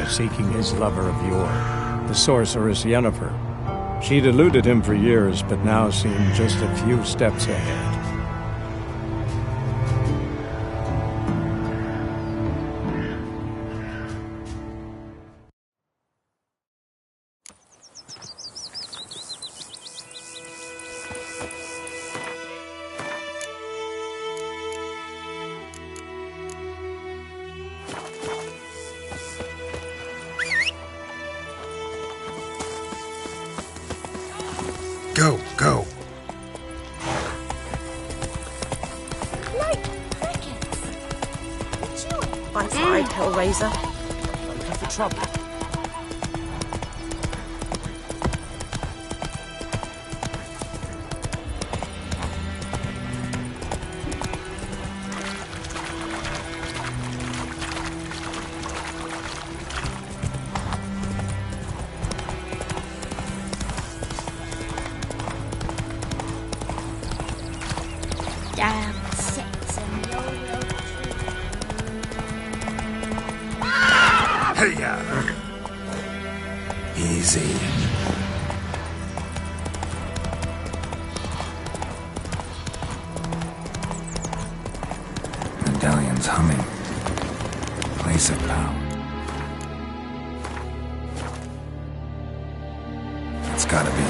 area seeking his lover of yore, the sorceress Yennefer. She'd eluded him for years, but now seemed just a few steps ahead. Go, go. Like crickets. What you? I tried, Hellraiser. Looking for trouble. Damn sex and yo-yo. Hey, easy. Medallion's humming. Place of power. It's gotta be.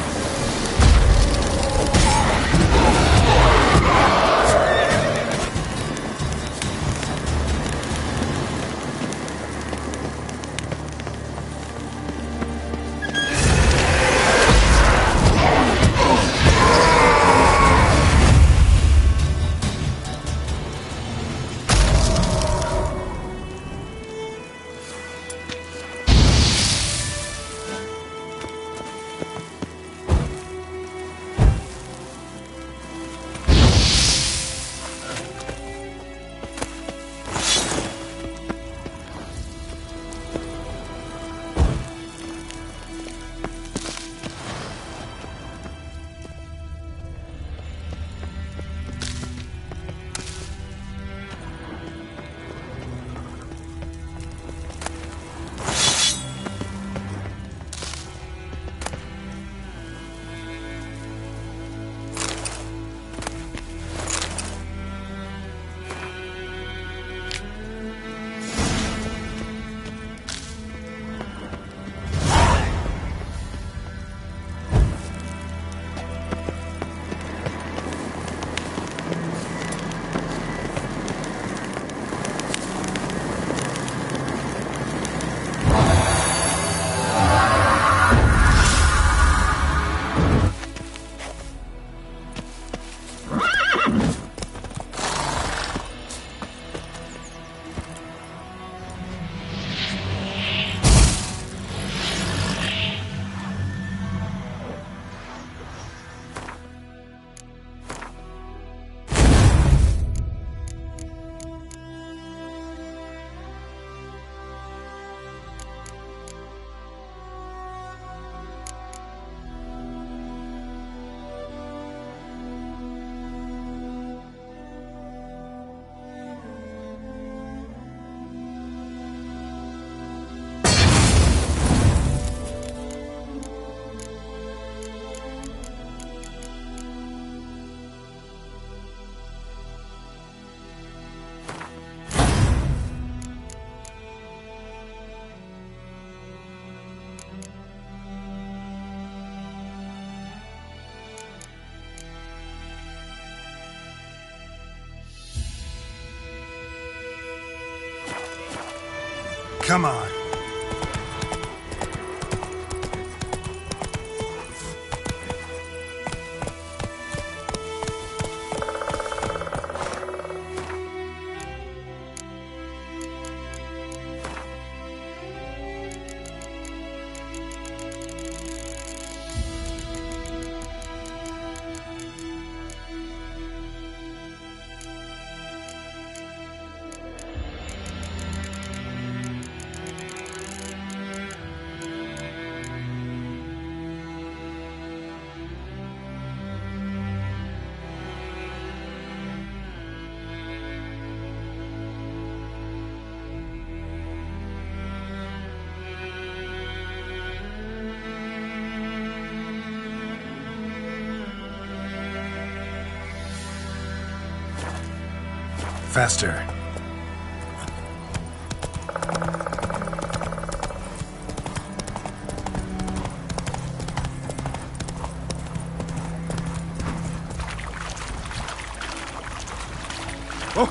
Come on. Faster. Oh!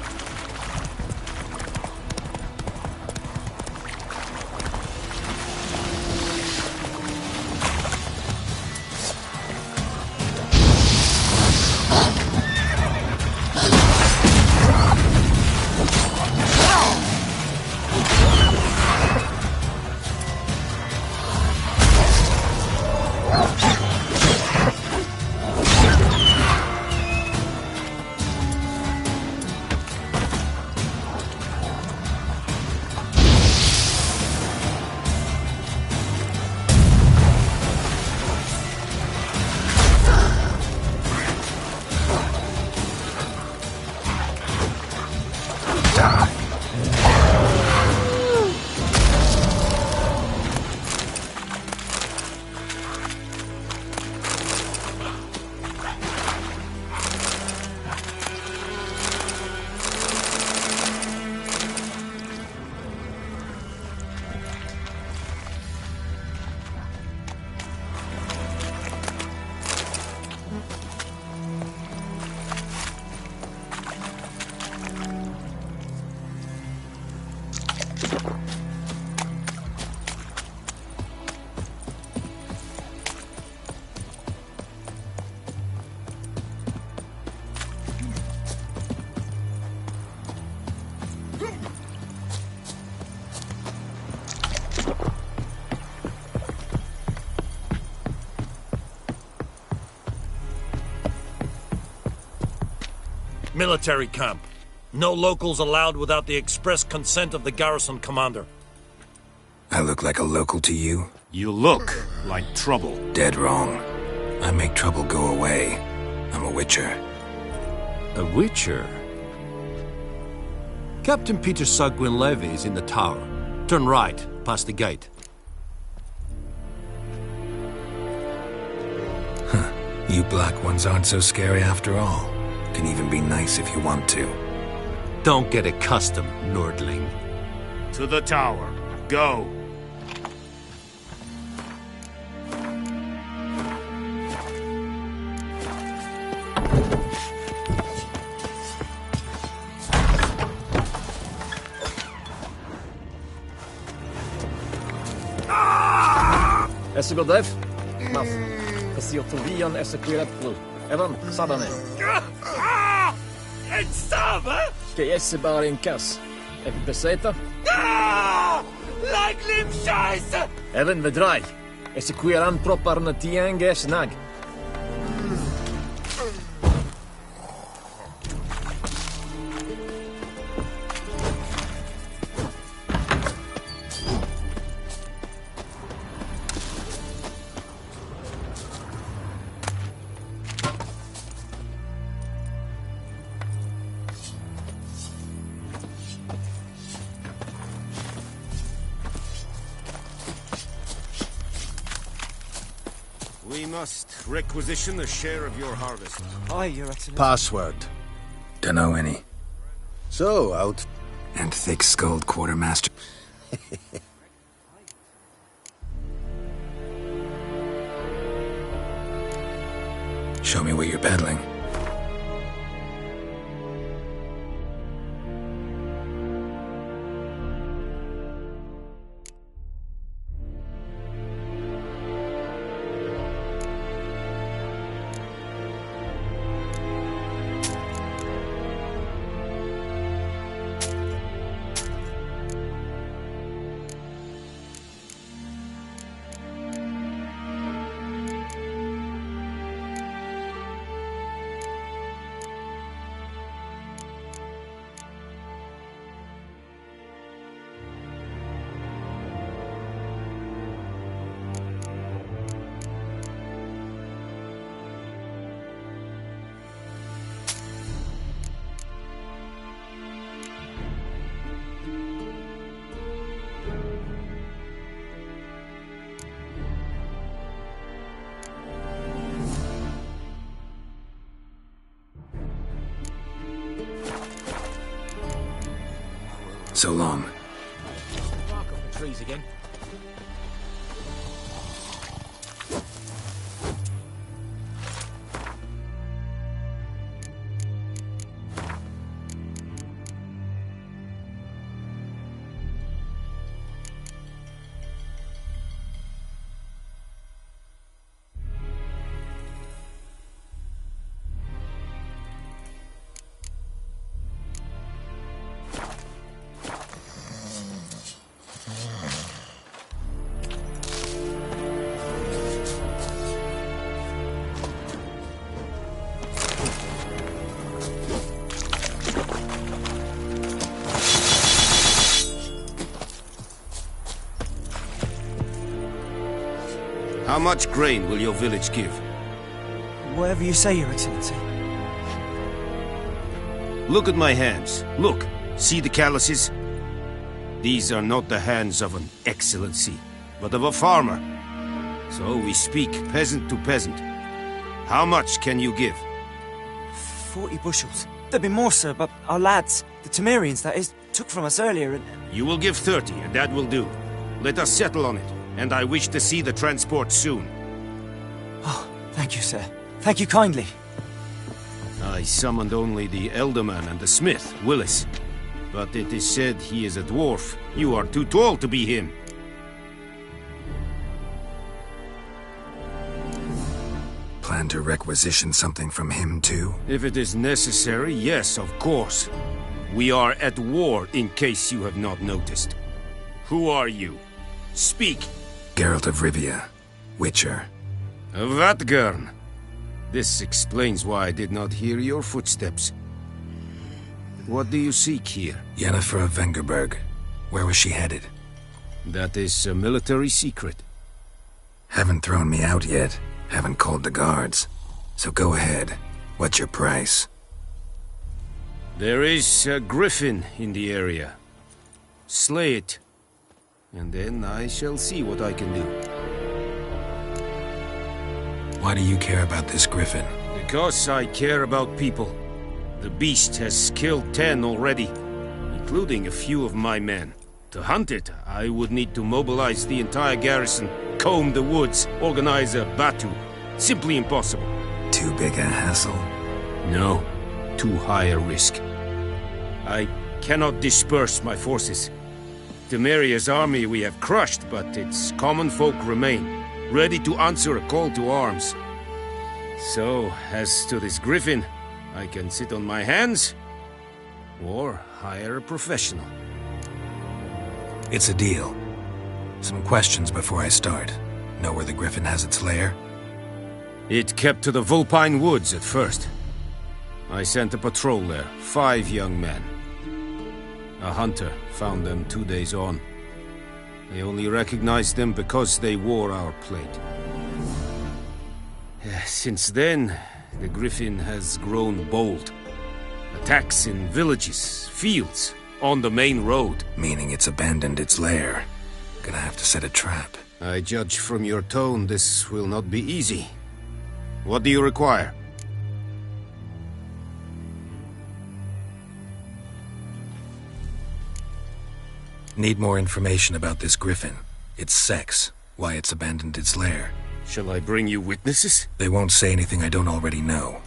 Military camp. No locals allowed without the express consent of the garrison commander. I look like a local to you? You look like trouble. Dead wrong. I make trouble go away. I'm a witcher. A witcher? Captain Peter Sagwin Levy is in the tower. Turn right, past the gate. You black ones aren't so scary after all. Can even be nice if you want to. Don't get accustomed, Nordling. To the tower. Go. Essa Godev? Mas, Casiotovian essa Quiraplu. Evan, Sadane. Ensame! Che esse bara in cas. Heb je beseta? Like lim scheiße! Evan, we draai. Esse Quiran propar na tiange snag. We must requisition a share of your harvest. Aye, Your Excellency. Password. Dunno any. So, out. And thick-skulled quartermaster. Show me what you're peddling. So long. Bark up the trees again. How much grain will your village give? Whatever you say, Your Excellency. Look at my hands. Look. See the calluses? These are not the hands of an excellency, but of a farmer. So we speak peasant to peasant. How much can you give? 40 bushels. There'd be more, sir, but our lads, the Temerians, that is, took from us earlier and... You will give 30, and that will do. Let us settle on it, and I wish to see the transport soon. Oh, thank you, sir. Thank you kindly. I summoned only the Elderman and the smith, Willis. But it is said he is a dwarf. You are too tall to be him. Plan to requisition something from him, too? If it is necessary, yes, of course. We are at war, in case you have not noticed. Who are you? Speak. Geralt of Rivia. Witcher. Vatgern. This explains why I did not hear your footsteps. What do you seek here? Yennefer of Vengerberg. Where was she headed? That is a military secret. Haven't thrown me out yet. Haven't called the guards. So go ahead. What's your price? There is a griffin in the area. Slay it. And then I shall see what I can do. Why do you care about this griffin? Because I care about people. The beast has killed 10 already, including a few of my men. To hunt it, I would need to mobilize the entire garrison, comb the woods, organize a batu. Simply impossible. Too big a hassle? No, too high a risk. I cannot disperse my forces. Temeria's army we have crushed, but its common folk remain, ready to answer a call to arms. So, as to this griffin, I can sit on my hands, or hire a professional. It's a deal. Some questions before I start. Know where the griffin has its lair? It kept to the Vulpine Woods at first. I sent a patrol there, 5 young men. A hunter found them 2 days on. I only recognized them because they wore our plate. Since then, the griffin has grown bold. Attacks in villages, fields, on the main road. Meaning it's abandoned its lair. Gonna have to set a trap. I judge from your tone this will not be easy. What do you require? Need more information about this griffin. Its sex, why it's abandoned its lair. Shall I bring you witnesses? They won't say anything I don't already know.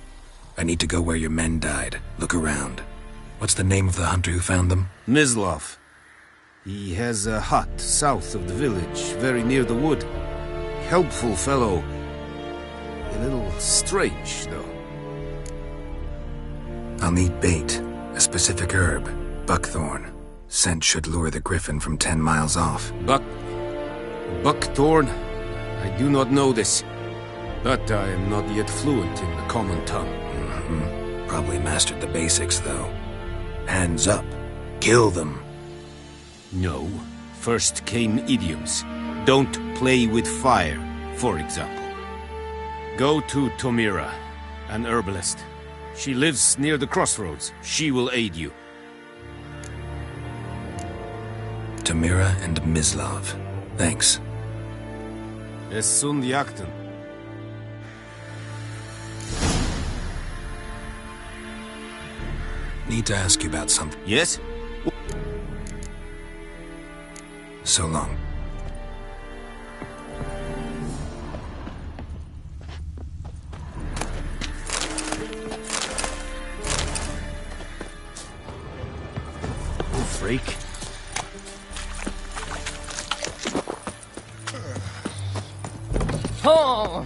I need to go where your men died. Look around. What's the name of the hunter who found them? Mislav. He has a hut south of the village, very near the wood. Helpful fellow. A little strange, though. I'll need bait. A specific herb. Buckthorn. Scent should lure the griffin from 10 miles off. Buckthorn? I do not know this. But I am not yet fluent in the common tongue. Probably mastered the basics, though. Hands up. Kill them. No. First came idioms. Don't play with fire, for example. Go to Tomira, an herbalist. She lives near the crossroads. She will aid you. Tamira and Mislav. Thanks. Es sunt jakten. Need to ask you about something. Yes? So long. Freak. Oh!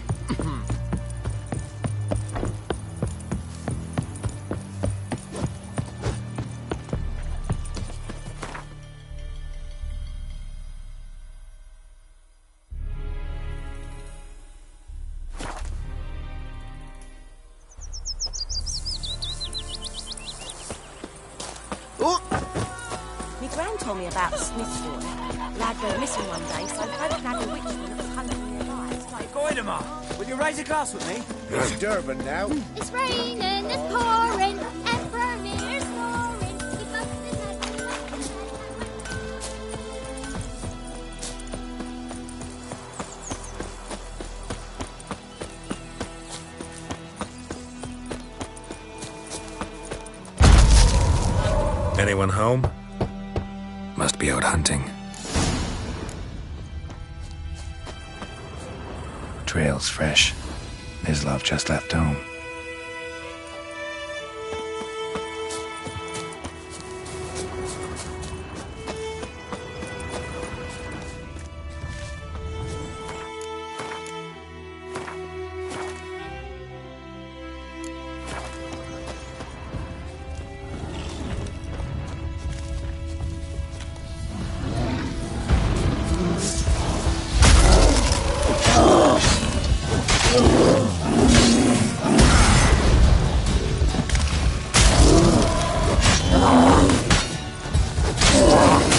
My gran told me about Smith's boy. Lad went missing one day, so folk had a witchman that was hunting their lives. Like, go in, Ma. Will you raise a glass with me? It's Durban now. It's raining, it's pouring, and Vermeer's snoring. He must have had Anyone home? Must be out hunting. Trail's fresh. Mislav just left home.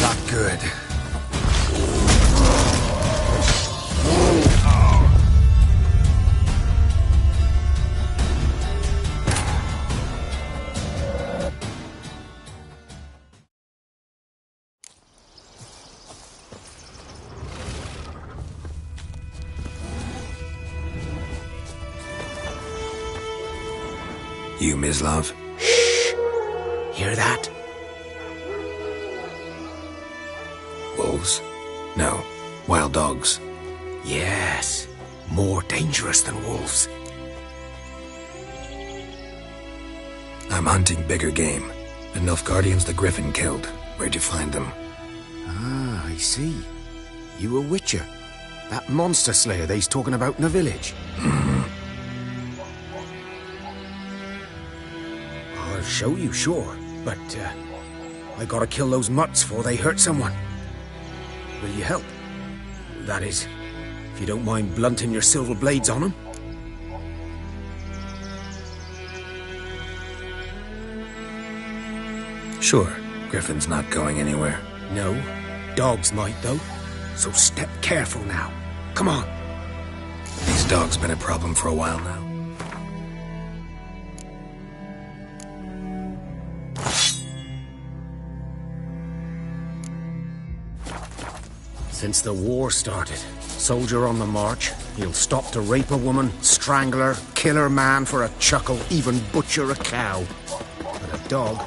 Not good. You, Mislav? Shh! Hear that? Wolves? No. Wild dogs. Yes. More dangerous than wolves. I'm hunting bigger game. The Nilfgaardians the Griffin killed. Where'd you find them? Ah, I see. You a witcher. That monster slayer they's talking about in the village. I'll show you, sure. But, I gotta kill those mutts before they hurt someone. Will you help? That is, if you don't mind blunting your silver blades on them. Sure. Griffin's not going anywhere. No, dogs might though. So step careful now. Come on. These dogs been a problem for a while now. Since the war started, soldier on the march, he'll stop to rape a woman, strangle her, kill her man for a chuckle, even butcher a cow. But a dog,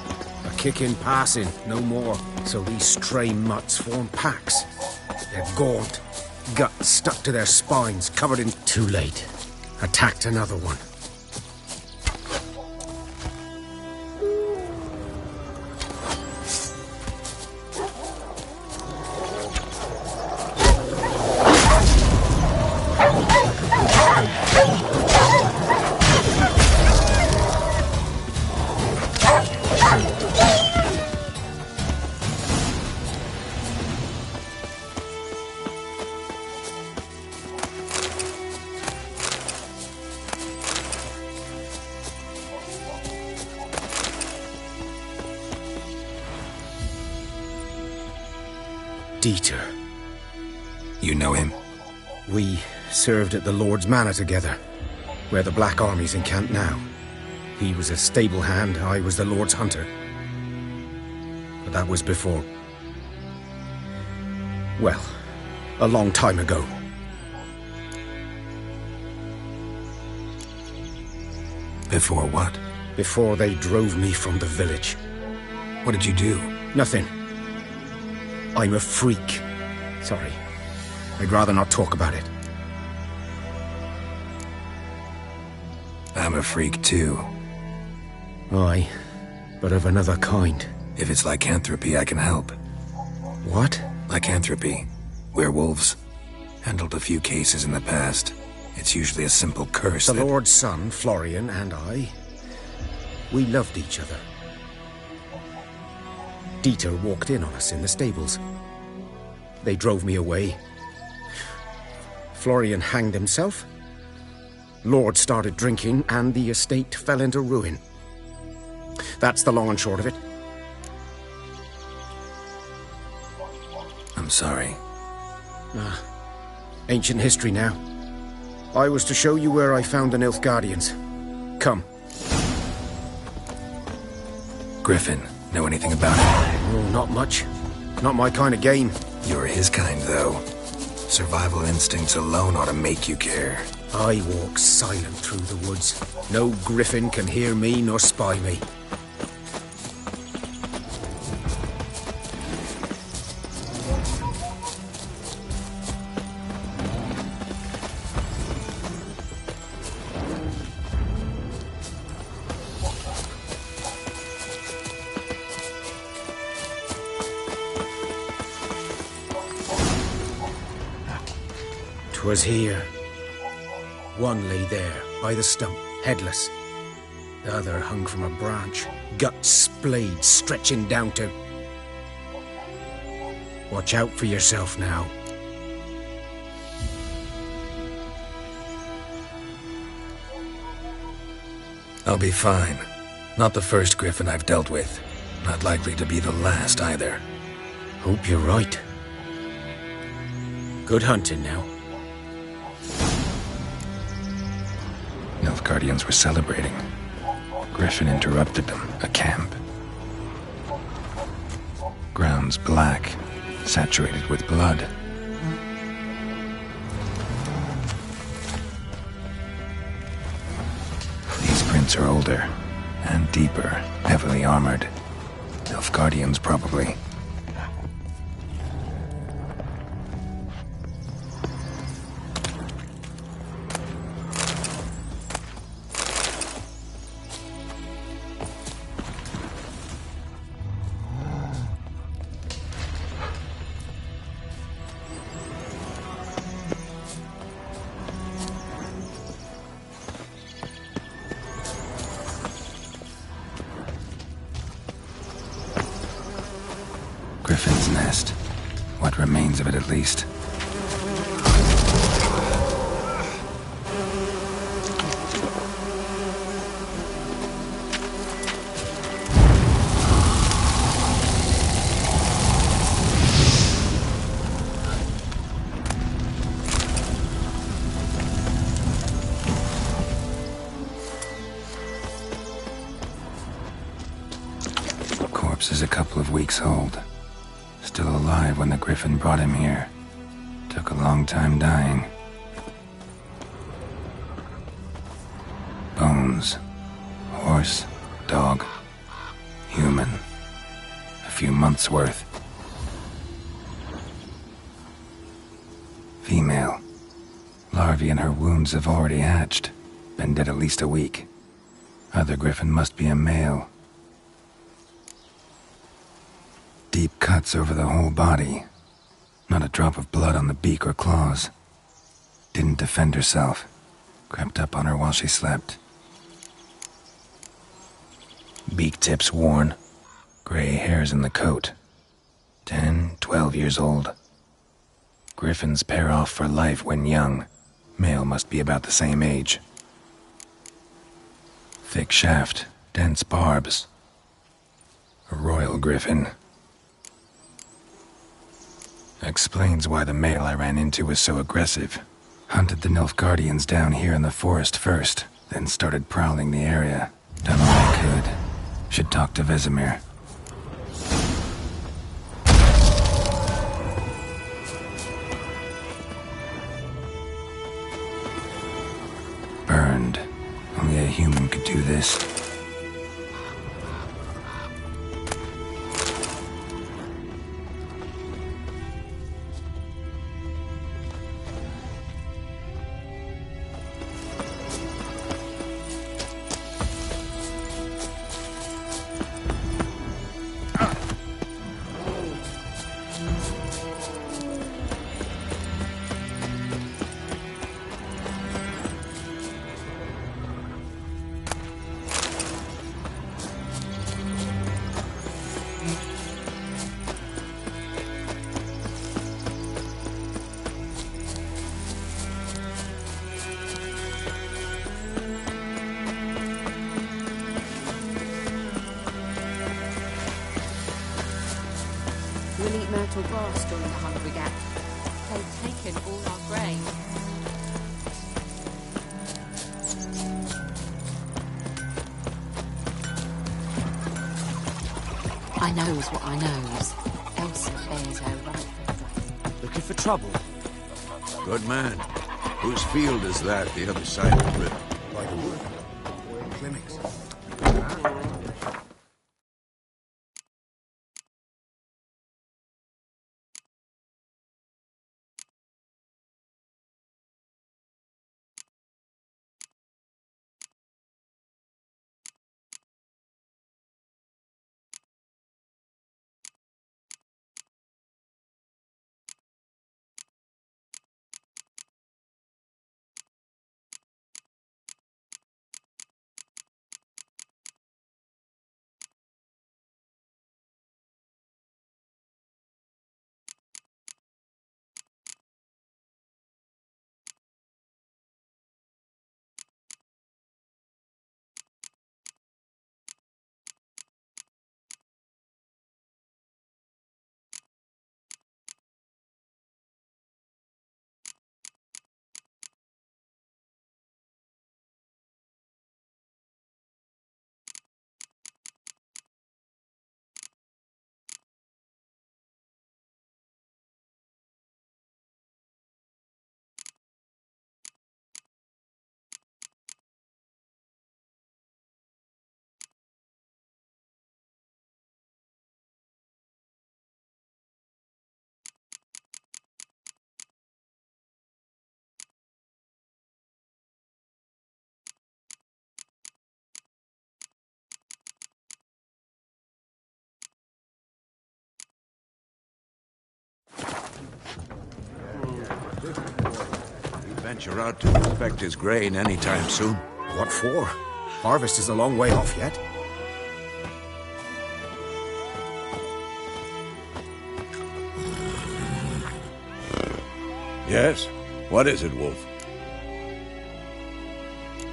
a kick in passing, no more. So these stray mutts form packs. They're gaunt, guts stuck to their spines, covered in... Too late. Attacked another one. Dieter. You know him? We served at the Lord's Manor together, where the Black Army's encamped now. He was a stable hand, I was the Lord's hunter. But that was before... well, a long time ago. Before what? Before they drove me from the village. What did you do? Nothing. I'm a freak. Sorry. I'd rather not talk about it. I'm a freak too. Aye, but of another kind. If it's lycanthropy, I can help. What? Lycanthropy. Werewolves. Handled a few cases in the past. It's usually a simple curse The that... Lord's son, Florian, and I, we loved each other. Dieter walked in on us in the stables. They drove me away. Florian hanged himself. Lord started drinking, and the estate fell into ruin. That's the long and short of it. I'm sorry. Ancient history now. I was to show you where I found the Nilfgaardians. Come. Griffin, know anything about it? Oh, not much. Not my kind of game. You're his kind, though. Survival instincts alone ought to make you care. I walk silent through the woods. No griffin can hear me nor spy me. Was here. One lay there, by the stump, headless. The other hung from a branch, guts splayed, stretching down to... Watch out for yourself now. I'll be fine. Not the first griffin I've dealt with. Not likely to be the last, either. Hope you're right. Good hunting now. Nilfgaardians were celebrating. Griffin interrupted them. A camp. Grounds black, saturated with blood. These prints are older and deeper, heavily armored. Nilfgaardians, probably. Griffin's nest. What remains of it, at least. Corpse is a couple of weeks old. Still alive when the griffin brought him here. Took a long time dying. Bones. Horse, dog, human. A few months' worth. Female. Larvae in her wounds have already hatched. Been dead at least a week. Other griffin must be a male. Deep cuts over the whole body. Not a drop of blood on the beak or claws. Didn't defend herself. Crept up on her while she slept. Beak tips worn. Gray hairs in the coat. 10, 12 years old. Griffins pair off for life when young. Male must be about the same age. Thick shaft, dense barbs. A royal griffin. Explains why the male I ran into was so aggressive. Hunted the Nilfgaardians down here in the forest first, then started prowling the area. Done all I could. Should talk to Vesemir. Burned. Only a human could do this. the grass during the Hungry Gap. They've taken all our grain. I knows what I knows. Elsa bears her right address. Looking for trouble? Good man. Whose field is that, the other side of the river? By the wood. Oil clinics. You venture out to inspect his grain anytime soon? What for? Harvest is a long way off yet. Yes? What is it, Wolf?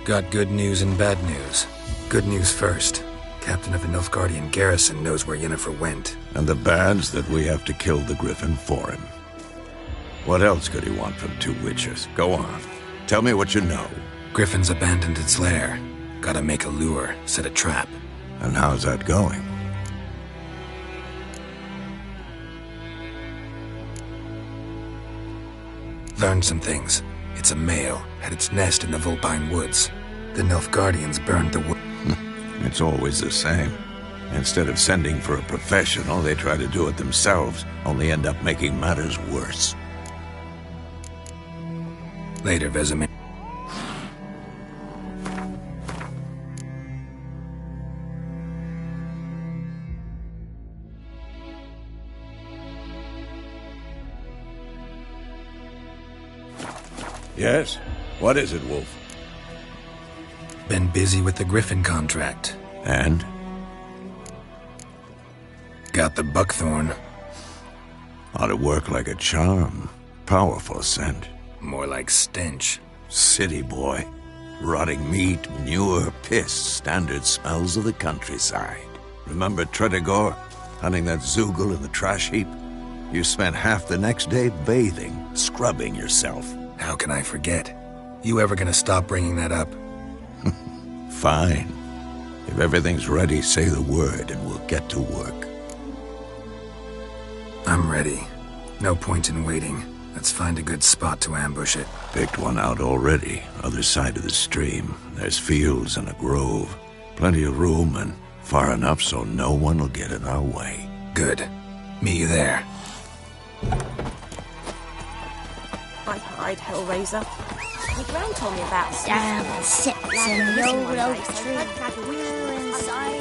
Got good news and bad news. Good news first. Captain of the Nilfgaardian garrison knows where Yennefer went. And the bad's that we have to kill the Griffin for him. What else could he want from two witches? Go on. Tell me what you know. Griffin's abandoned its lair. Gotta make a lure, set a trap. And how's that going? Learned some things. It's a male, had its nest in the Vulpine Woods. The Nilfgaardians burned the wood. It's always the same. Instead of sending for a professional, they try to do it themselves, only end up making matters worse. Later, Vesemir. Yes? What is it, Wolf? Been busy with the Griffin contract. And? Got the buckthorn. Ought to work like a charm. Powerful scent. More like stench. City boy. Rotting meat, manure, piss. Standard smells of the countryside. Remember Tredegor? Hunting that Zoogle in the trash heap? You spent half the next day bathing, scrubbing yourself. How can I forget? You ever gonna stop bringing that up? Fine. If everything's ready, say the word and we'll get to work. I'm ready. No point in waiting. Let's find a good spot to ambush it. Picked one out already, other side of the stream. There's fields and a grove. Plenty of room and far enough so no one will get in our way. Good. Meet you there. I hide, Hellraiser. My gran told me about Down sits in the old oak tree. inside.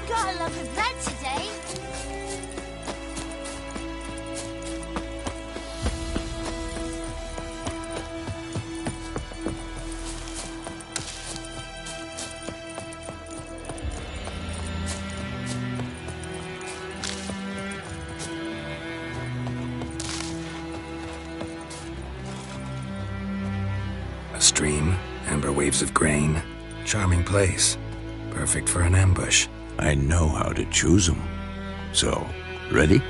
Got a loaf of bread today. waves of grain. Charming place. Perfect for an ambush. I know how to choose them. So, ready?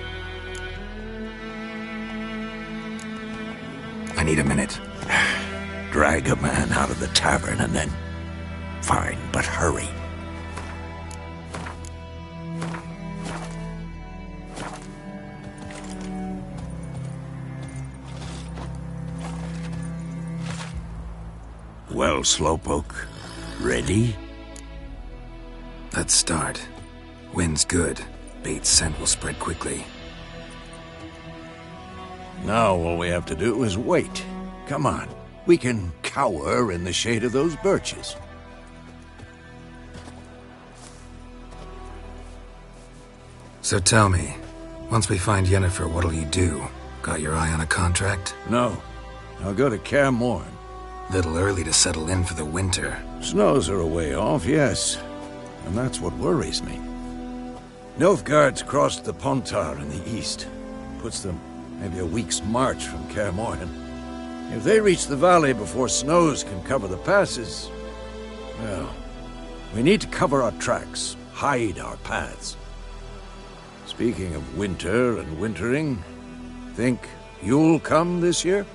I need a minute. Drag a man out of the tavern and then... Fine, but hurry. Well, Slowpoke, ready? Let's start. Wind's good. Bait's scent will spread quickly. Now all we have to do is wait. Come on. We can cower in the shade of those birches. So tell me, once we find Yennefer, what'll you do? Got your eye on a contract? No. I'll go to Kaer Morhen. Little early to settle in for the winter. Snows are a way off, yes. And that's what worries me. Nilfgaard's crossed the Pontar in the east. Puts them maybe a week's march from Kaer Morhen. If they reach the valley before snows can cover the passes... well, we need to cover our tracks, hide our paths. Speaking of winter and wintering, think you'll come this year?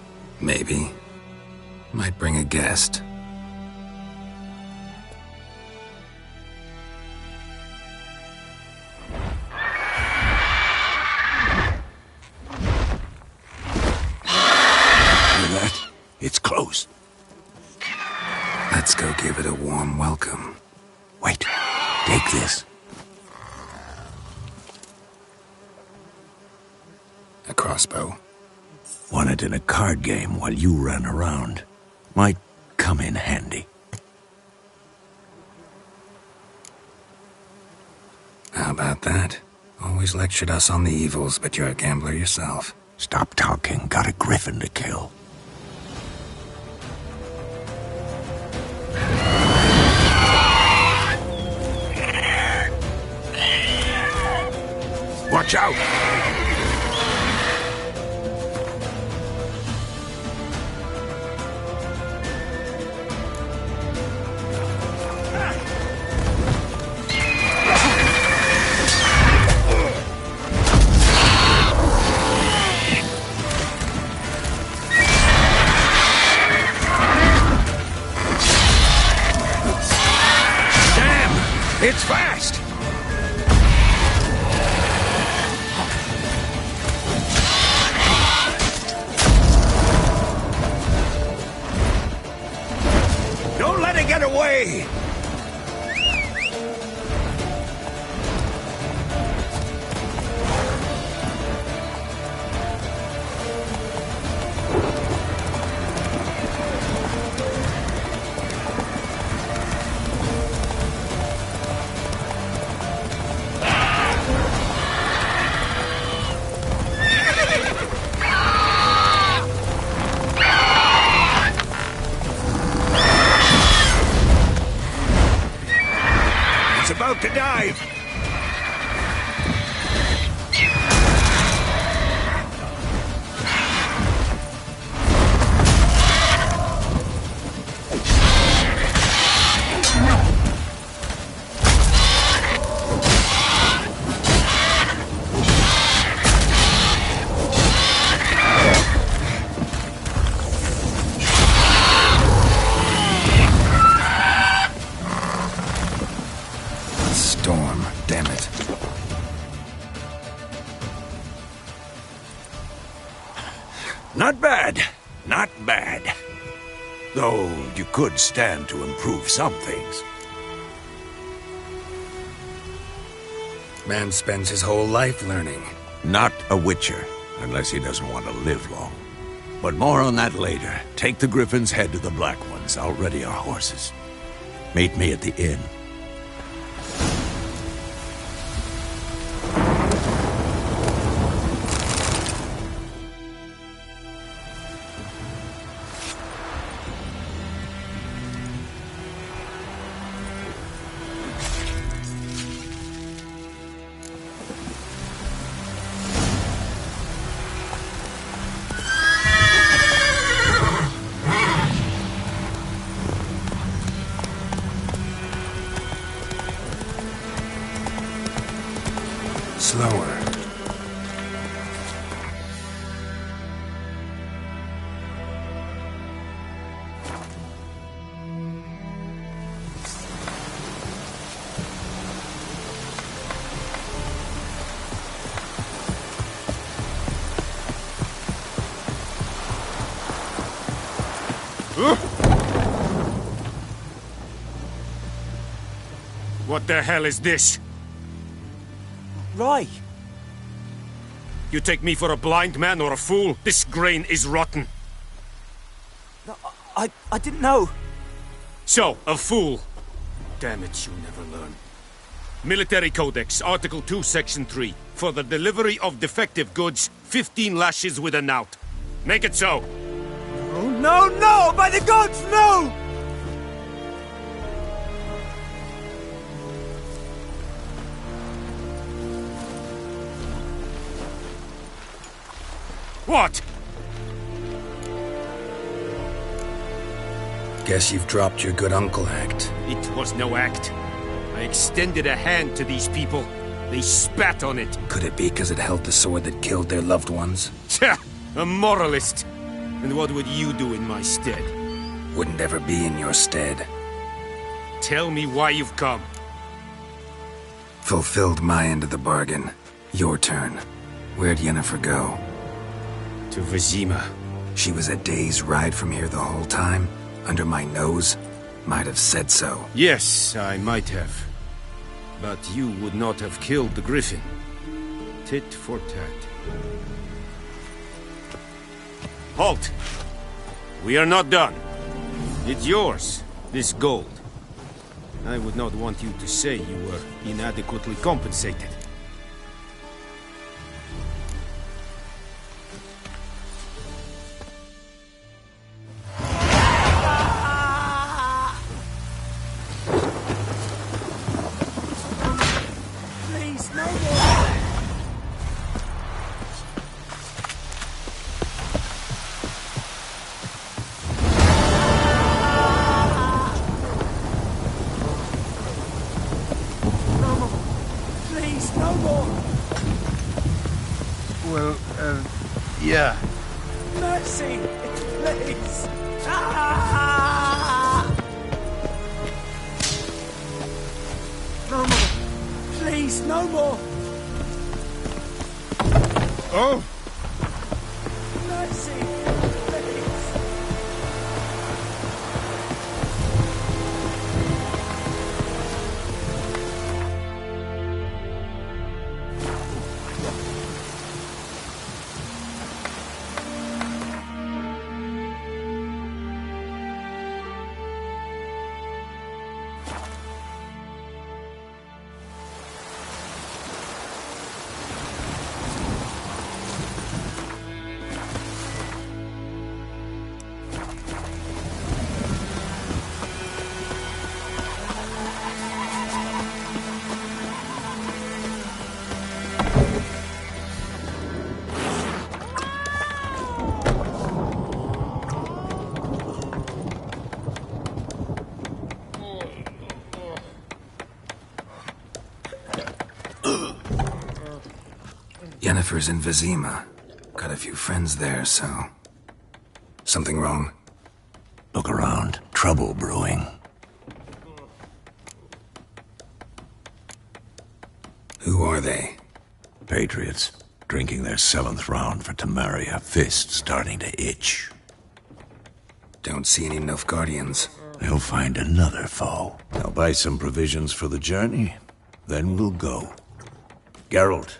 Maybe. Might bring a guest. It's closed. Let's go give it a warm welcome. Wait, take this. A crossbow. Won it in a card game while you ran around. Might come in handy. How about that? Always lectured us on the evils, but you're a gambler yourself. Stop talking. Got a griffin to kill. Watch out! Damn! It's fast! Don't let it get away! About to dive. Storm, damn it. Not bad. Not bad. Though you could stand to improve some things. Man spends his whole life learning. Not a witcher, unless he doesn't want to live long. But more on that later. Take the Griffin's head to the Black Ones. I'll ready our horses. Meet me at the inn. slower. What the hell is this? Rye! You take me for a blind man or a fool? This grain is rotten. No, I didn't know. So, a fool. Damn it, you never learn. Military Codex, Article 2, Section 3. For the delivery of defective goods, 15 lashes with a knout. Make it so. Oh, no, no! By the gods, no! What? Guess you've dropped your good uncle act. It was no act. I extended a hand to these people. They spat on it. Could it be because it held the sword that killed their loved ones? Tja, a moralist. And what would you do in my stead? Wouldn't ever be in your stead. Tell me why you've come. Fulfilled my end of the bargain. Your turn. Where'd Yennefer go? To Vizima. She was a day's ride from here the whole time? Under my nose? Might have said so. Yes, I might have. But you would not have killed the griffin. Tit for tat. Halt! We are not done. It's yours, this gold. I would not want you to say you were inadequately compensated. Yeah. Mercy! Please! Ah! No more! Please, no more! Oh! Mercy! Please! Yennefer's in Vizima. Got a few friends there, so... Something wrong? Look around. Trouble brewing. Who are they? Patriots. Drinking their 7th round for Temeria. Fist starting to itch. Don't see any Nilfgaardians. They'll find another foe. I'll buy some provisions for the journey. Then we'll go. Geralt,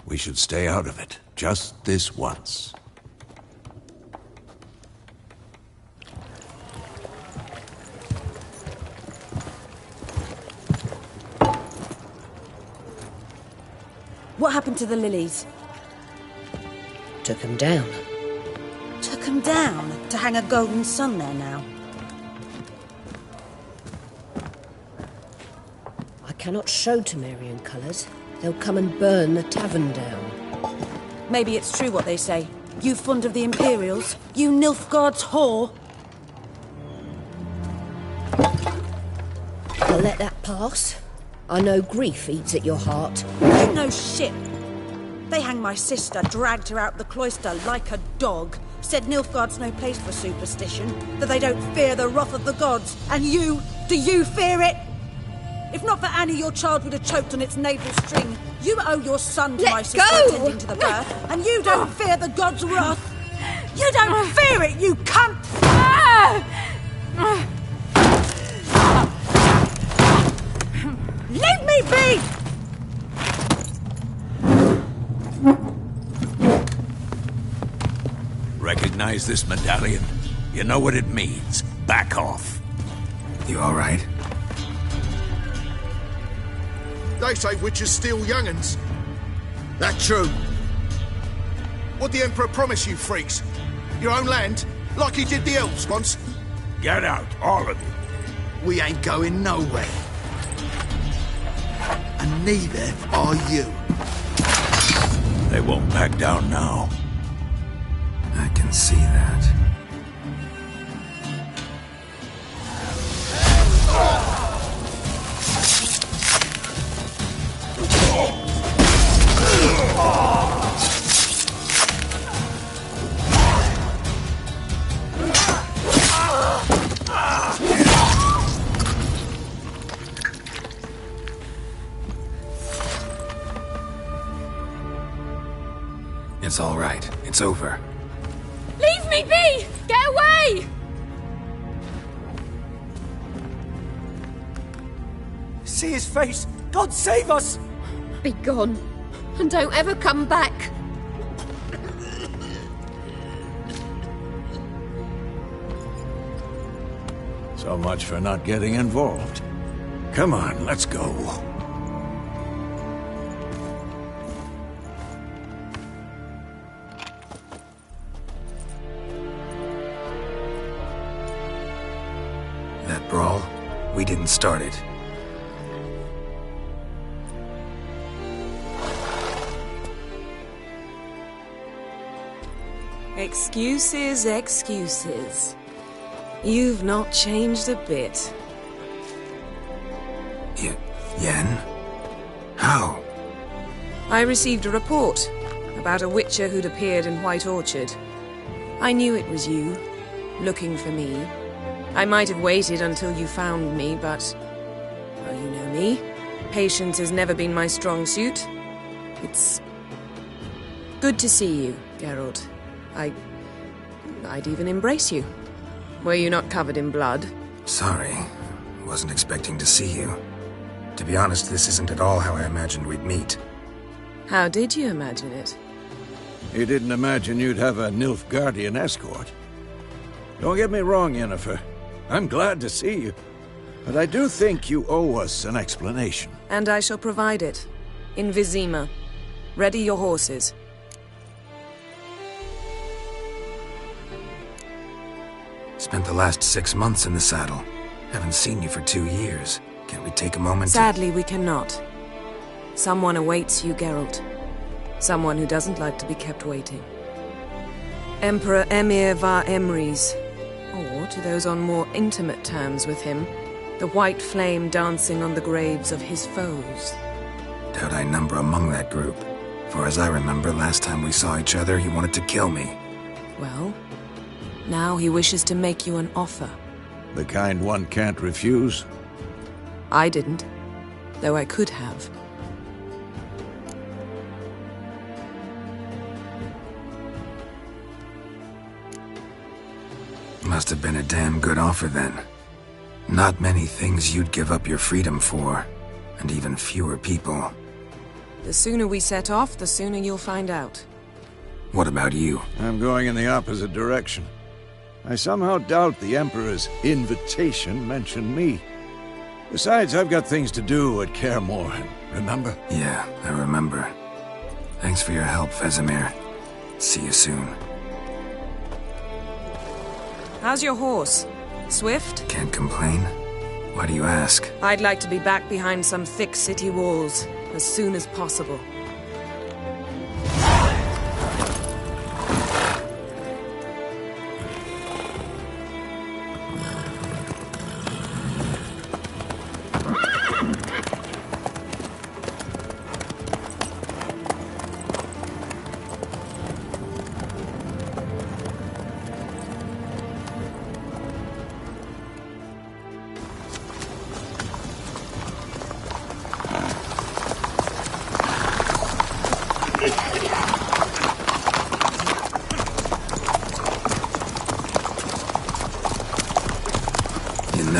we should stay out of it. Just this once. What happened to the lilies? Took him down. Took them down to hang a golden sun there now. I cannot show Temerian colours. They'll come and burn the tavern down. Maybe it's true what they say. You fond of the Imperials? You Nilfgaard's whore? I'll let that pass. I know grief eats at your heart. You know shit. They hanged my sister, dragged her out the cloister like a dog, said Nilfgaard's no place for superstition, that they don't fear the wrath of the gods. And you, do you fear it? If not for Annie, your child would have choked on its navel string. You owe your son to my sister attending to the birth, and you don't fear the gods' wrath. You don't fear it, you cunt! Leave me be! Recognize this medallion? You know what it means. Back off. You all right? They say witches steal young'uns. That true? What the Emperor promise you, freaks? Your own land? Like he did the elves once? Get out, all of you. We ain't going nowhere. And neither are you. They won't back down now. I can see that. It's all right. It's over. Leave me be! Get away! See his face! God save us! Be gone, and don't ever come back. So much for not getting involved. Come on, let's go. That brawl, we didn't start it. Excuses, excuses. You've not changed a bit. Yen? How? I received a report about a witcher who'd appeared in White Orchard. I knew it was you, looking for me. I might have waited until you found me, but... well, you know me. Patience has never been my strong suit. It's... good to see you, Geralt. I'd even embrace you. Were you not covered in blood? Sorry. Wasn't expecting to see you. To be honest, this isn't at all how I imagined we'd meet. How did you imagine it? You didn't imagine you'd have a Nilfgaardian escort. Don't get me wrong, Yennefer. I'm glad to see you. But I do think you owe us an explanation. And I shall provide it. In Vizima. Ready your horses. Spent the last 6 months in the saddle. Haven't seen you for 2 years. Can't we take a moment Sadly, we cannot. Someone awaits you, Geralt. Someone who doesn't like to be kept waiting. Emperor Emir var Emrys. Or, to those on more intimate terms with him, the white flame dancing on the graves of his foes. Doubt I number among that group. For as I remember, last time we saw each other, he wanted to kill me. Well, now he wishes to make you an offer. The kind one can't refuse? I didn't, though I could have. Must have been a damn good offer then. Not many things you'd give up your freedom for, and even fewer people. The sooner we set off, the sooner you'll find out. What about you? I'm going in the opposite direction. I somehow doubt the Emperor's invitation mentioned me. Besides, I've got things to do at Kaer Morhen, remember? Yeah, I remember. Thanks for your help, Vesemir. See you soon. How's your horse? Swift? Can't complain. Why do you ask? I'd like to be back behind some thick city walls, as soon as possible.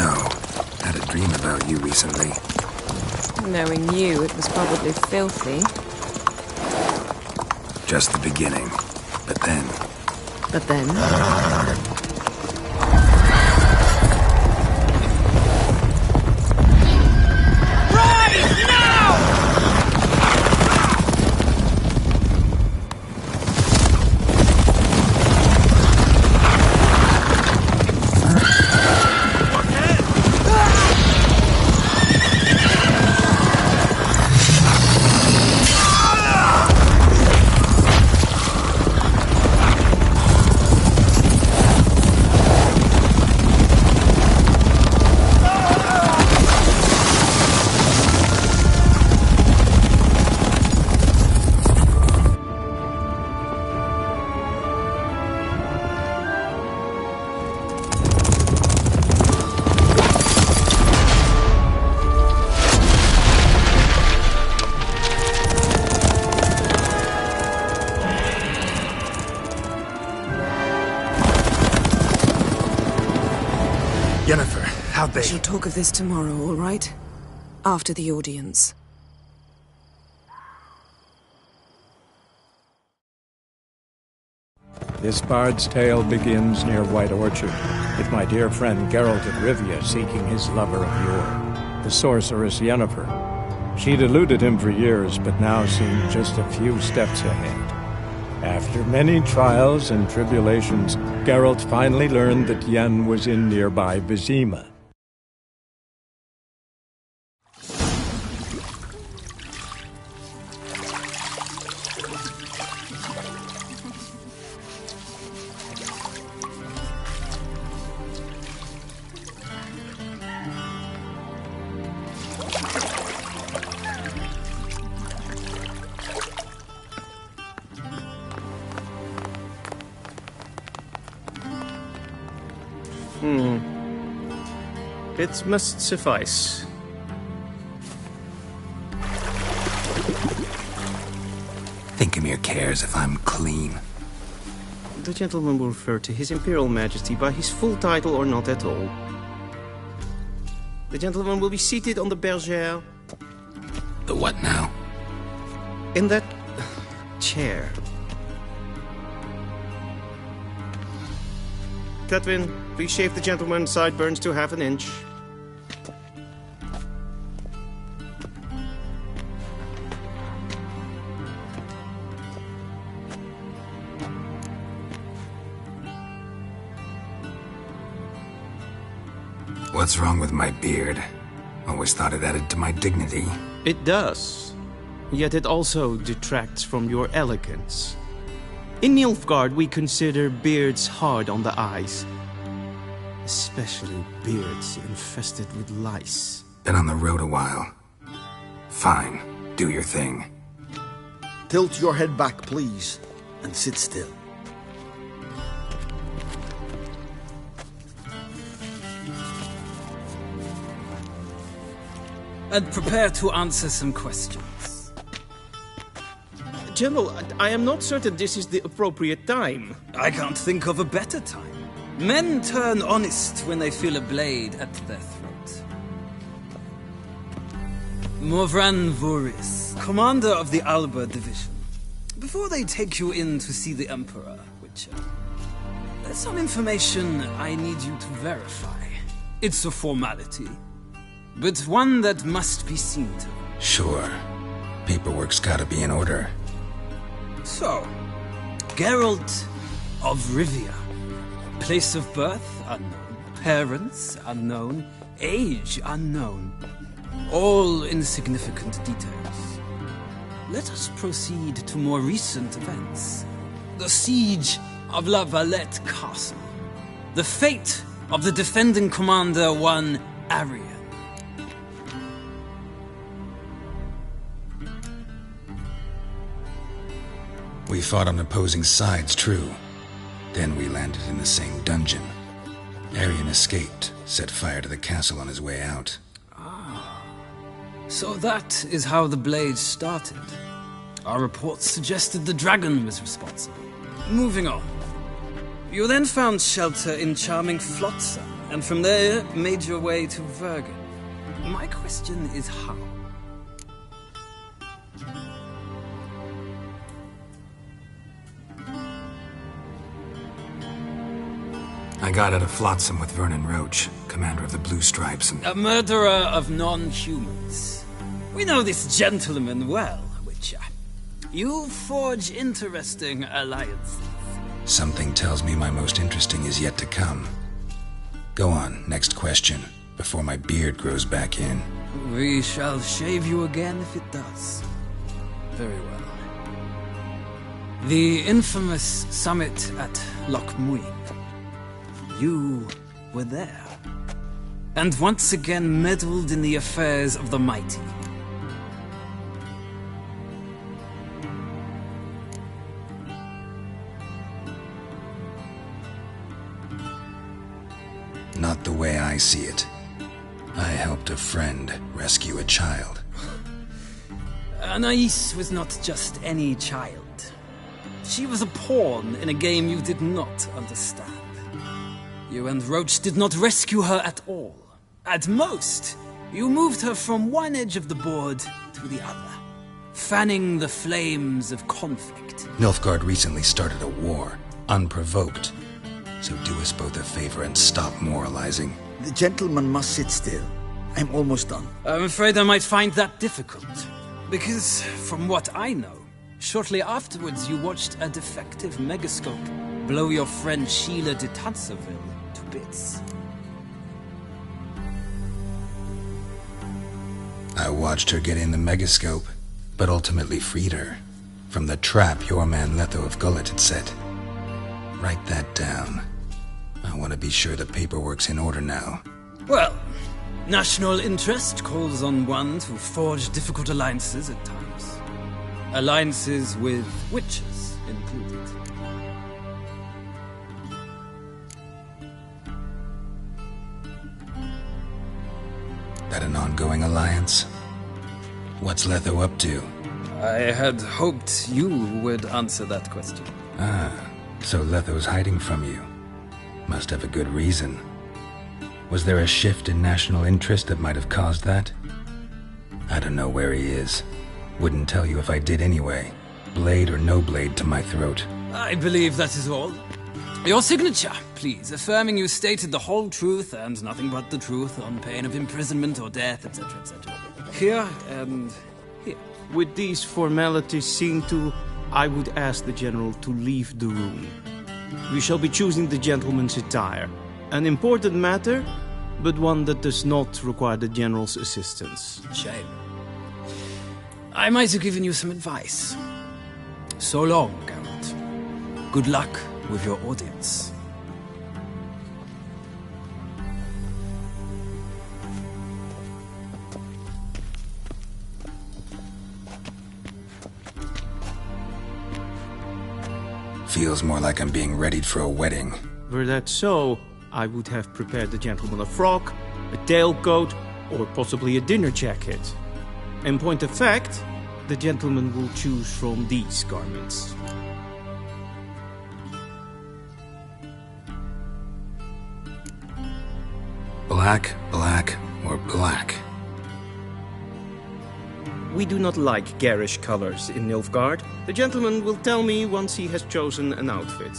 know. Had a dream about you recently. Knowing you, it was probably filthy. Just the beginning. But then... But then? Rise now! Yennefer, how'd they... We shall talk of this tomorrow, all right? After the audience. This bard's tale begins near White Orchard, with my dear friend Geralt of Rivia seeking his lover of yore, the sorceress Yennefer. She'd eluded him for years, but now seemed just a few steps ahead. After many trials and tribulations, Geralt finally learned that Yen was in nearby Vizima. It must suffice. Thinkamir cares if I'm clean. The gentleman will refer to His Imperial Majesty by his full title or not at all. The gentleman will be seated on the bergère. The what now? In that chair. Cletwin, please shave the gentleman's sideburns to ½ inch. What's wrong with my beard? Always thought it added to my dignity. It does. Yet it also detracts from your elegance. In Nilfgaard, we consider beards hard on the eyes. Especially beards infested with lice. Been on the road a while. Fine. Do your thing. Tilt your head back, please, and sit still. And prepare to answer some questions. General, I am not certain this is the appropriate time. I can't think of a better time. Men turn honest when they feel a blade at their throat. Morvran Vuris, commander of the Alba Division. Before they take you in to see the Emperor, Witcher, there's some information I need you to verify. It's a formality, but one that must be seen to. Sure. Paperwork's gotta be in order. So, Geralt of Rivia. Place of birth unknown. Parents unknown. Age unknown. All insignificant details. Let us proceed to more recent events. The siege of La Valette Castle. The fate of the defending commander, one Arian. We fought on opposing sides, true. Then we landed in the same dungeon. Arian escaped, set fire to the castle on his way out. So that is how the blade started. Our reports suggested the dragon was responsible. Moving on. You then found shelter in charming Flotsam, and from there made your way to Vergen. My question is how? I got out of Flotsam with Vernon Roach, commander of the Blue Stripes, and... A murderer of non-humans. We know this gentleman well, Witcher. You forge interesting alliances. Something tells me my most interesting is yet to come. Go on, next question, before my beard grows back in. We shall shave you again if it does. Very well. The infamous summit at Loch Muin. You were there, and once again meddled in the affairs of the mighty. Not the way I see it. I helped a friend rescue a child. Anais was not just any child. She was a pawn in a game you did not understand. You and Roach did not rescue her at all. At most, you moved her from one edge of the board to the other, fanning the flames of conflict. Nilfgaard recently started a war, unprovoked. So do us both a favor and stop moralizing. The gentleman must sit still. I'm almost done. I'm afraid I might find that difficult. Because, from what I know, shortly afterwards you watched a defective megascope blow your friend Sheila de Tanserville to bits. I watched her get in the megascope, but ultimately freed her from the trap your man Letho of Gullet had set. Write that down. I want to be sure the paperwork's in order now. Well, national interest calls on one to forge difficult alliances at times. Alliances with witches included. That an ongoing alliance? What's Letho up to? I had hoped you would answer that question. Ah, so Letho's hiding from you. Must have a good reason. Was there a shift in national interest that might have caused that? I don't know where he is. Wouldn't tell you if I did anyway. Blade or no blade to my throat. I believe that is all. Your signature, please, affirming you stated the whole truth and nothing but the truth on pain of imprisonment or death, etc., etc. Here and here. With these formalities seen to, I would ask the General to leave the room. We shall be choosing the gentleman's attire. An important matter, but one that does not require the General's assistance. Shame. I might have given you some advice. So long, Geralt. Good luck with your audience. Feels more like I'm being readied for a wedding. Were that so, I would have prepared the gentleman a frock, a tailcoat, or possibly a dinner jacket. In point of fact, the gentleman will choose from these garments. Black, black, or black? We do not like garish colors in Nilfgaard. The gentleman will tell me once he has chosen an outfit.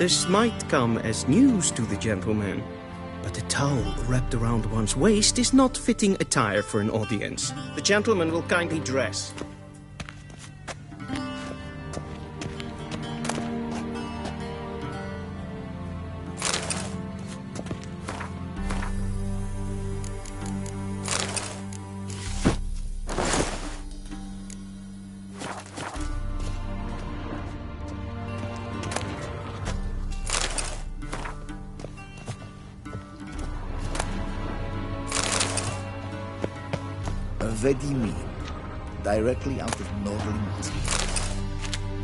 This might come as news to the gentleman, but a towel wrapped around one's waist is not fitting attire for an audience. The gentleman will kindly dress. Vedimin, directly out of northern tea.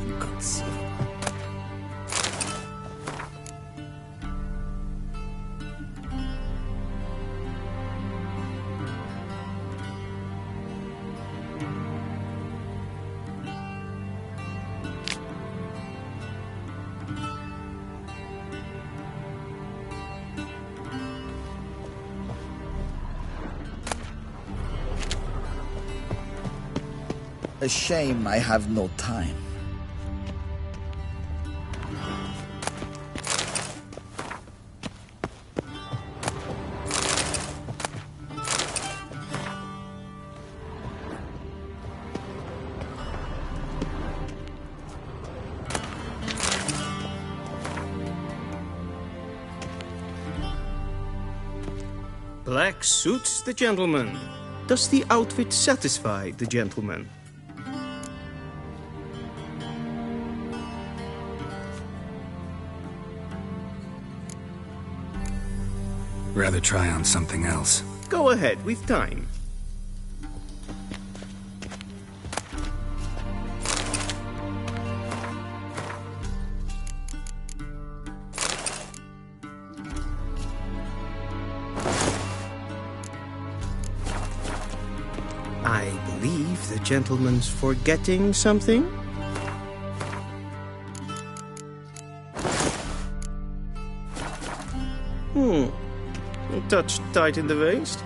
Inconceivable. A shame I have no time. Black suits the gentleman. Does the outfit satisfy the gentleman? Rather try on something else. Go ahead, we've time. I believe the gentleman's forgetting something. A touch tight in the waist,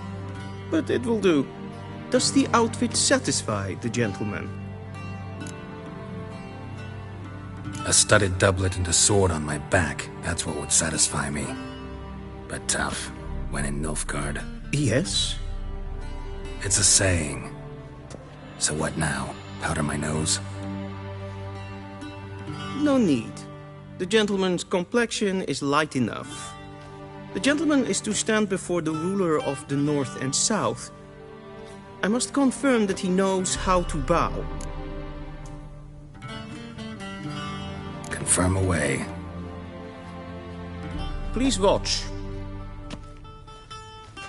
but it will do. Does the outfit satisfy the gentleman? A studded doublet and a sword on my back, that's what would satisfy me. But tough, when in Nilfgaard. Yes? It's a saying. So what now? Powder my nose? No need. The gentleman's complexion is light enough. The gentleman is to stand before the ruler of the North and South. I must confirm that he knows how to bow. Confirm away. Please watch.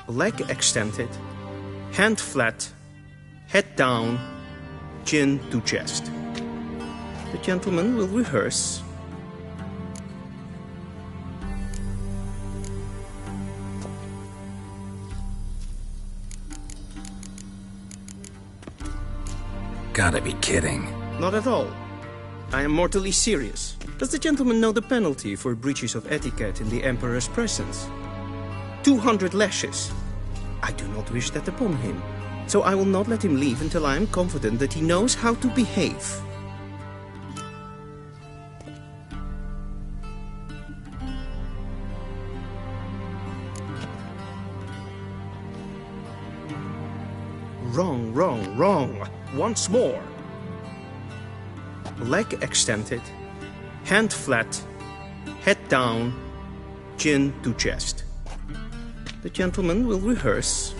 Leg extended, hand flat, head down, chin to chest. The gentleman will rehearse. Gotta be kidding. Not at all. I am mortally serious. Does the gentleman know the penalty for breaches of etiquette in the Emperor's presence? 200 lashes. I do not wish that upon him, so I will not let him leave until I am confident that he knows how to behave. Wrong, wrong, wrong. Once more. Leg extended, hand flat, head down, chin to chest. The gentleman will rehearse.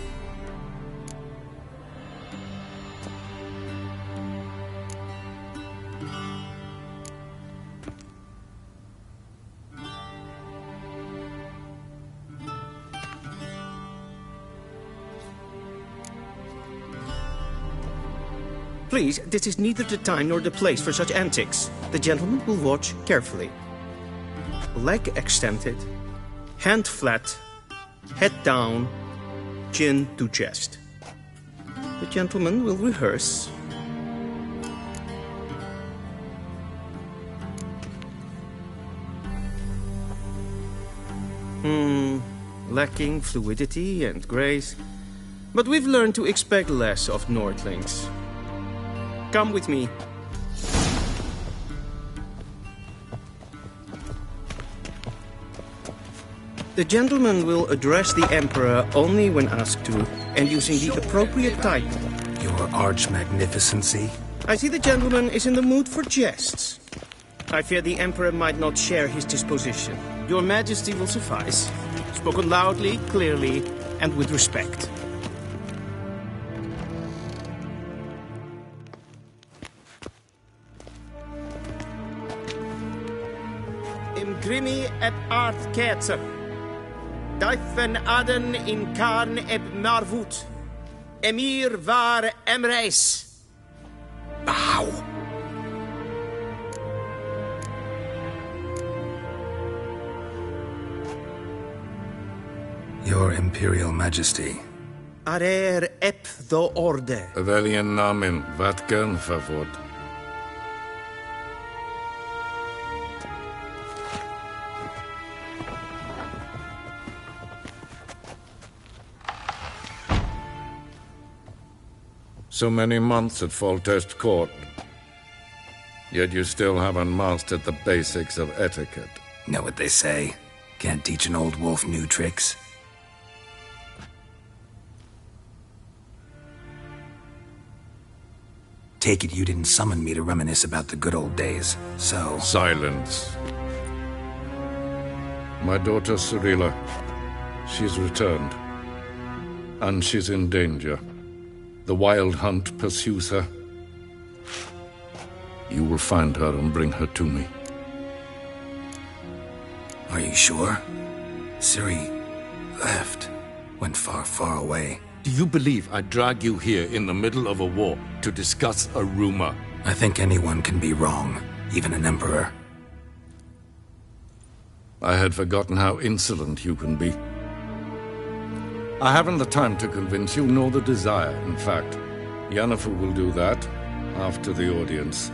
Please, this is neither the time nor the place for such antics. The gentleman will watch carefully. Leg extended, hand flat, head down, chin to chest. The gentleman will rehearse. Lacking fluidity and grace. But we've learned to expect less of Nordlings. Come with me. The gentleman will address the Emperor only when asked to, and using the appropriate title. Your Arch-Magnificency? I see the gentleman is in the mood for jests. I fear the Emperor might not share his disposition. Your Majesty will suffice. Spoken loudly, clearly, and with respect. Grimi et art ketzer. Daifen aden in karn eb marvut. Emir var Emreis. Bow. Your Imperial Majesty. Arer ep do orde. Väljen namen, vatkan favod. So many months at Foltest Court. Yet you still haven't mastered the basics of etiquette. Know what they say? Can't teach an old wolf new tricks. Take it you didn't summon me to reminisce about the good old days, so... Silence. My daughter Cyrilla, she's returned. And she's in danger. The Wild Hunt pursues her. You will find her and bring her to me. Are you sure? Ciri left. Went far, far away. Do you believe I drag you here in the middle of a war to discuss a rumor? I think anyone can be wrong, even an emperor. I had forgotten how insolent you can be. I haven't the time to convince you, nor the desire, in fact. Yennefer will do that after the audience.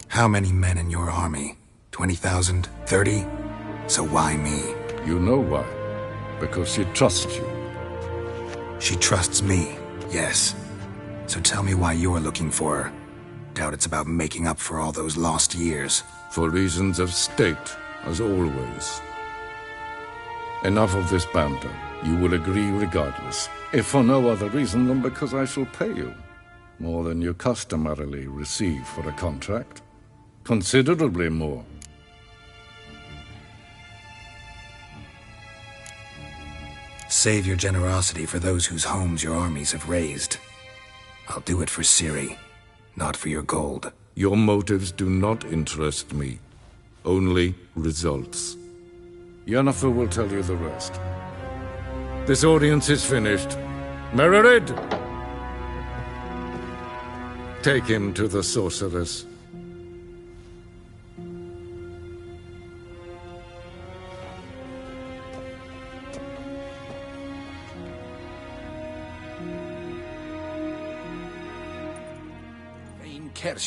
How many men in your army? 20,000? 30? So why me? You know why. Because she trusts you. She trusts me, yes. So tell me why you're looking for her. Doubt it's about making up for all those lost years. For reasons of state, as always. Enough of this banter. You will agree regardless. If for no other reason than because I shall pay you. More than you customarily receive for a contract. Considerably more. Save your generosity for those whose homes your armies have razed. I'll do it for Ciri, not for your gold. Your motives do not interest me. Only results. Yennefer will tell you the rest. This audience is finished. Mererid! Take him to the sorceress.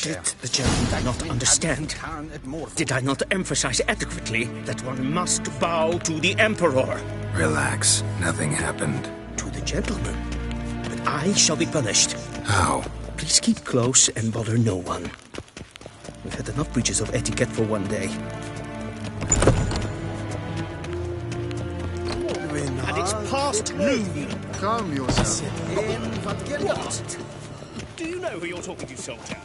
Did the gentleman not understand? Did I not emphasize adequately that one must bow to the Emperor? Relax. Nothing happened. To the gentleman. But I shall be punished. How? Please keep close and bother no one. We've had enough breaches of etiquette for one day. And it's past noon. Calm yourself. What? Do you know who you're talking to, soldier?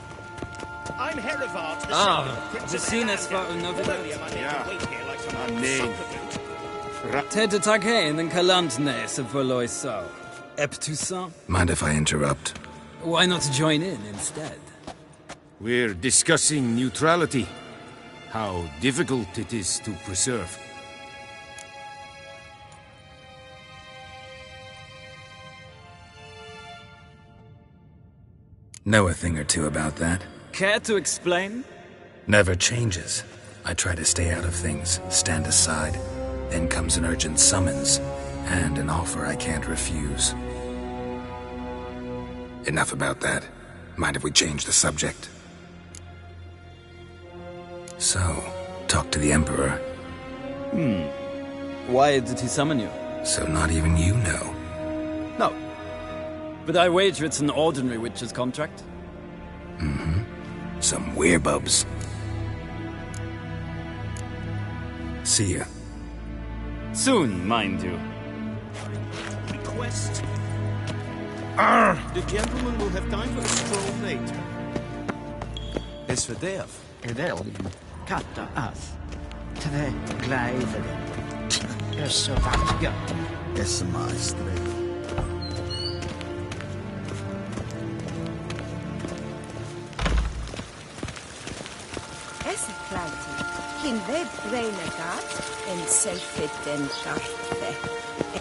I'm Herivard, the we zien het voor een noviteit. Nee. Tete Taghain en Kalantnes of Verloy Sau. Ep Toussaint? Mind if I interrupt? Why not join in instead? We're discussing neutrality. How difficult it is to preserve. Know a thing or two about that? Care to explain? Never changes. I try to stay out of things, stand aside. Then comes an urgent summons, and an offer I can't refuse. Enough about that. Mind if we change the subject? So, talk to the Emperor. Why did he summon you? So not even you know. No. But I wager it's an ordinary witch's contract. Mm-hmm. Some werebubs. See ya. Soon, mind you. Request. The gentleman will have time for a stroll later. Is verderf. Geweld. Katta af. Tre glijden. Is zo vaak. Ja. Is een maestri.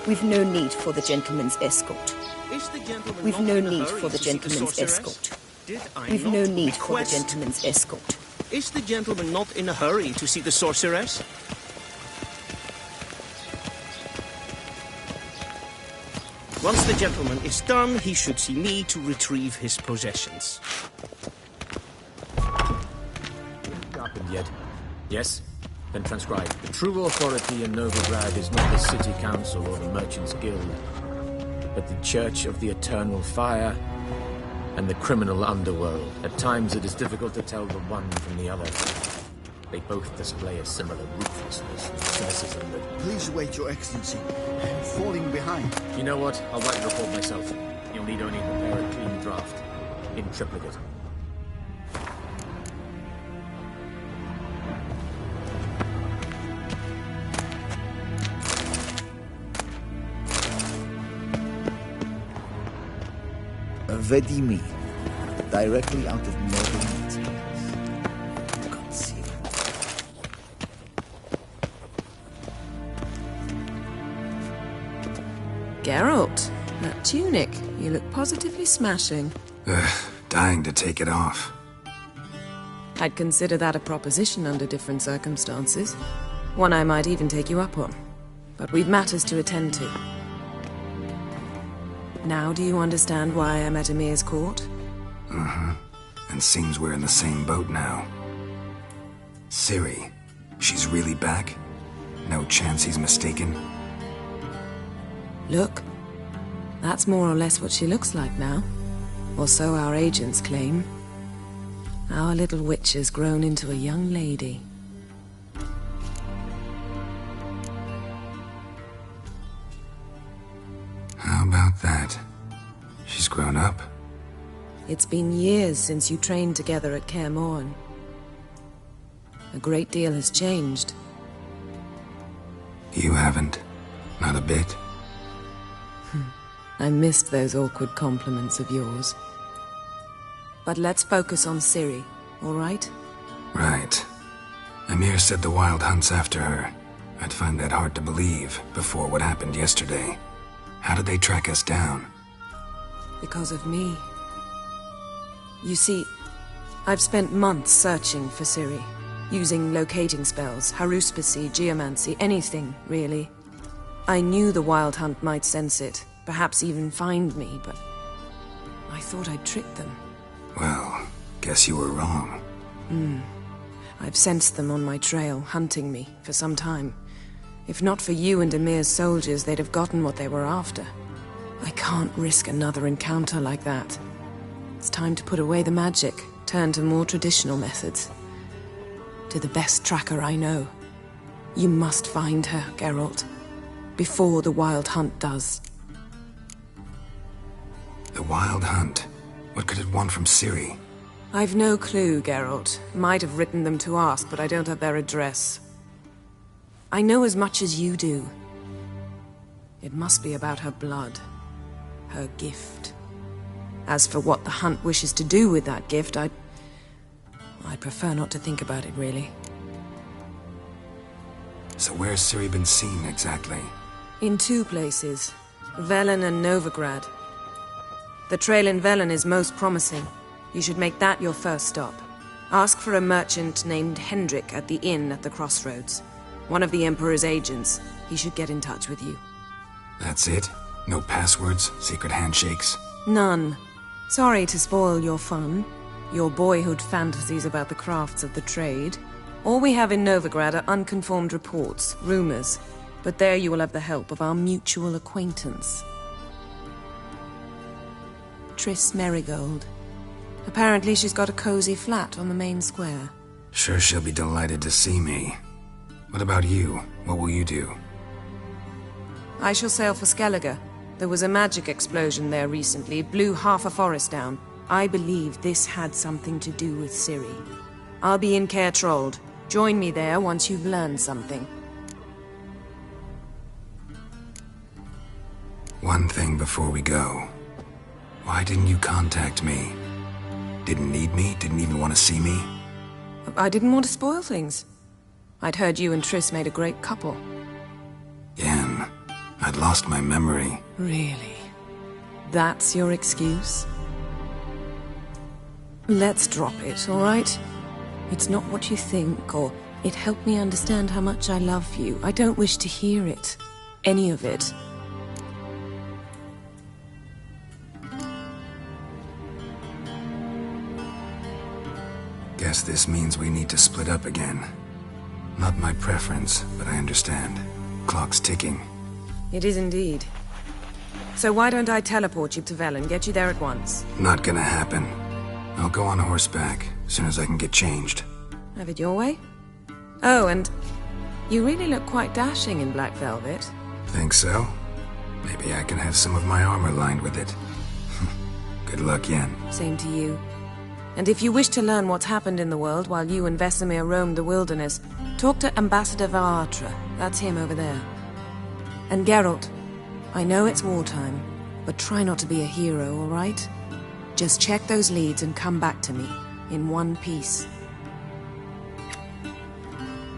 We've no need for the gentleman's escort. We've no need for the gentleman's escort. We've no need for the gentleman's escort. Is the gentleman not in a hurry to see the sorceress? Once the gentleman is done, he should see me to retrieve his possessions. Happened yet? Yes? Then transcribe. The true authority in Novigrad is not the city council or the merchants' guild, but the Church of the Eternal Fire and the criminal underworld. At times it is difficult to tell the one from the other. They both display a similar ruthlessness and cynicism that... Please wait, Your Excellency. I'm falling behind. You know what? I'll write the report myself. You'll need only prepare a clean draft. In triplicate. Vedimi, directly out of Northern Italy. Geralt, that tunic, you look positively smashing. Dying to take it off. I'd consider that a proposition under different circumstances. One I might even take you up on. But we've matters to attend to. Now do you understand why I'm at Emir's court? Mm-hmm. And seems we're in the same boat now. Ciri, she's really back? No chance he's mistaken? Look, that's more or less what she looks like now. Or so our agents claim. Our little witch has grown into a young lady. How about that? She's grown up? It's been years since you trained together at Kaer Morhen. A great deal has changed. You haven't? Not a bit? I missed those awkward compliments of yours. But let's focus on Ciri, all right? Right. Emir said the Wild Hunt's after her. I'd find that hard to believe before what happened yesterday. How did they track us down? Because of me. You see, I've spent months searching for Ciri, using locating spells, haruspicy, geomancy, anything, really. I knew the Wild Hunt might sense it, perhaps even find me, but I thought I'd tricked them. Well, guess you were wrong. I've sensed them on my trail, hunting me, for some time. If not for you and Emir's soldiers, they'd have gotten what they were after. I can't risk another encounter like that. It's time to put away the magic, turn to more traditional methods. To the best tracker I know. You must find her, Geralt. Before the Wild Hunt does. The Wild Hunt? What could it want from Ciri? I've no clue, Geralt. Might have written them to ask, but I don't have their address. I know as much as you do. It must be about her blood. Her gift. As for what the Hunt wishes to do with that gift, I prefer not to think about it, really. So where's Ciri been seen, exactly? In two places. Velen and Novigrad. The trail in Velen is most promising. You should make that your first stop. Ask for a merchant named Hendrik at the inn at the crossroads. One of the Emperor's agents. He should get in touch with you. That's it? No passwords? Secret handshakes? None. Sorry to spoil your fun. Your boyhood fantasies about the crafts of the trade. All we have in Novigrad are unconfirmed reports, rumors. But there you will have the help of our mutual acquaintance. Triss Merigold. Apparently she's got a cozy flat on the main square. Sure she'll be delighted to see me. What about you? What will you do? I shall sail for Skellige. There was a magic explosion there recently, blew half a forest down. I believe this had something to do with Ciri. I'll be in Caer Trold. Join me there once you've learned something. One thing before we go. Why didn't you contact me? Didn't need me? Didn't even want to see me? I didn't want to spoil things. I'd heard you and Triss made a great couple. Yen, I'd lost my memory. Really? That's your excuse? Let's drop it, all right? It's not what you think, or it helped me understand how much I love you. I don't wish to hear it. Any of it. Guess this means we need to split up again. Not my preference, but I understand. Clock's ticking. It is indeed. So why don't I teleport you to Velen, get you there at once? Not gonna happen. I'll go on horseback, as soon as I can get changed. Have it your way? Oh, and you really look quite dashing in black velvet. Think so? Maybe I can have some of my armor lined with it. Good luck, Yen. Same to you. And if you wish to learn what's happened in the world while you and Vesemir roamed the wilderness, talk to Ambassador Varatra. That's him over there. And Geralt, I know it's wartime, but try not to be a hero, all right? Just check those leads and come back to me, in one piece.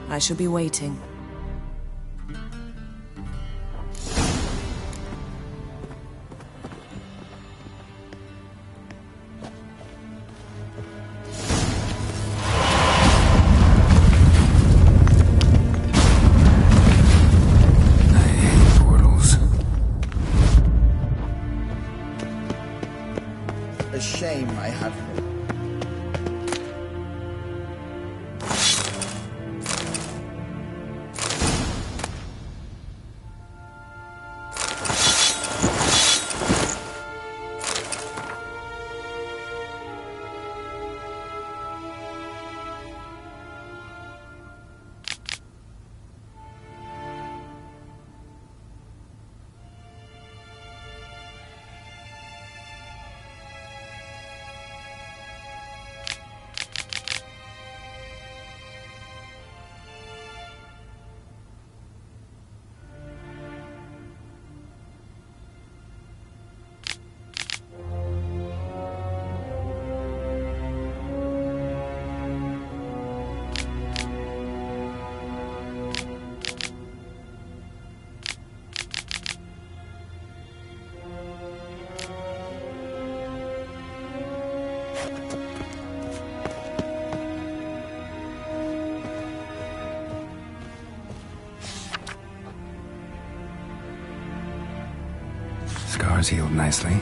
I shall be waiting. A shame I have her. Scars healed nicely.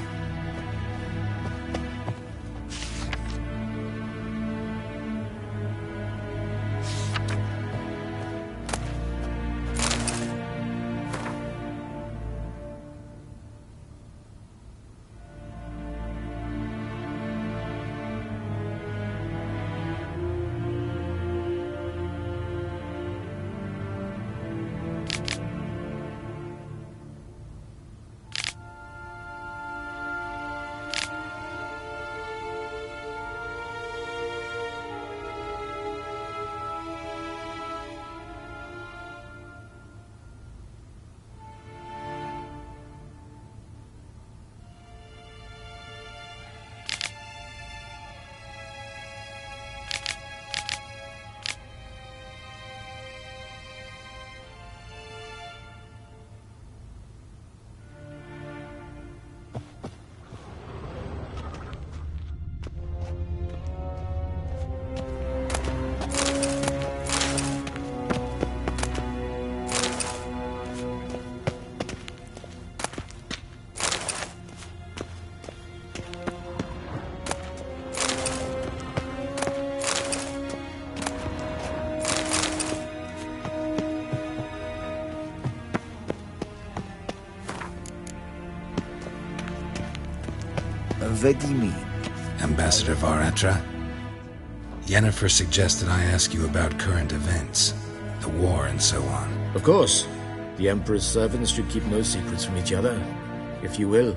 Vedimi. Ambassador Varatra? Yennefer suggested I ask you about current events, the war and so on. Of course. The Emperor's servants should keep no secrets from each other. If you will,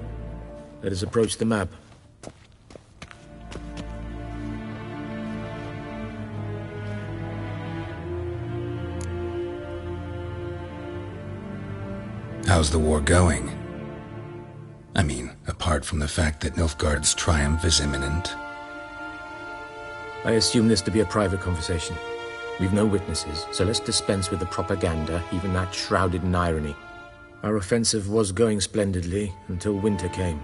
let us approach the map. How's the war going? I mean, apart from the fact that Nilfgaard's triumph is imminent. I assume this to be a private conversation. We've no witnesses, so let's dispense with the propaganda, even that shrouded in irony. Our offensive was going splendidly until winter came.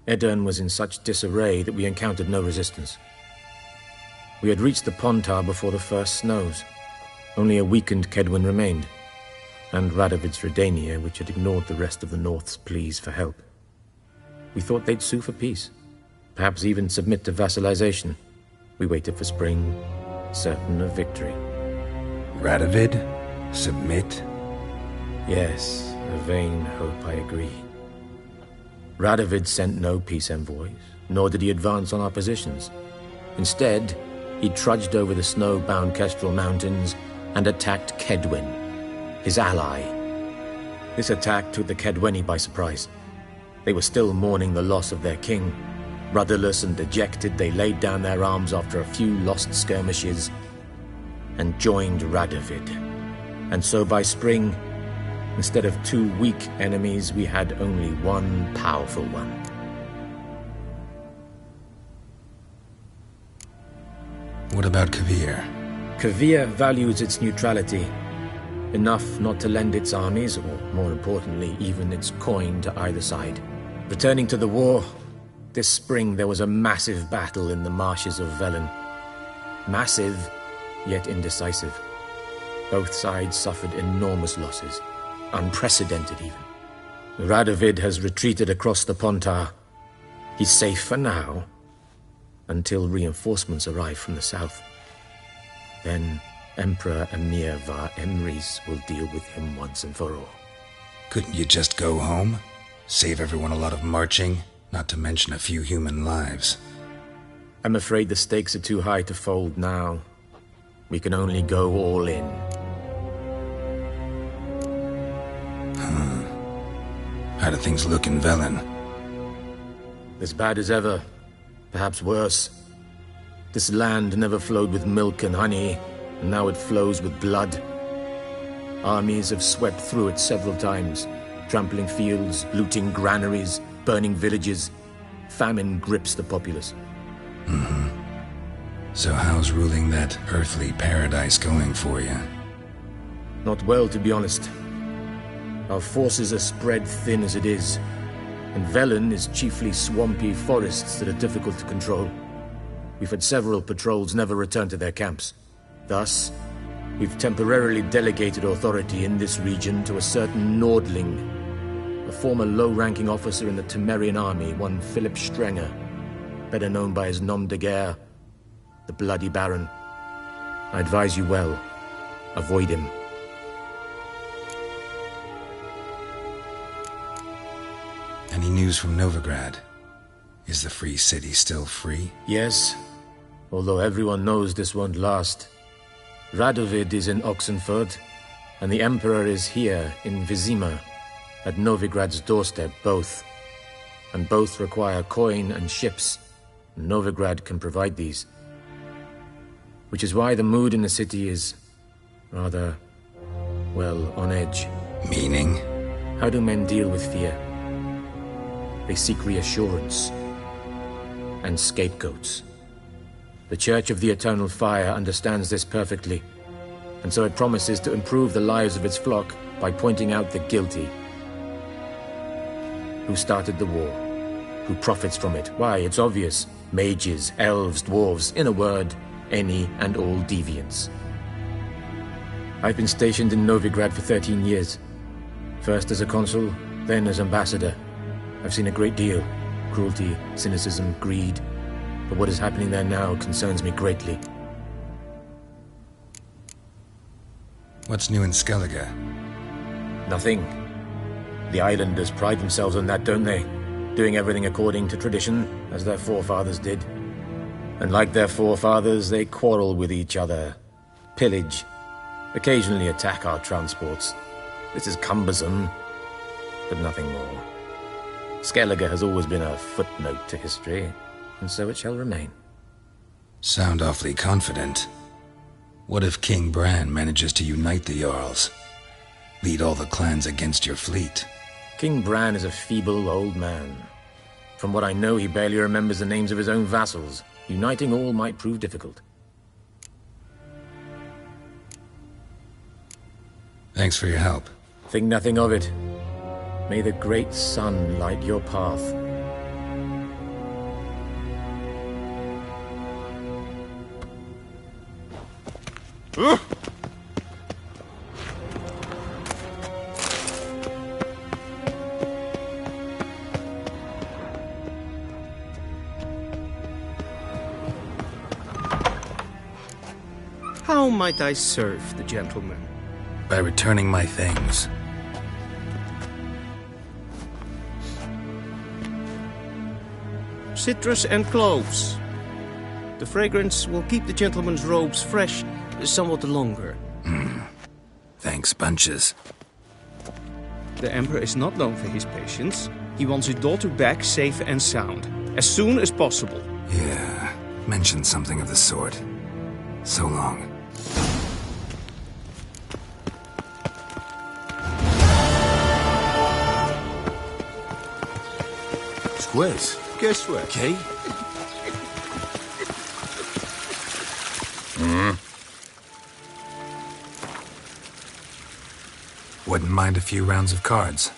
Edirn was in such disarray that we encountered no resistance. We had reached the Pontar before the first snows. Only a weakened Kedwen remained, and Radovid's Redania, which had ignored the rest of the North's pleas for help. We thought they'd sue for peace, perhaps even submit to vassalization. We waited for spring, certain of victory. Radovid? Submit? Yes, a vain hope, I agree. Radovid sent no peace envoys, nor did he advance on our positions. Instead, he trudged over the snow-bound Kestrel Mountains and attacked Kedwen, his ally. This attack took the Kedweni by surprise. They were still mourning the loss of their king. Rudderless and dejected, they laid down their arms after a few lost skirmishes and joined Radovid. And so by spring, instead of 2 weak enemies, we had only one powerful one. What about Kavir? Kavir values its neutrality, enough not to lend its armies, or more importantly, even its coin to either side. Returning to the war, this spring there was a massive battle in the marshes of Velen. Massive, yet indecisive. Both sides suffered enormous losses, unprecedented even. Radovid has retreated across the Pontar. He's safe for now, until reinforcements arrive from the south. Then Emperor Emir var Emrys will deal with him once and for all. Couldn't you just go home? Save everyone a lot of marching, not to mention a few human lives. I'm afraid the stakes are too high to fold now. We can only go all in. How do things look in Velen? As bad as ever, perhaps worse. This land never flowed with milk and honey, and now it flows with blood. Armies have swept through it several times, trampling fields, looting granaries, burning villages. Famine grips the populace. So how's ruling that earthly paradise going for you? Not well, to be honest. Our forces are spread thin as it is, and Velen is chiefly swampy forests that are difficult to control. We've had several patrols never return to their camps. Thus, we've temporarily delegated authority in this region to a certain Nordling, a former low-ranking officer in the Temerian army, one Philip Strenger, better known by his nom de guerre, the Bloody Baron. I advise you well. Avoid him. Any news from Novigrad? Is the free city still free? Yes, although everyone knows this won't last. Radovid is in Oxenford, and the Emperor is here in Vizima, at Novigrad's doorstep, both. And both require coin and ships. Novigrad can provide these. Which is why the mood in the city is rather, well, on edge. Meaning? How do men deal with fear? They seek reassurance and scapegoats. The Church of the Eternal Fire understands this perfectly, and so it promises to improve the lives of its flock by pointing out the guilty. Who started the war? Who profits from it? Why, it's obvious. Mages, elves, dwarves, in a word, any and all deviants. I've been stationed in Novigrad for 13 years. First as a consul, then as ambassador. I've seen a great deal. Cruelty, cynicism, greed. But what is happening there now concerns me greatly. What's new in Skellige? Nothing. The islanders pride themselves on that, don't they? Doing everything according to tradition, as their forefathers did. And like their forefathers, they quarrel with each other, pillage, occasionally attack our transports. This is cumbersome, but nothing more. Skellige has always been a footnote to history, and so it shall remain. Sound awfully confident. What if King Bran manages to unite the Jarls? Lead all the clans against your fleet? King Bran is a feeble old man. From what I know, he barely remembers the names of his own vassals. Uniting all might prove difficult. Thanks for your help. Think nothing of it. May the great sun light your path. How might I serve the gentleman? By returning my things. Citrus and cloves. The fragrance will keep the gentleman's robes fresh somewhat longer. Thanks, bunches. The Emperor is not known for his patience. He wants his daughter back safe and sound, as soon as possible. Yeah, mentioned something of the sort. So long. Squiz, guess what? Okay. Wouldn't mind a few rounds of cards.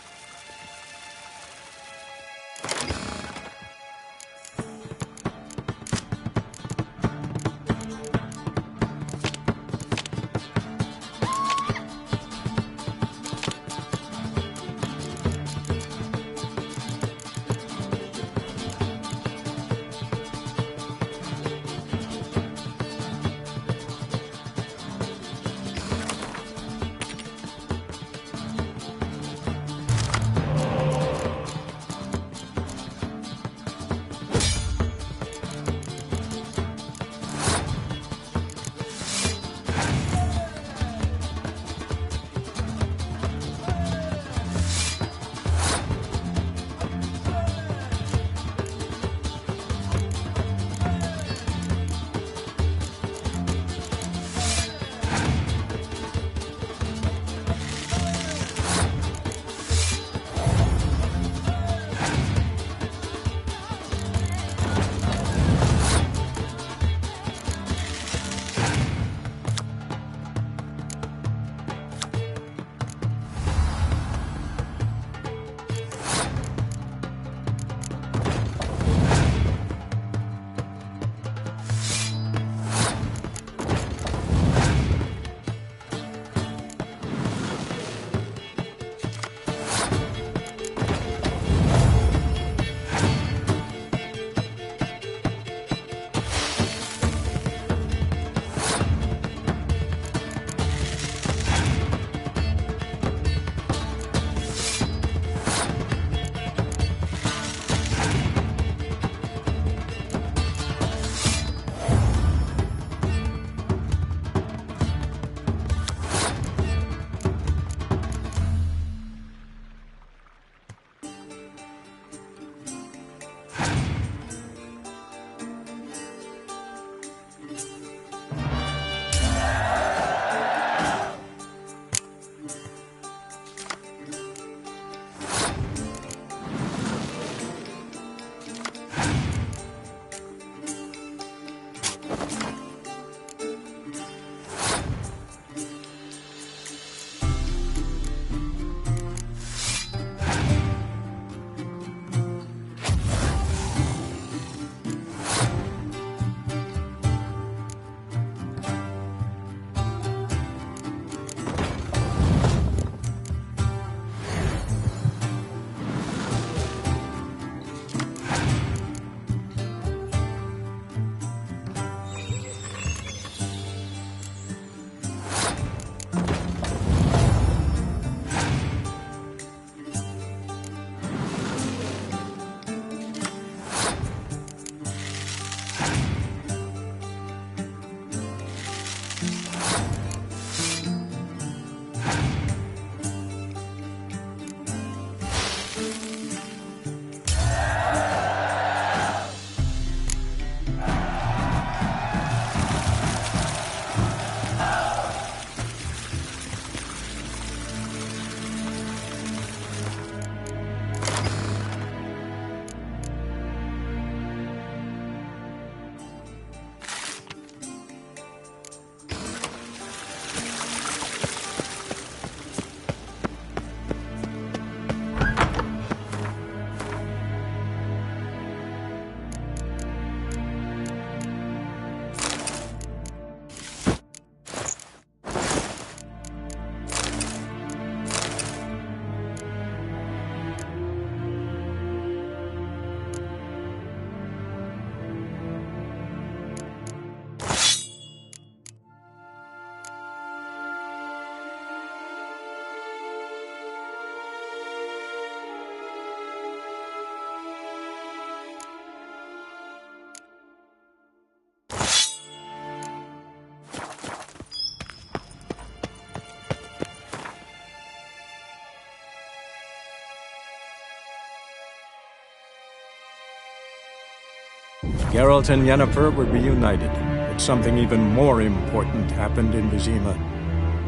Geralt and Yennefer were reunited, but something even more important happened in Vizima.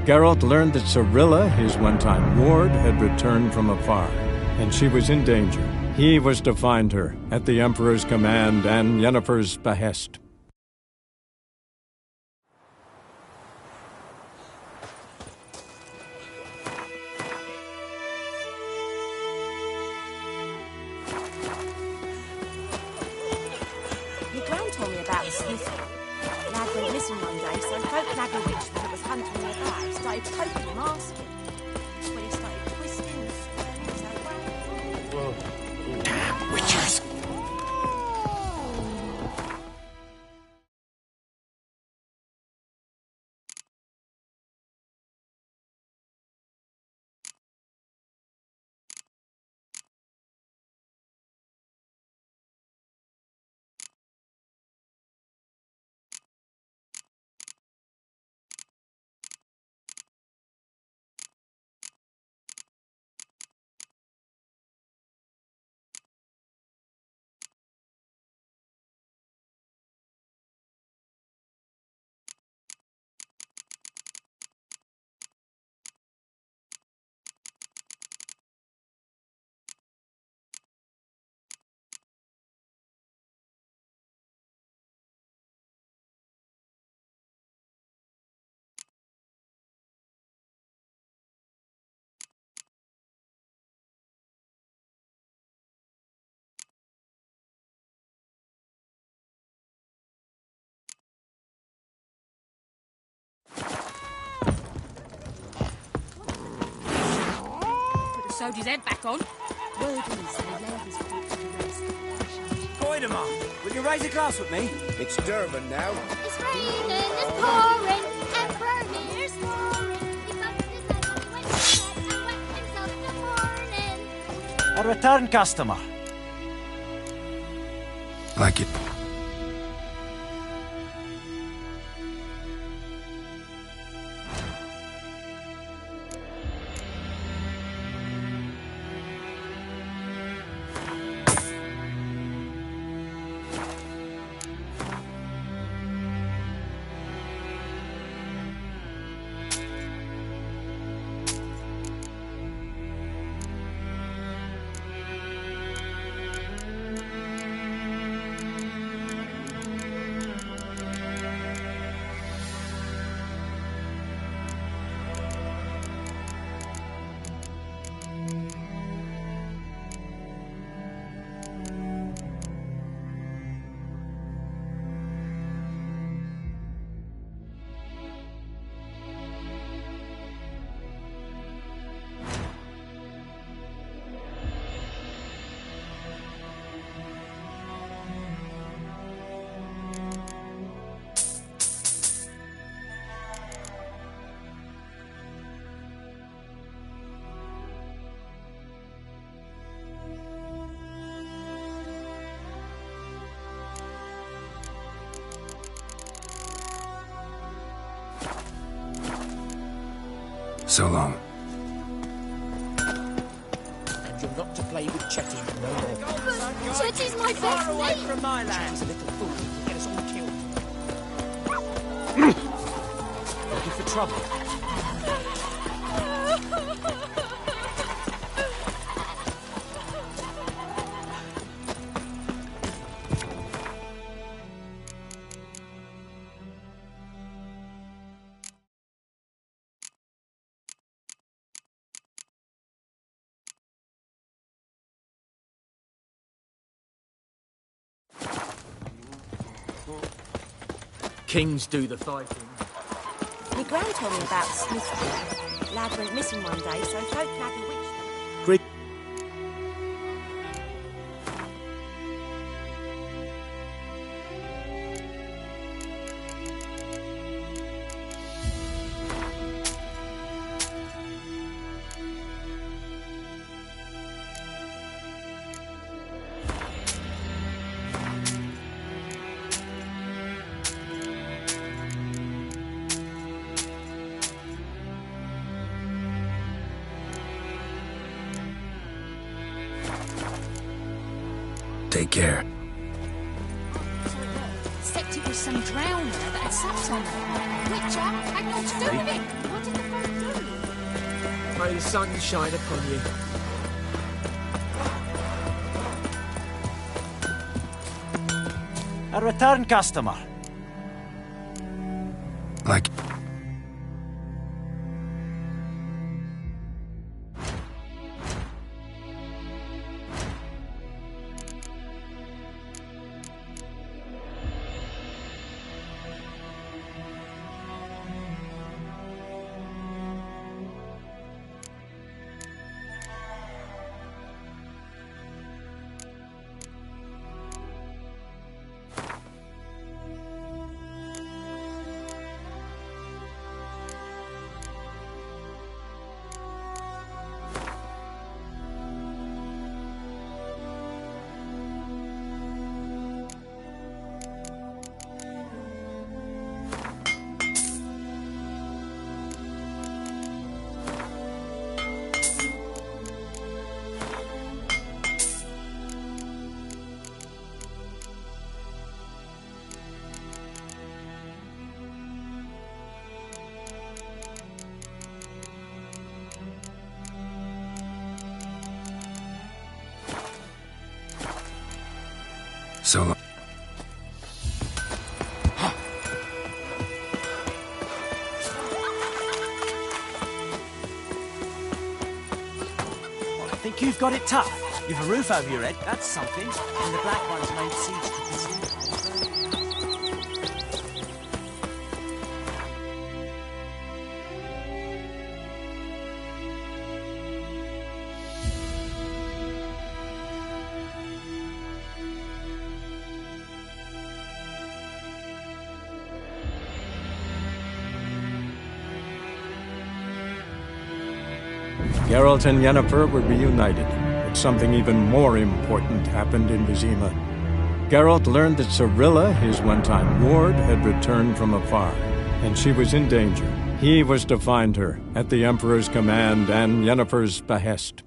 Geralt learned that Cirilla, his one-time ward, had returned from afar, and she was in danger. He was to find her, at the Emperor's command and Yennefer's behest. Your gran told me about the Smith. Lad went missing one day, so folk nagged a witchman that was hunting him about. Started poking him, asking. When he started twisting and squirming, he was like, whoa. Damn witchers! Sewed his head back on. Goidemar, will you raise a glass with me? It's Durban now. It's raining, it's pouring, Emperor here's roaring. He's up his head on Wednesday and wet himself in the morning. A return customer. Like it. So long. And you're not to play with Chetty no more. Chetty's my best mate. From my land. He's a little fool who can get us all killed. Looking for trouble. Kings do the fighting. Your gran told me about the Smith. Lad went missing one day, so folk nagged a witchman. Great. Take care. thought it was some drowner that had sat on it. Witcher had naught to do with it. What did the folk do? May the sun shine upon you. A return customer. Like... So long. Well, I think you've got it tough. You've a roof over your head, that's something. And the Black Ones laid siege to the city. Geralt and Yennefer were reunited, but something even more important happened in Vizima. Geralt learned that Cirilla, his one-time ward, had returned from afar, and she was in danger. He was to find her, at the Emperor's command and Yennefer's behest.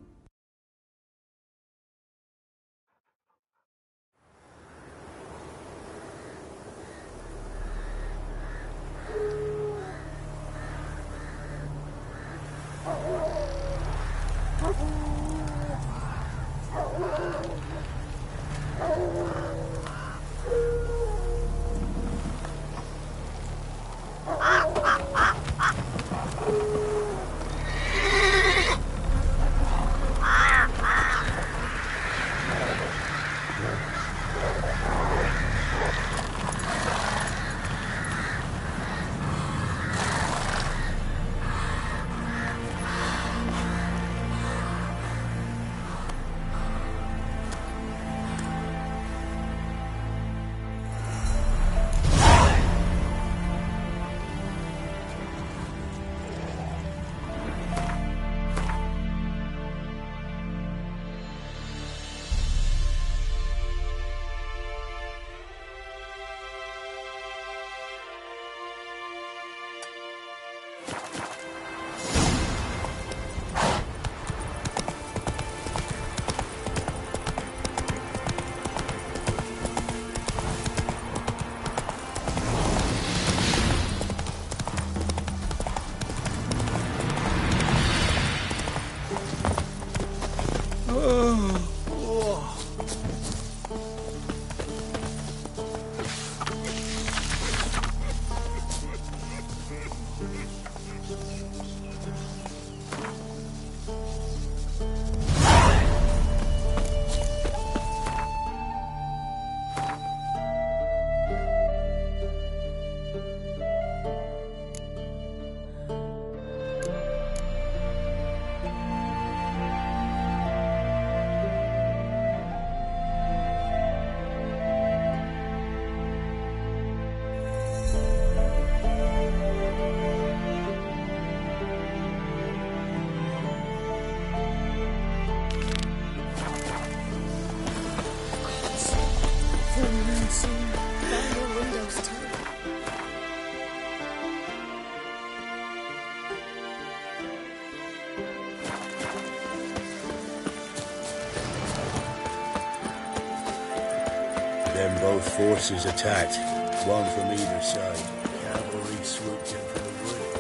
Then both forces attacked. One from either side. Cavalry swooped in from the rear.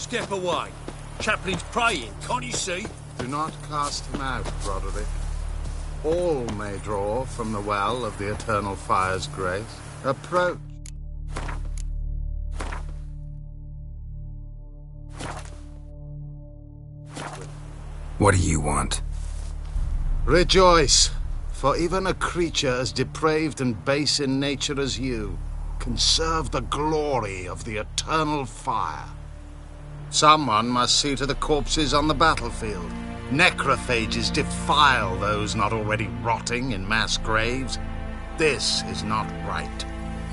Step away. Chaplain's praying, can't you see? Do not cast him out, Roderick. All may draw from the well of the eternal fire's grace. Approach. What do you want? Rejoice, for even a creature as depraved and base in nature as you can serve the glory of the eternal fire. Someone must see to the corpses on the battlefield. Necrophages defile those not already rotting in mass graves. This is not right.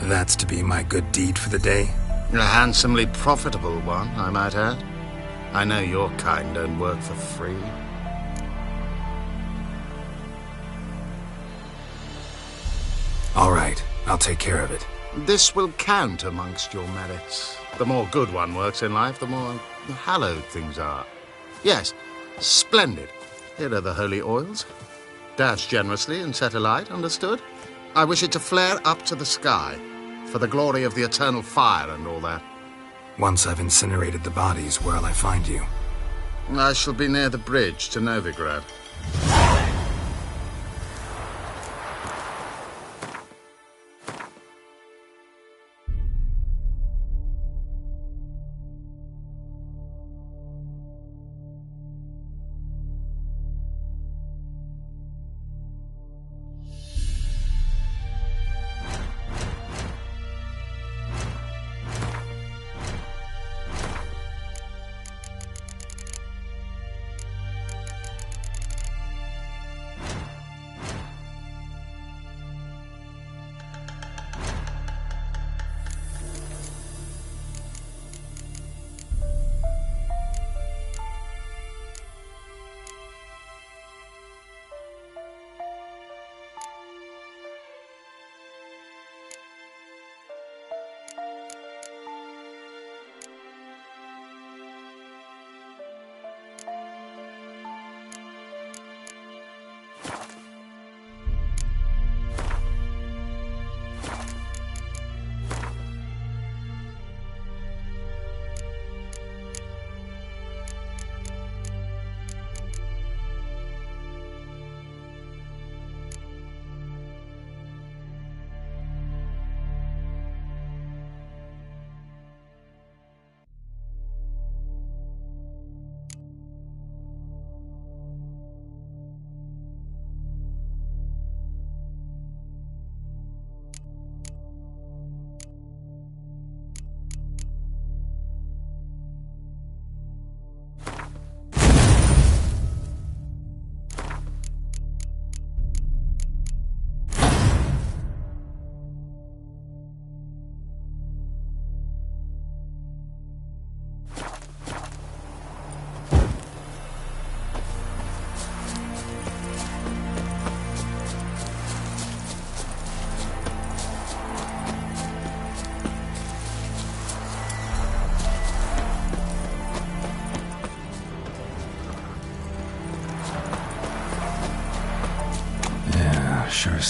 That's to be my good deed for the day? A handsomely profitable one, I might add. I know your kind don't work for free. All right, I'll take care of it. This will count amongst your merits. The more good one works in life, the more hallowed things are. Yes, splendid. Here are the holy oils. Dash generously and set alight, understood? I wish it to flare up to the sky, for the glory of the eternal fire and all that. Once I've incinerated the bodies, where'll I find you? I shall be near the bridge to Novigrad.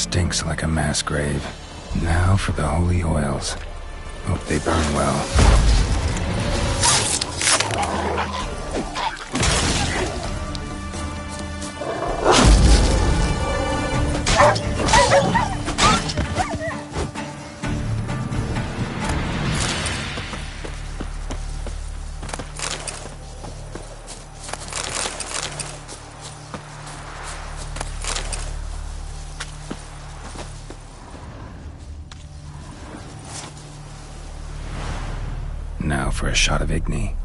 stinks like a mass grave. Now for the holy oils. Hope they burn well. Now for a shot of Igni.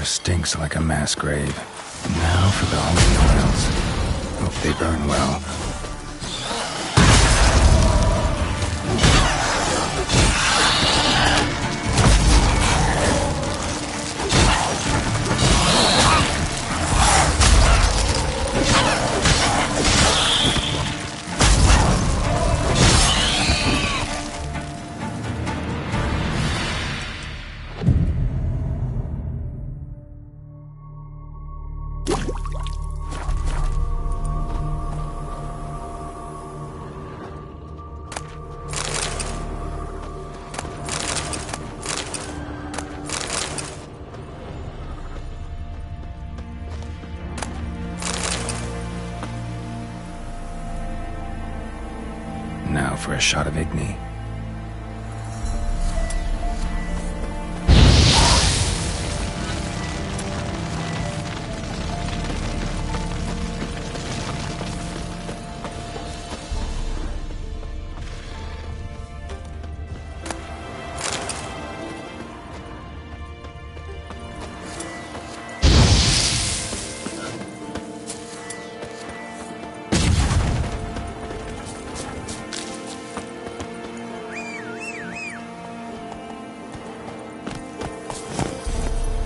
Stinks like a mass grave. Now for the holy oils. Hope they burn well. Now for a shot of Igni.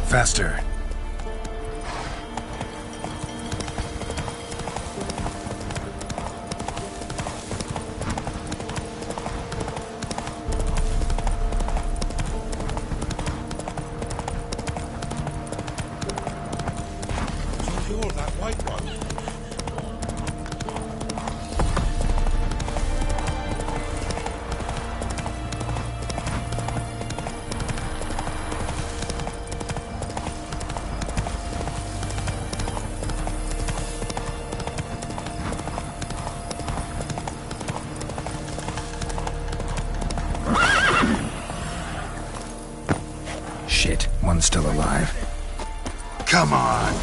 Faster. You're that white one. Shit, one's still alive. Come on!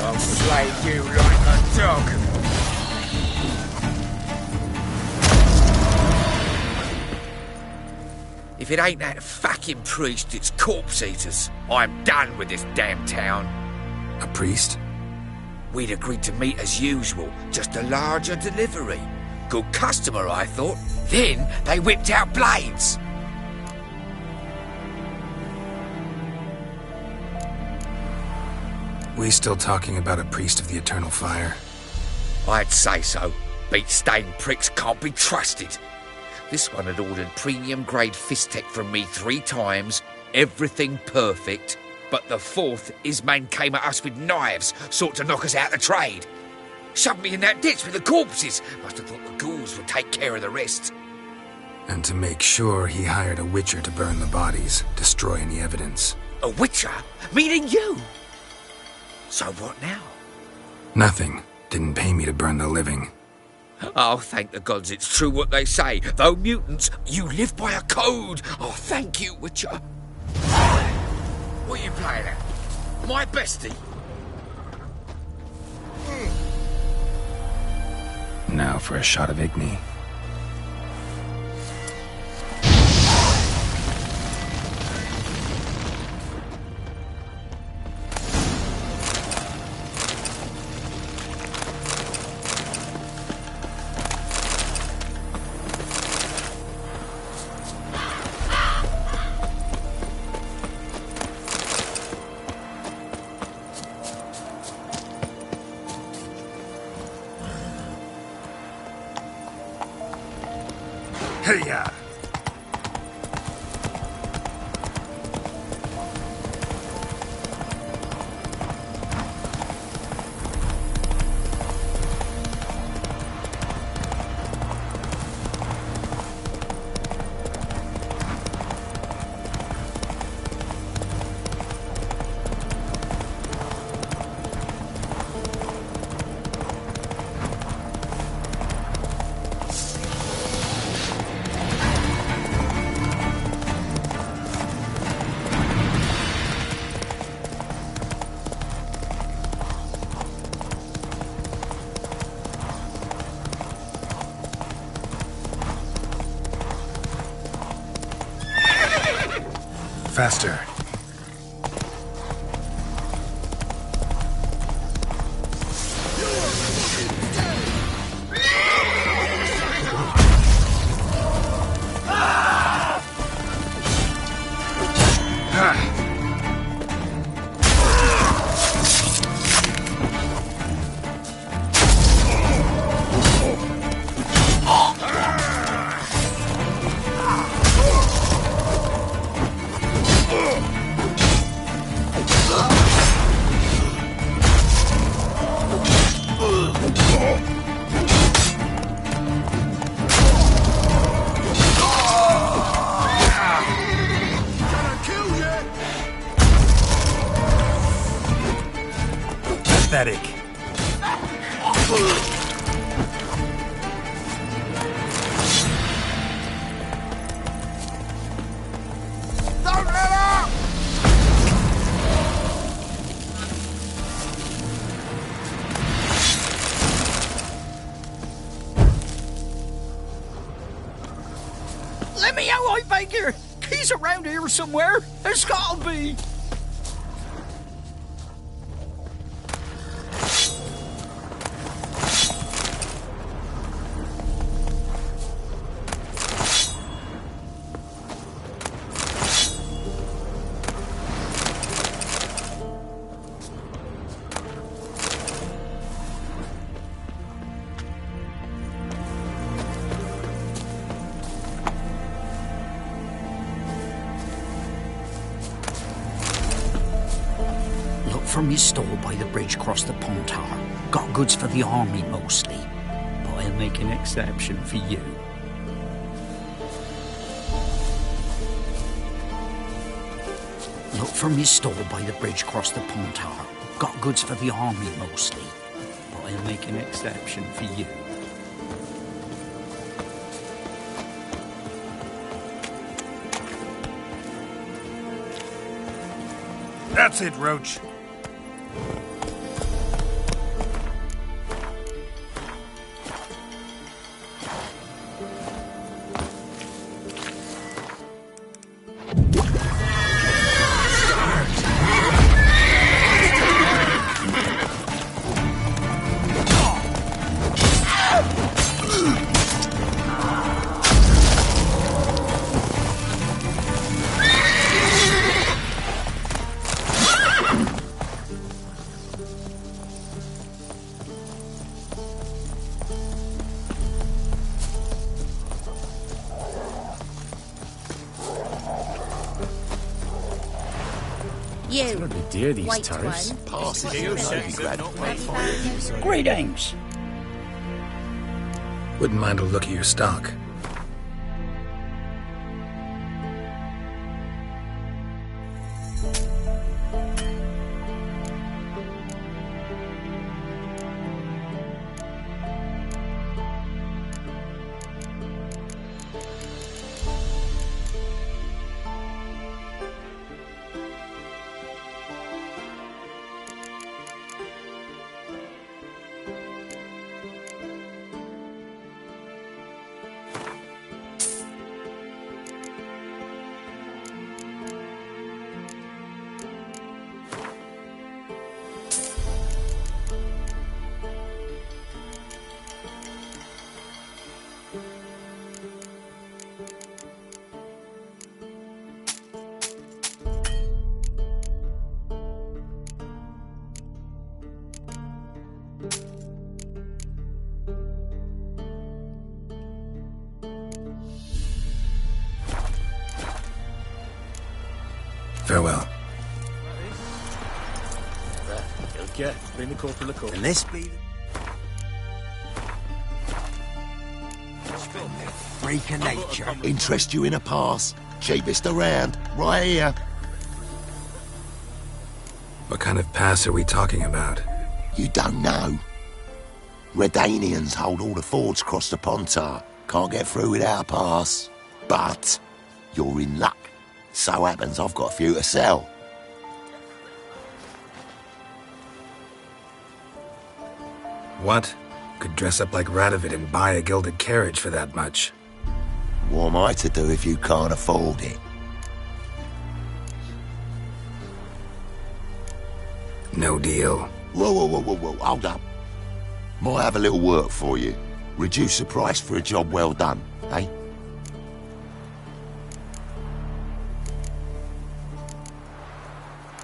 I'll slay you like a dog. If it ain't that fucking priest, it's corpse eaters. I'm done with this damn town. A priest? We'd agreed to meet as usual, just a larger delivery. Good customer, I thought. Then they whipped out blades. We still talking about a priest of the eternal fire? I'd say so. Beat-stained pricks can't be trusted. This one had ordered premium-grade fist tech from me 3 times, everything perfect, But the fourth, his men came at us with knives, sought to knock us out of trade. Shoved me in that ditch with the corpses. Must have thought the ghouls would take care of the rest. And to make sure, he hired a witcher to burn the bodies, destroy any evidence. A witcher? Meaning you? So what now? Nothing. Didn't pay me to burn the living. Oh, thank the gods it's true what they say. Though mutants, you live by a code. Oh, thank you, Witcher. What are you playing at? My bestie? Now for a shot of Igni. Hey-ya! Faster. Pathetic. Don't let up! Let me out, I beg you! He's around here somewhere. There's gotta be. From his store by the bridge across the Pontar. Got goods for the army mostly, but I'll make an exception for you. Look from his store by the bridge across the Pontar. Got goods for the army mostly, but I'll make an exception for you. That's it, Roach. You. Terribly dear, these White tariffs. one. Pass it here, so Greetings. Wouldn't mind a look at your stock. Farewell. Okay, bring the corporal a call. And this be Freak of nature. interest you in a pass? Cheapest around, right here. What kind of pass are we talking about? You don't know. Redanians hold all the fords across the Pontar. Can't get through without a pass. But you're in luck. So happens I've got a few to sell. What? Could dress up like Radovid and buy a gilded carriage for that much. What am I to do if you can't afford it? No deal. Whoa, hold up. Might have a little work for you. Reduce the price for a job well done, eh?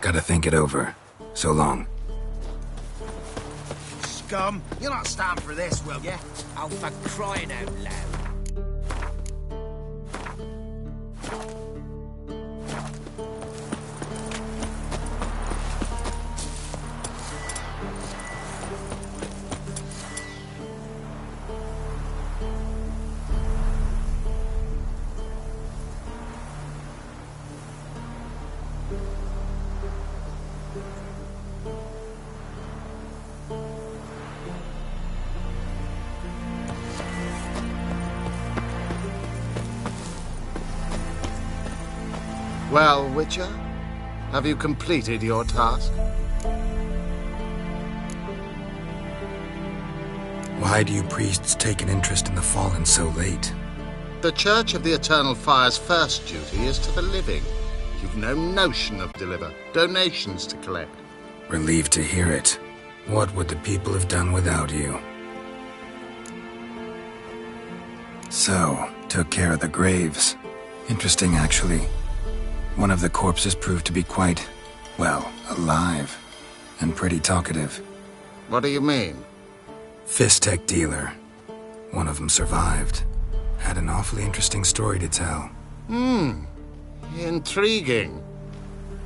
Gotta think it over. So long. Scum, you'll not stand for this, will ya? Oh, for crying out loud. Well, Witcher, have you completed your task? Why do you priests take an interest in the fallen so late? The Church of the Eternal Fire's first duty is to the living. You've no notion of donations to collect. Relieved to hear it. What would the people have done without you? So, took care of the graves. Interesting, actually. One of the corpses proved to be quite, well, alive. And pretty talkative. What do you mean? Fistech dealer. One of them survived. Had an awfully interesting story to tell. Intriguing.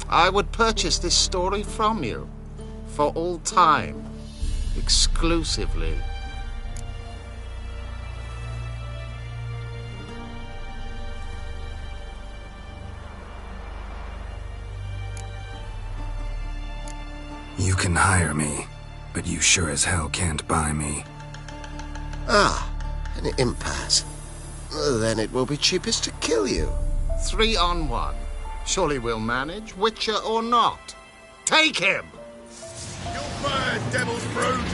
I would purchase this story from you. For all time. Exclusively. You can hire me, but you sure as hell can't buy me. Ah, an impasse. Then it will be cheapest to kill you. 3 on 1. Surely we'll manage, Witcher or not. Take him! You'll burn, devil's brood!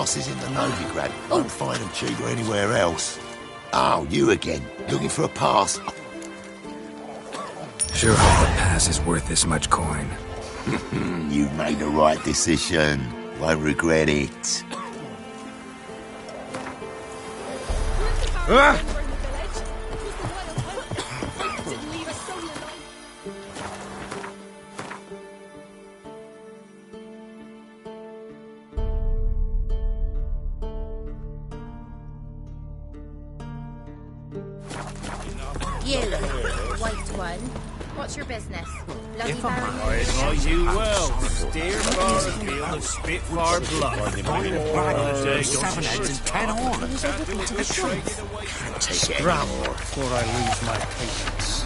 passes in the Novigrad. Won't find them cheaper anywhere else. Oh, you again. Looking for a pass? Sure hope the pass is worth this much coin. You've made the right decision. Won't regret it. You, white one. What's your business? Bloody If I'm barrier? I advise you well. Steer far afield and spit far blood. Finding a brag of the day, 7 heads and 10 horns. Can't take it Scrap anymore. before I lose my patience.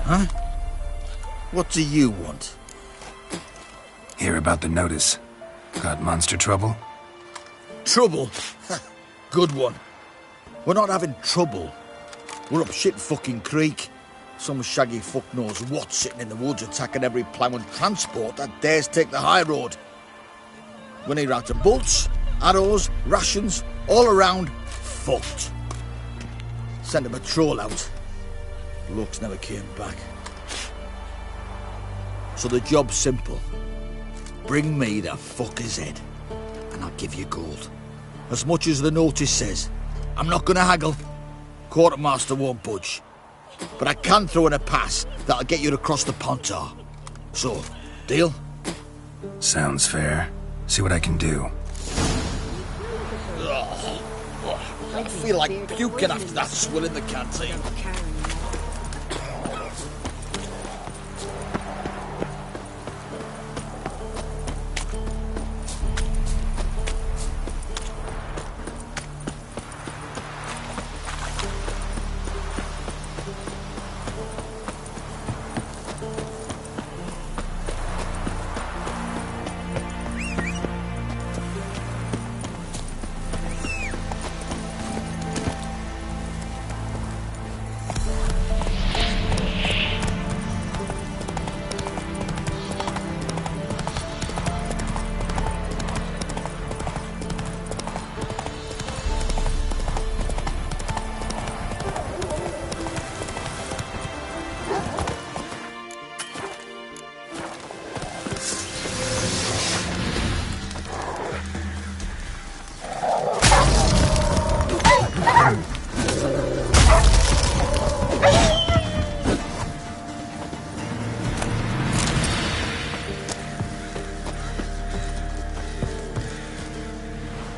Huh? What do you want? Hear about the notice. Got monster trouble? Trouble? Good one. We're not having trouble. We're up shit fucking creek. Some shaggy fuck knows what sitting in the woods attacking every plough and transport that dares take the high road. We need out of bolts, arrows, rations, all around, fucked. Sent a patrol out. Looks never came back. So the job's simple. Bring me the fucker's head, and I'll give you gold. As much as the notice says. I'm not gonna haggle. Quartermaster won't budge. But I can throw in a pass that'll get you across the Pontar. So, deal? Sounds fair. See what I can do. I feel like puking after that swill in the canteen.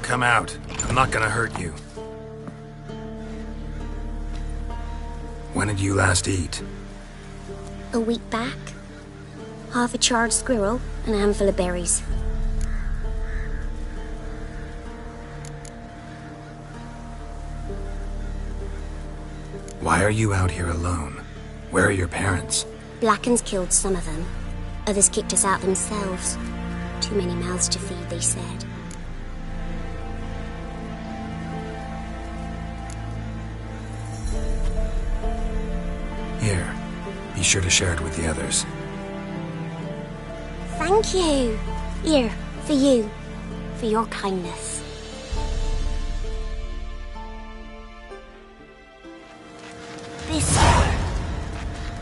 Come out. I'm not gonna hurt you. When did you last eat? A week back. Half a charred squirrel and a handful of berries. Why are you out here alone? Where are your parents? Blackens killed some of them. Others kicked us out themselves. Too many mouths to feed, they said. Here. Be sure to share it with the others. Thank you. Here, for you. For your kindness.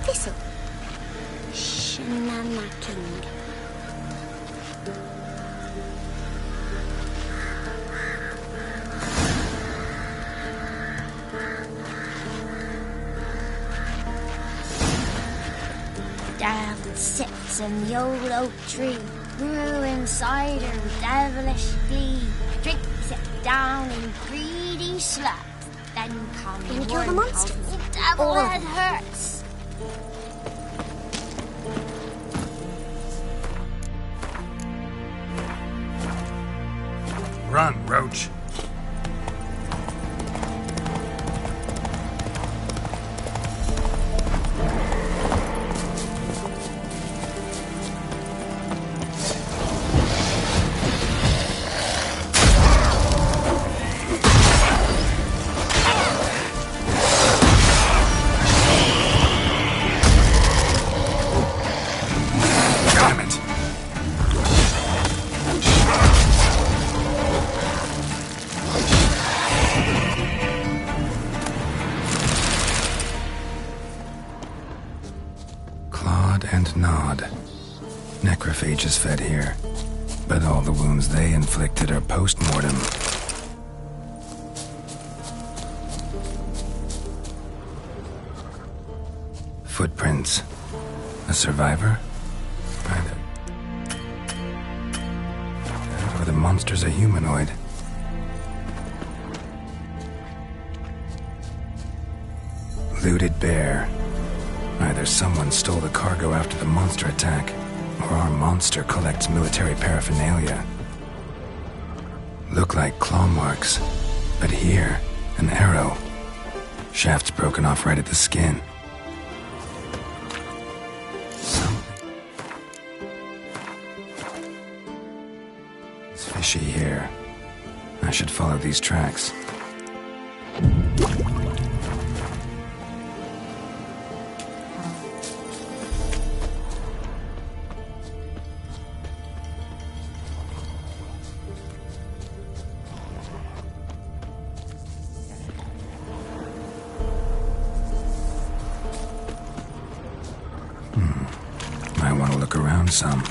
Thistle. Shenanacking. Down sits in the old oak tree, brewing cider, devilish glee. Drinks it down in greedy sluts. Then come Can you kill the monster? Devil, it hurts. Run, Roach. Necrophages fed here, but all the wounds they inflicted are post-mortem. Footprints. A survivor? Either. Or the monster's a humanoid. Looted bear. Either someone stole the cargo after the monster attack, or our monster collects military paraphernalia. Look like claw marks, but here, an arrow. Shaft's broken off right at the skin. It's fishy here. I should follow these tracks. Might want to look around some.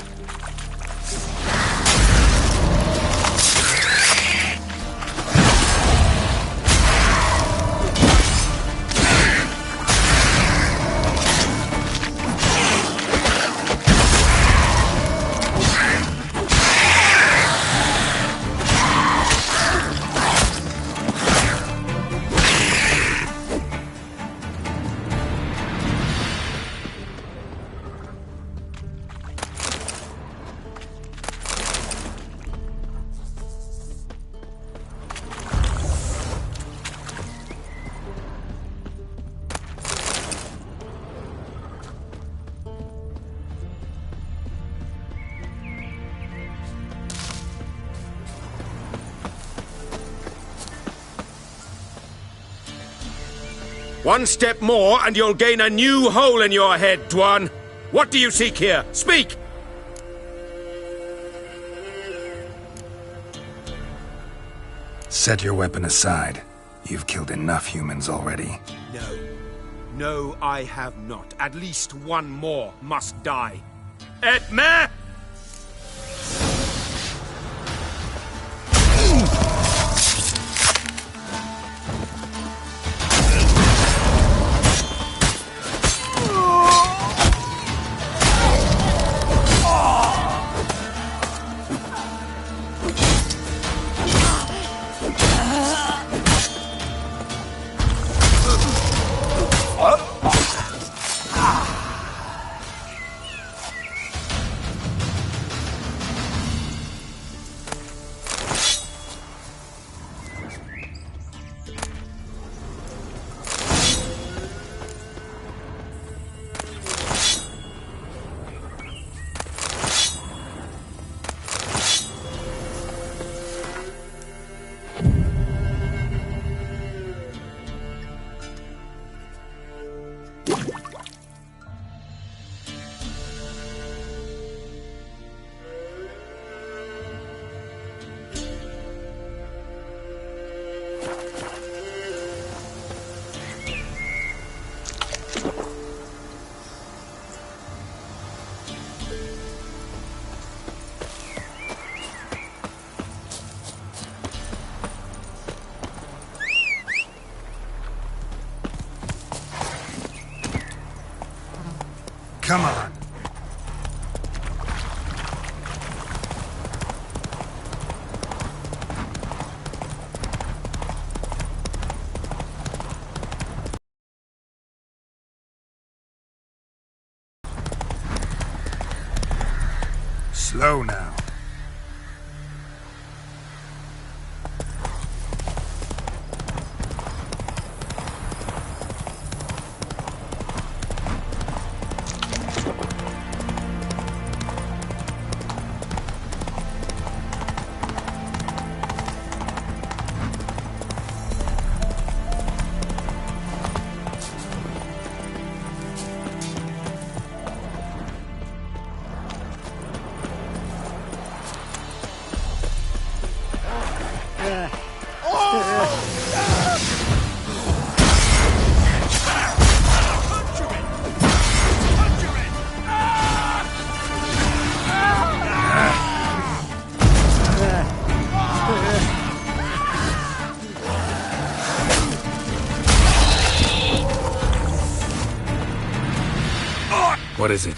One step more and you'll gain a new hole in your head, Dwan. What do you seek here? Speak! Set your weapon aside. You've killed enough humans already. No. No, I have not. At least one more must die. Etme! Come on. Slow now. What is it?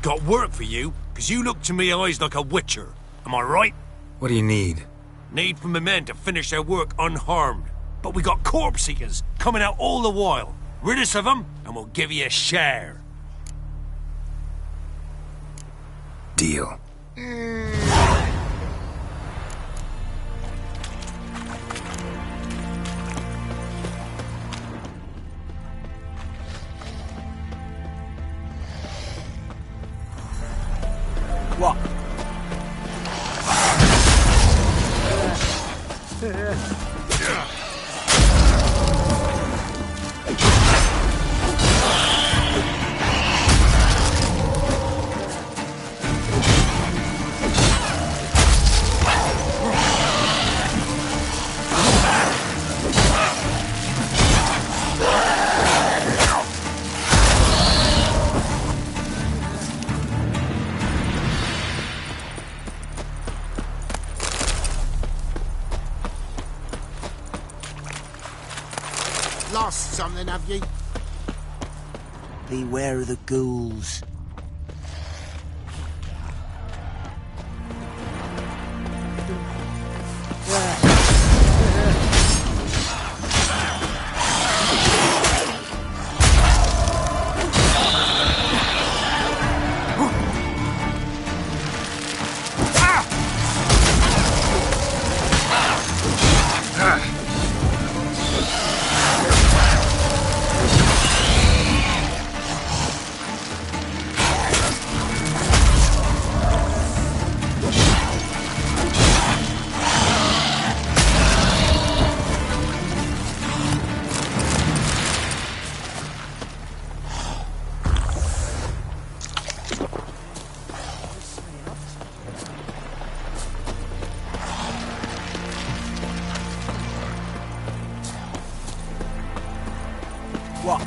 Got work for you, because you look to me eyes like a witcher. Am I right? What do you need? Need for my men to finish their work unharmed. But we got corpse seekers coming out all the while. Rid us of them, and we'll give you a share. Deal. What? Lost something, have you? Beware of the ghouls. What?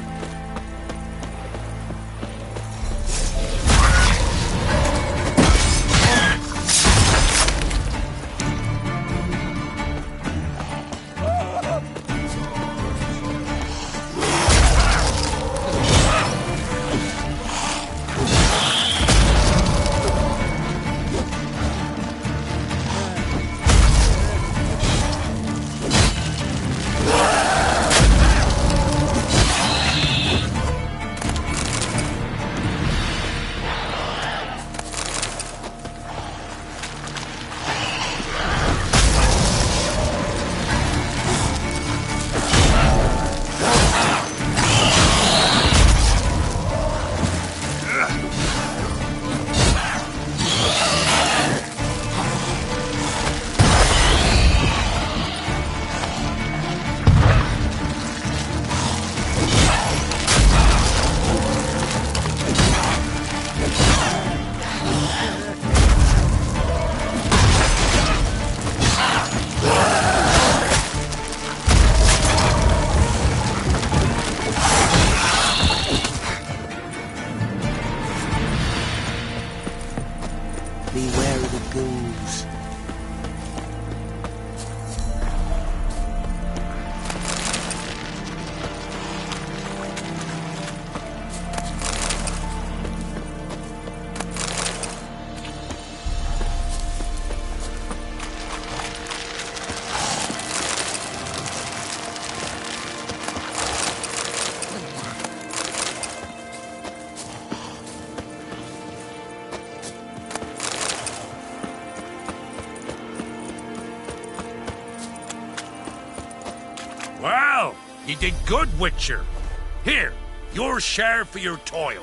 Beware of the ghouls. Wow, you did good, Witcher. Here, your share for your toil.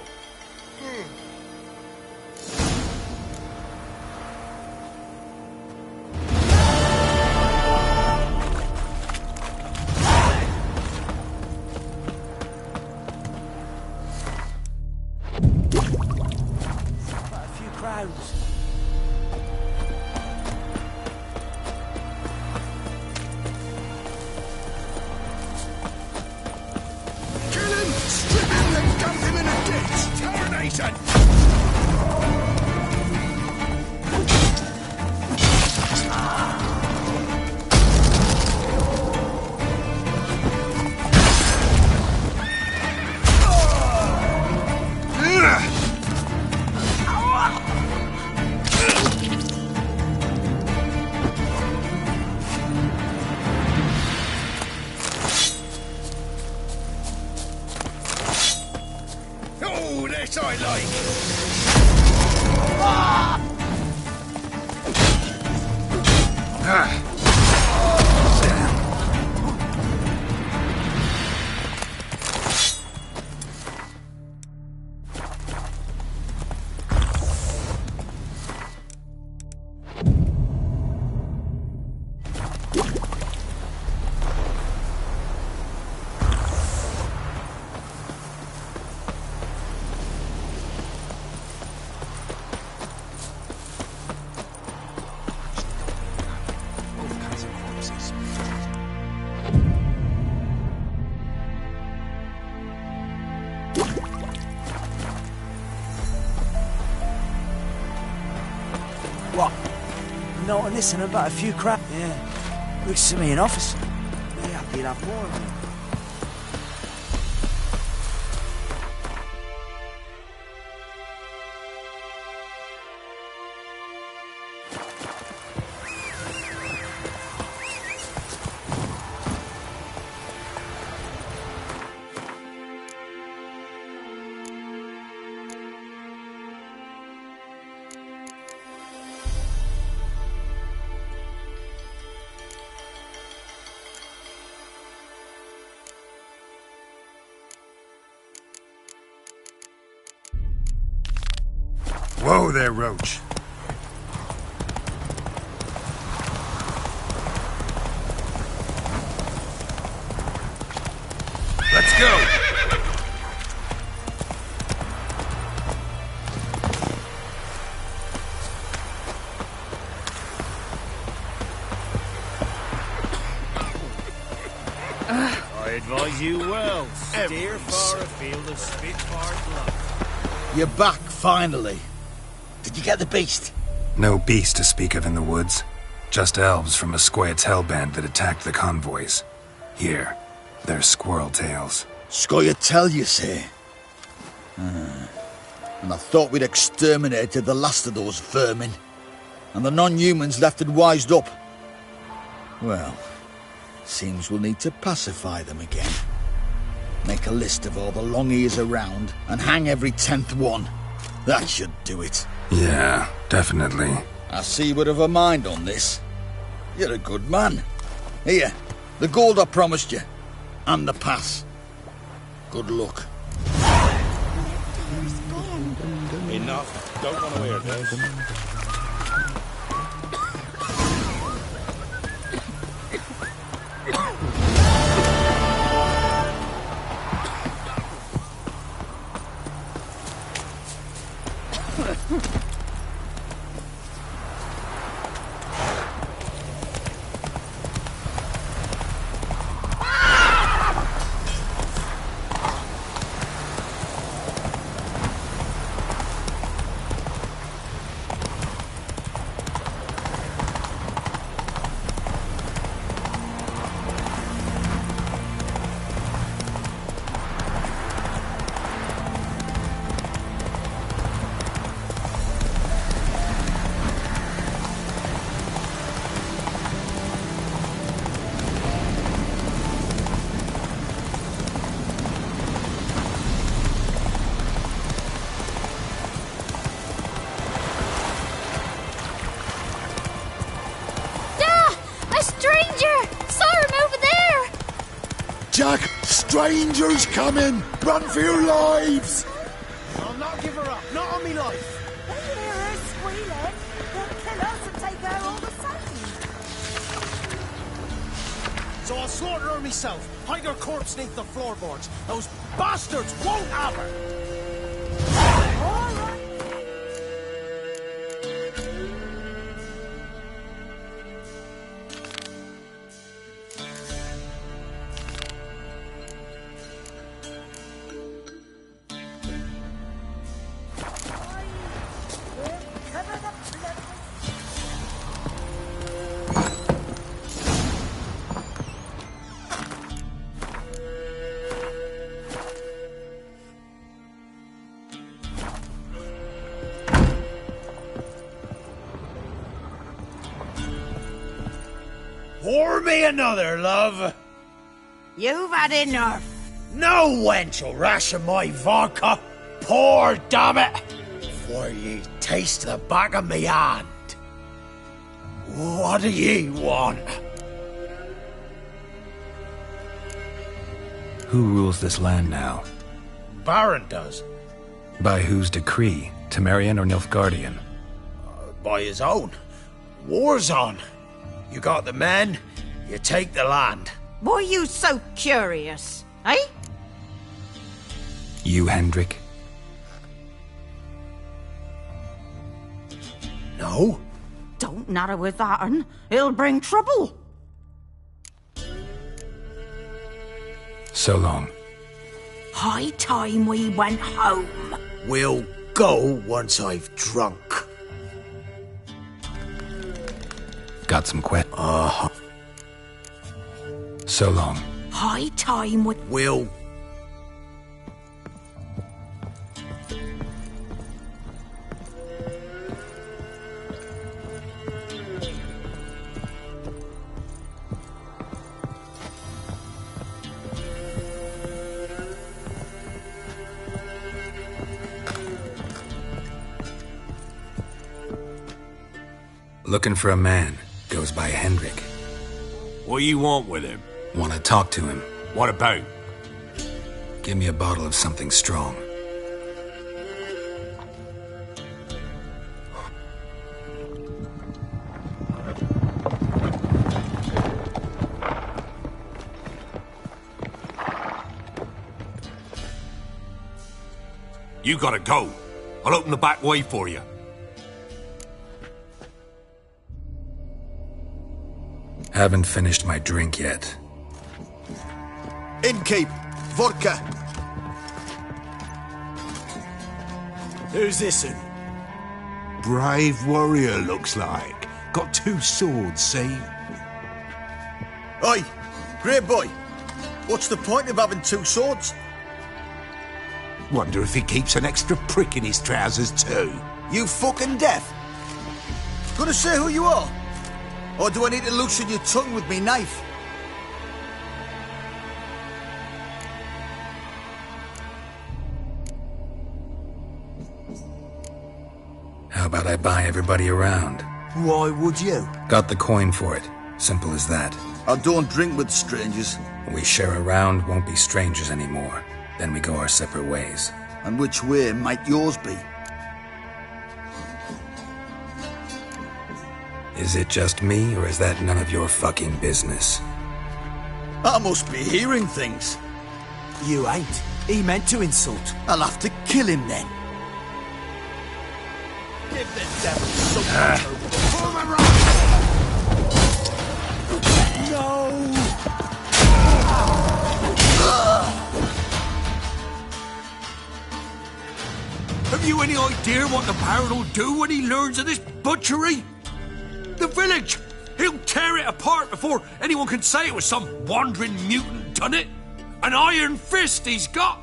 Quite a few crowds. Kill him! Strip him and dump him in a ditch! Termination! What? Not listening about a few crap? Yeah. Looks to me an officer. Yeah, I'll be that more of them. Whoa there, Roach. Let's go! I advise you well. Steer far afield of Spitfire Bluff. You're back, finally. Did you get the beast? No beast to speak of in the woods. Just elves from a Squared's hellband that attacked the convoys. Here, they're squirrel tails. Scoia'tael, you say? And I thought we'd exterminated the last of those vermin. And the non-humans left it wised up. Well, seems we'll need to pacify them again. Make a list of all the long ears around and hang every 10th one. That should do it. Yeah, definitely. I see you would have a mind on this. You're a good man. Here, the gold I promised you. And the pass. Good luck. Enough. Don't want to hear this. Jack, strangers coming! Run for your lives! I'll not give her up. Not on me life. They hear her squealing. They'll kill us and take her all the same. So I'll slaughter her myself. Hide her corpse beneath the floorboards. Those bastards won't have her. All right. Pour me another, love. You've had enough. No wench will ration my vodka. Pour, damn it. Before ye taste the back of me hand. What do ye want? Who rules this land now? Baron does. By whose decree? Temerian or Nilfgaardian? By his own. War's on. You got the men, you take the land. Why are you so curious, eh? You, Hendrik? No. Don't natter with that, and it'll bring trouble. So long. High time we went home. We'll go once I've drunk. Got some So long. High time with... Will. Looking for a man. Goes by Hendrik. What do you want with him? Want to talk to him. What about? Give me a bottle of something strong. You gotta go. I'll open the back way for you. Haven't finished my drink yet. Innkeep! Vodka! Who's this in? Brave warrior, looks like. Got 2 swords, see? Oi! Great boy! What's the point of having 2 swords? Wonder if he keeps an extra prick in his trousers too. You fucking deaf! Gonna say who you are? Or do I need to loosen your tongue with me knife? How about I buy everybody around? Why would you? Got the coin for it. Simple as that. I don't drink with strangers. We share a round, won't be strangers anymore. Then we go our separate ways. And which way might yours be? Is it just me, or is that none of your fucking business? I must be hearing things. You ain't. He meant to insult. I'll have to kill him then. Give the devil something over. No! Have you any idea what the Baron will do when he learns of this butchery? The village! He'll tear it apart before anyone can say it was some wandering mutant done it. An iron fist he's got!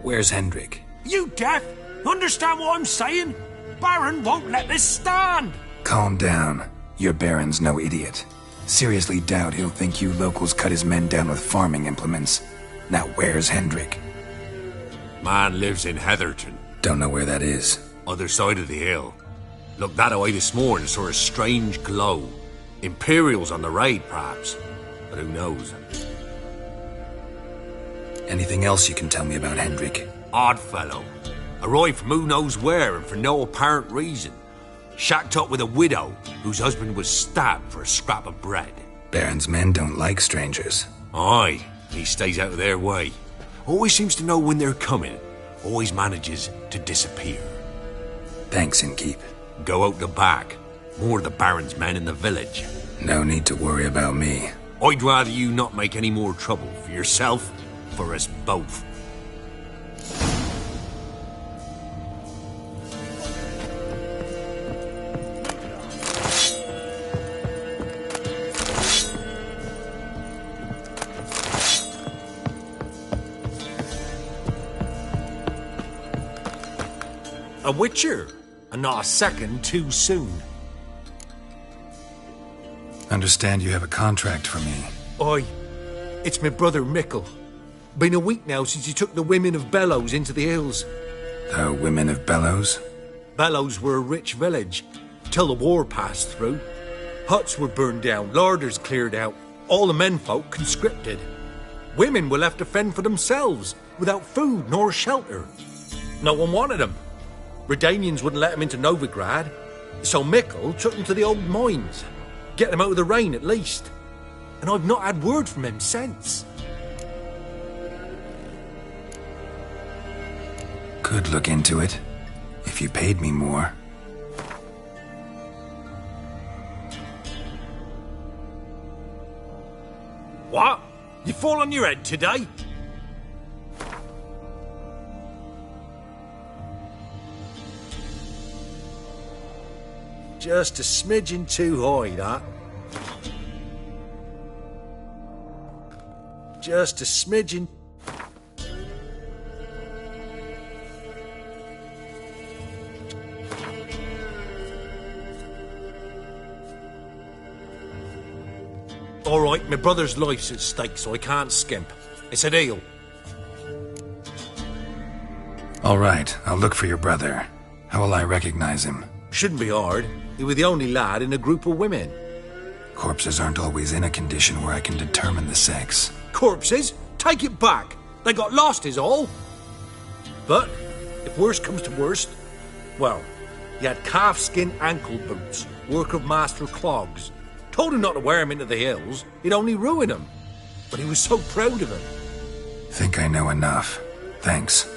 Where's Hendrik? You deaf? Understand what I'm saying? Baron won't let this stand! Calm down. Your Baron's no idiot. Seriously doubt he'll think you locals cut his men down with farming implements. Now where's Hendrik? Man lives in Heatherton. Don't know where that is. Other side of the hill. Looked that away this morning, saw a strange glow. Imperials on the raid, perhaps. But who knows? Anything else you can tell me about Hendrik? Odd fellow. Arrived from who knows where and for no apparent reason. Shacked up with a widow whose husband was stabbed for a scrap of bread. Baron's men don't like strangers. Aye, he stays out of their way. Always seems to know when they're coming. Always manages to disappear. Thanks, Innkeep. Go out the back. More of the Baron's men in the village. No need to worry about me. I'd rather you not make any more trouble for yourself, for us both. A witcher, and not a second too soon. Understand you have a contract for me. Aye, it's my brother Mickle. Been a week now since he took the women of Bellows into the hills. The women of Bellows? Bellows were a rich village, till the war passed through. Huts were burned down, larders cleared out, all the menfolk conscripted. Women were left to fend for themselves, without food nor shelter. No one wanted them. Redanians wouldn't let him into Novigrad, so Mickle took him to the old mines. Get him out of the rain at least. And I've not had word from him since. Could look into it, if you paid me more. What? You fall on your head today? Just a smidgen too high, that. Just a smidgen. All right, my brother's life's at stake, so I can't skimp. It's a deal. All right, I'll look for your brother. How will I recognize him? Shouldn't be hard. He was the only lad in a group of women. Corpses aren't always in a condition where I can determine the sex. Corpses? Take it back. They got lost is all. But, if worst comes to worst, well, he had calfskin ankle boots, work of master clogs. Told him not to wear him into the hills, it'd only ruin him. But he was so proud of him. Think I know enough. Thanks.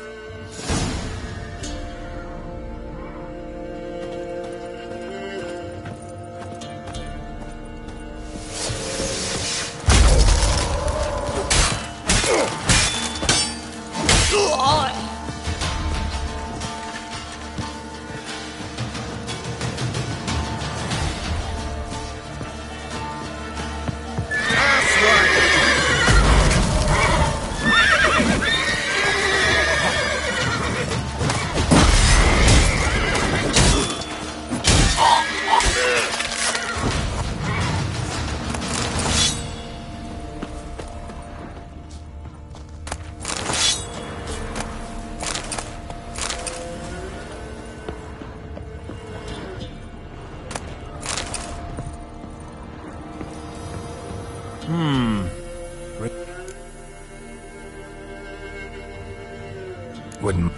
Wouldn't...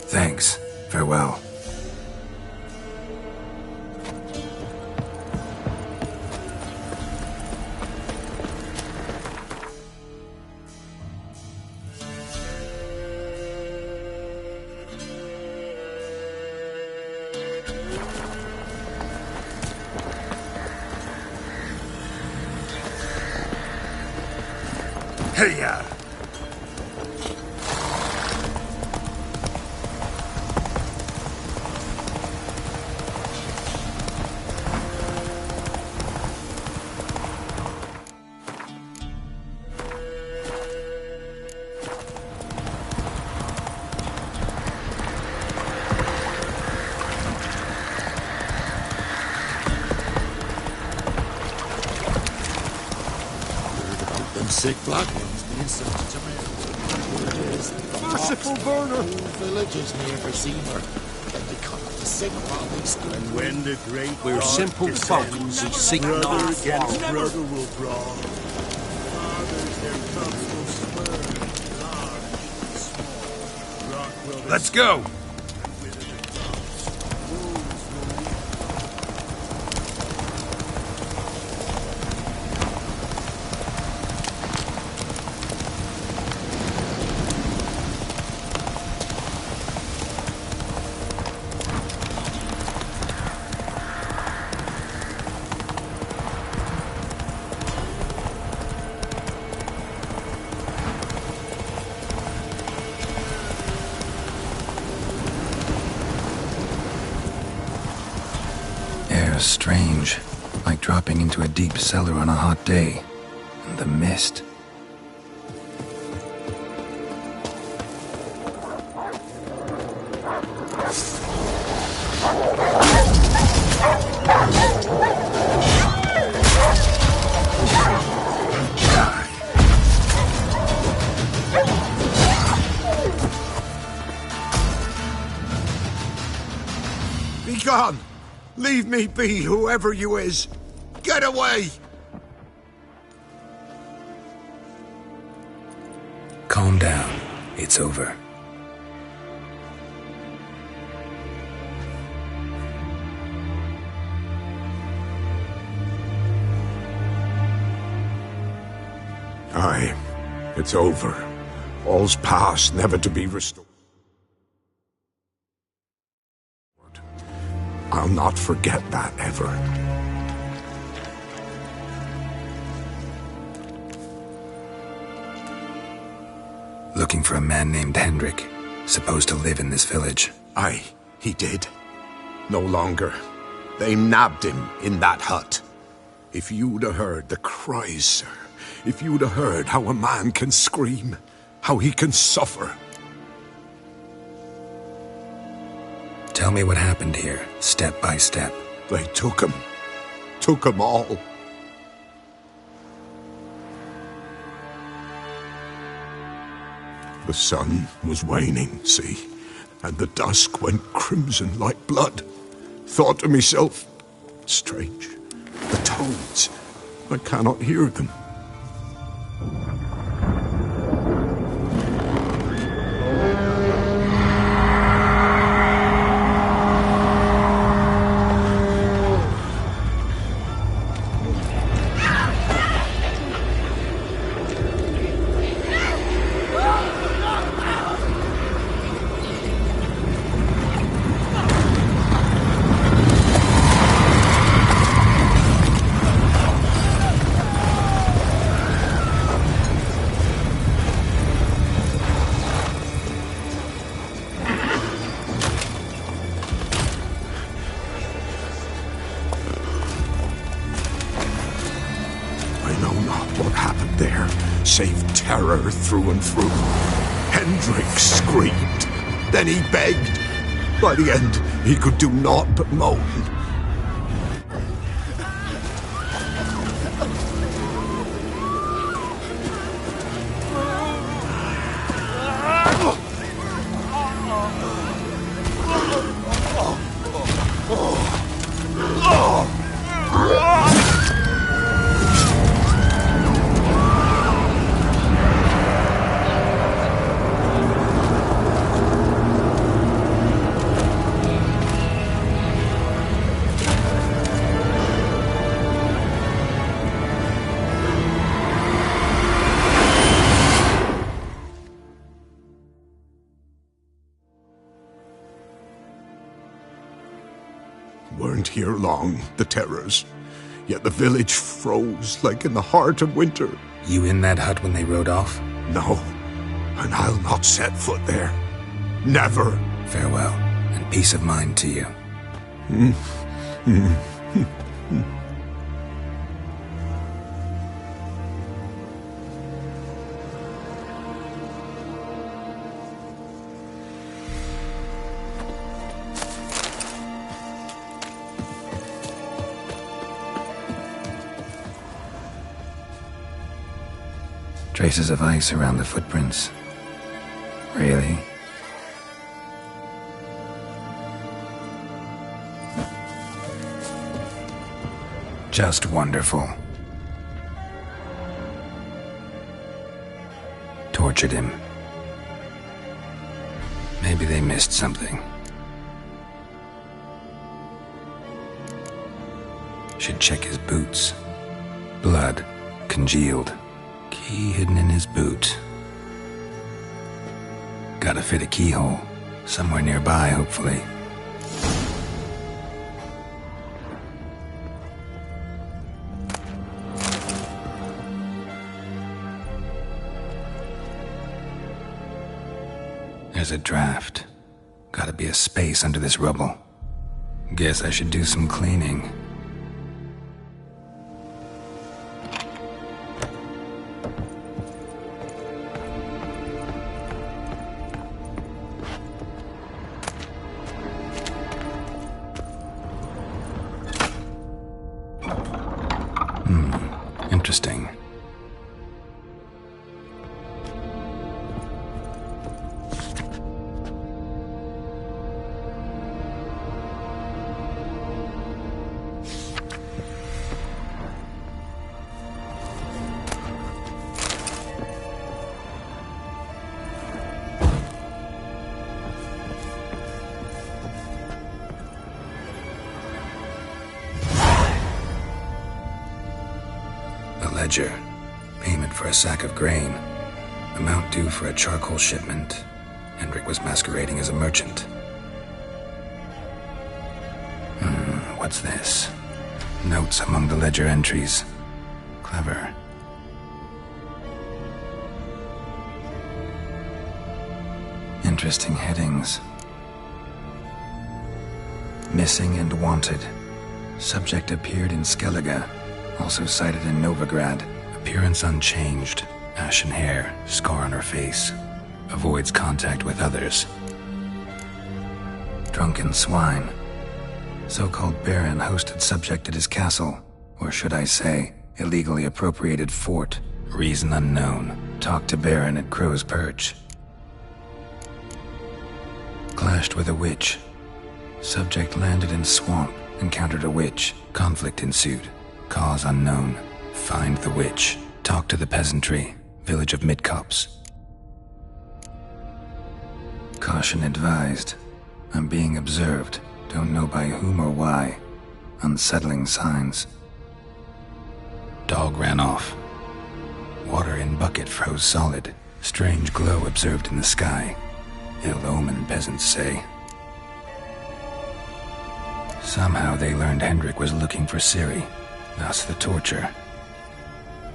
Thanks. Farewell. Hey-ya! Sick black ones being sent to Jamaica. Merciful burner! Villages near Verseemer. Then they come up to sing while they scream. And when the great We're simple folk who seek not brother against quarrel. brother will brawl. Fathers their cubs will spurn, large and small. Rock will Let's go! Strange, like dropping into a deep cellar on a hot day. And the mist. Be gone! Leave me be, whoever you is! Get away! Calm down. It's over. It's over. All's past, never to be restored. I'll not forget that ever. Looking for a man named Hendrik, supposed to live in this village. Aye, he did. No longer. They nabbed him in that hut. If you'd have heard the cries, sir. If you'd have heard how a man can scream, how he can suffer. Tell me what happened here, step by step. They took him. Took him all. The sun was waning, see? And the dusk went crimson like blood. Thought to myself, strange. The toads. I cannot hear them. Save terror through and through. Hendrik screamed. Then he begged. By the end, he could do naught but moan. Weren't here long, the terrors. Yet the village froze like in the heart of winter. You in that hut when they rode off? No, and I'll not set foot there. Never. Farewell, and peace of mind to you. Traces of ice around the footprints. Really? Just wonderful. Tortured him. Maybe they missed something. Should check his boots. Blood congealed. Key hidden in his boot. Gotta fit a keyhole. Somewhere nearby, hopefully. There's a draft. Gotta be a space under this rubble. Guess I should do some cleaning. Interesting. Ledger. Payment for a sack of grain. Amount due for a charcoal shipment. Hendrik was masquerading as a merchant. What's this? Notes among the ledger entries. Clever. Interesting headings. Missing and wanted. Subject appeared in Skellige. Also cited in Novigrad. Appearance unchanged. Ashen hair, scar on her face. Avoids contact with others. Drunken swine. So-called Baron hosted subject at his castle. Or should I say, illegally appropriated fort. Reason unknown. Talked to Baron at Crow's Perch. Clashed with a witch. Subject landed in swamp. Encountered a witch. Conflict ensued. Cause unknown. Find the witch. Talk to the peasantry. Village of Midcopse. Caution advised. I'm being observed. Don't know by whom or why. Unsettling signs. Dog ran off. Water in bucket froze solid. Strange glow observed in the sky. Ill omen, peasants say. Somehow they learned Hendrik was looking for Ciri. Thus the torture.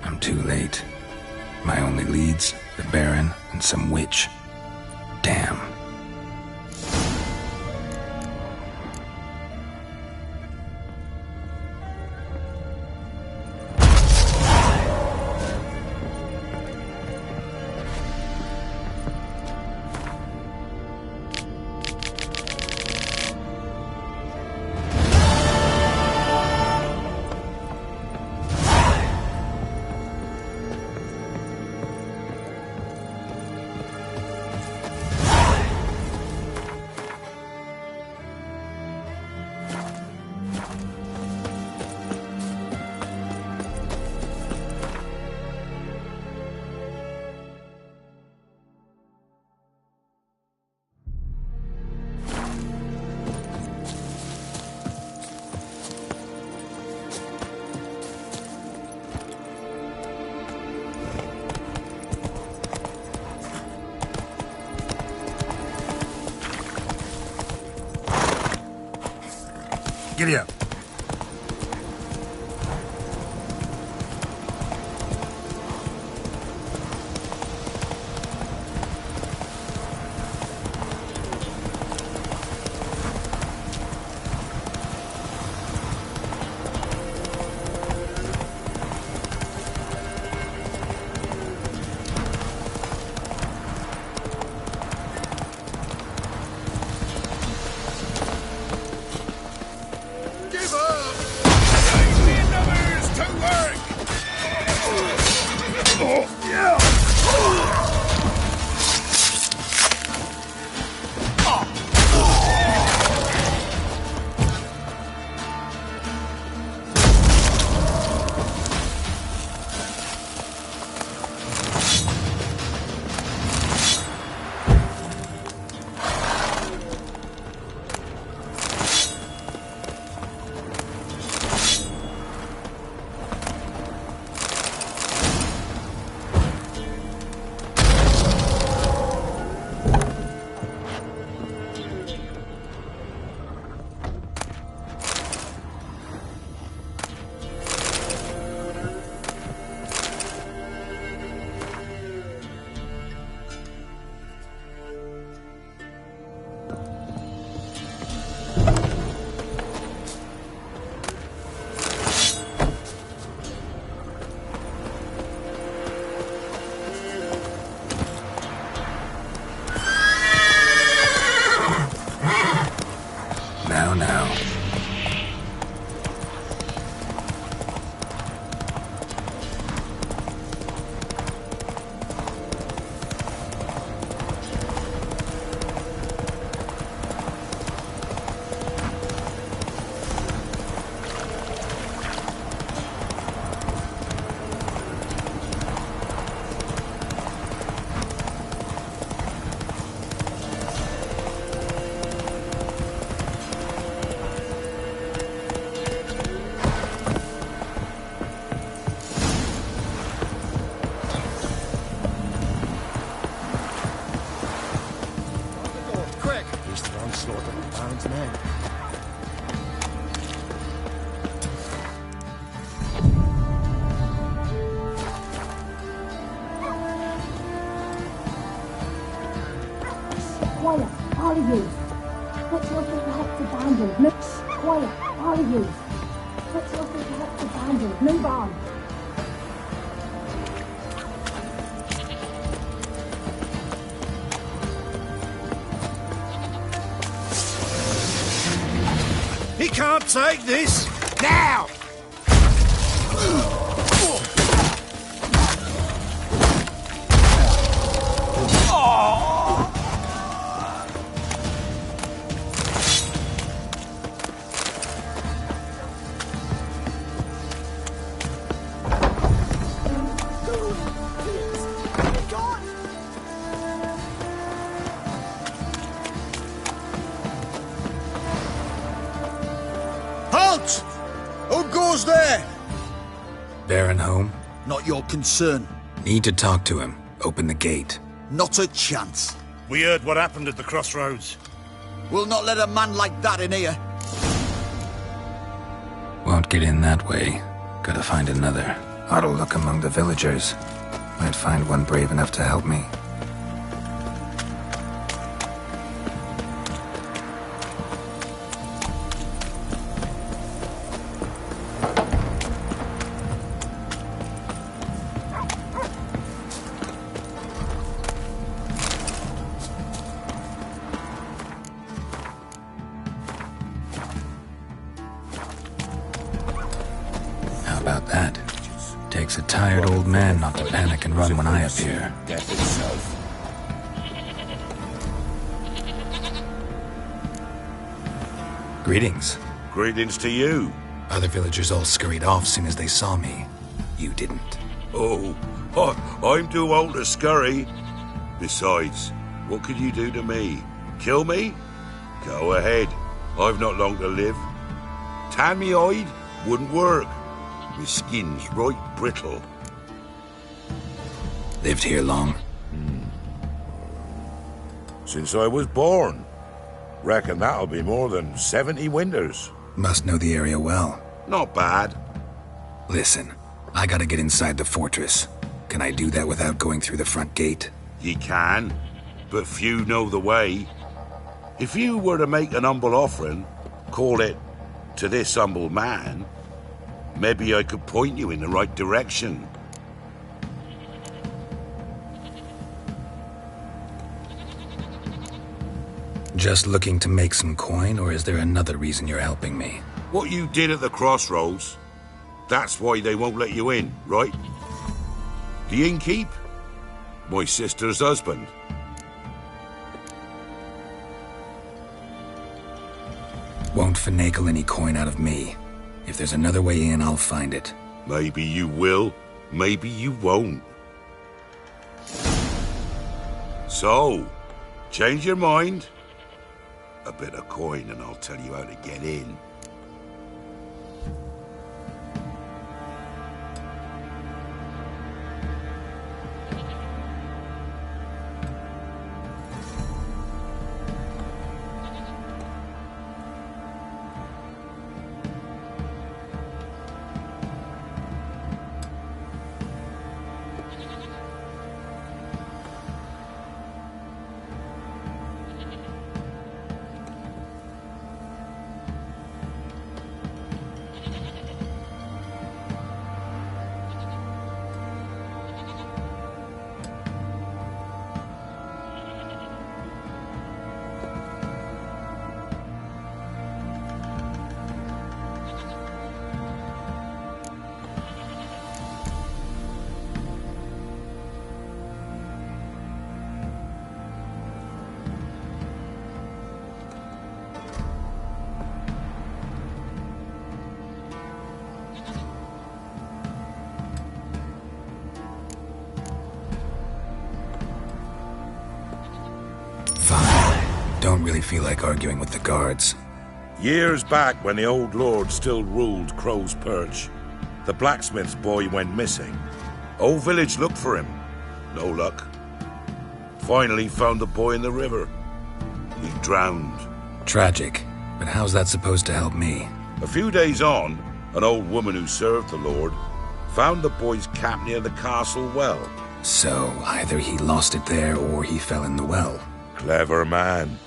I'm too late. My only leads, the Baron and some witch. Damn. Giddy up. Give man. Quiet, all of you. Put your feet up to bandage. Move. Quiet, all of you. Put your feet up to bandage. Move on. He can't take this! Now! Halt! Who goes there? Baron home? Not your concern. Need to talk to him. Open the gate. Not a chance. We heard what happened at the crossroads. We'll not let a man like that in here. Won't get in that way. Gotta find another. Ought to look among the villagers. Might find one brave enough to help me. How about that? Takes a tired old man not to panic and run when I appear. Death itself. Greetings. Greetings to you. Other villagers all scurried off soon as they saw me. You didn't. Oh, I'm too old to scurry. Besides, what could you do to me? Kill me? Go ahead. I've not long to live. Tan me hide wouldn't work. My skin's right brittle. Lived here long? Since I was born. Reckon that'll be more than 70 winters. Must know the area well. Not bad. Listen, I gotta get inside the fortress. Can I do that without going through the front gate? Ye can, but few know the way. If you were to make an humble offering, call it, to this humble man, maybe I could point you in the right direction. Just looking to make some coin, or is there another reason you're helping me? What you did at the crossroads, that's why they won't let you in, right? The innkeep? My sister's husband. Won't finagle any coin out of me. If there's another way in, I'll find it. Maybe you will, maybe you won't. So, change your mind? A bit of coin and I'll tell you how to get in. Don't really feel like arguing with the guards. Years back, when the old lord still ruled Crow's Perch, the blacksmith's boy went missing. Whole village looked for him. No luck. Finally found the boy in the river. He drowned. Tragic. But how's that supposed to help me? A few days on, an old woman who served the Lord found the boy's cap near the castle well. So, either he lost it there or he fell in the well. Clever man.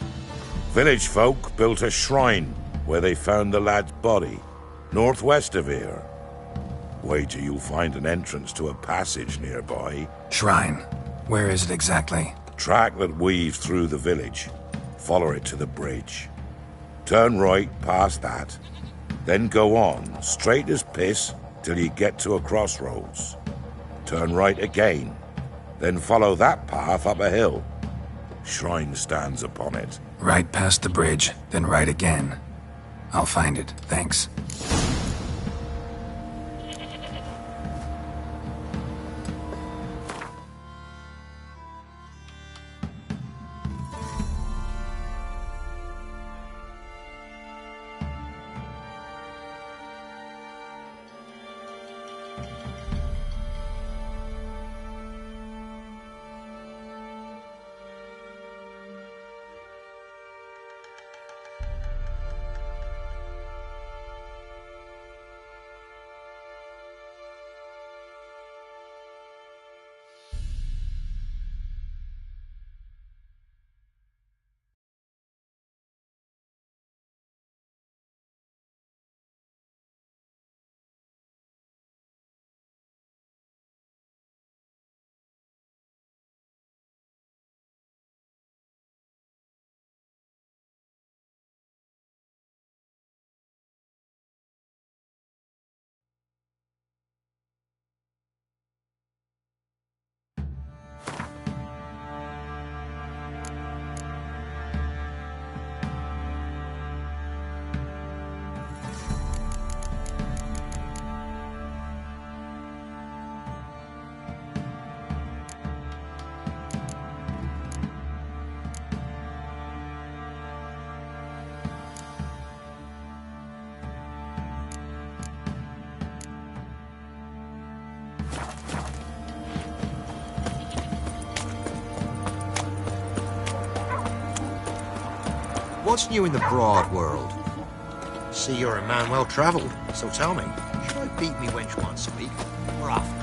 Village folk built a shrine where they found the lad's body, northwest of here. Wait till you find an entrance to a passage nearby. Shrine? Where is it exactly? Track that weaves through the village. Follow it to the bridge. Turn right past that. Then go on, straight as piss, till you get to a crossroads. Turn right again. Then follow that path up a hill. Shrine stands upon it. Right past the bridge, then right again. I'll find it, thanks. What's new in the broad world? See, you're a man well-travelled, so tell me, should I beat me wench once a week, or often?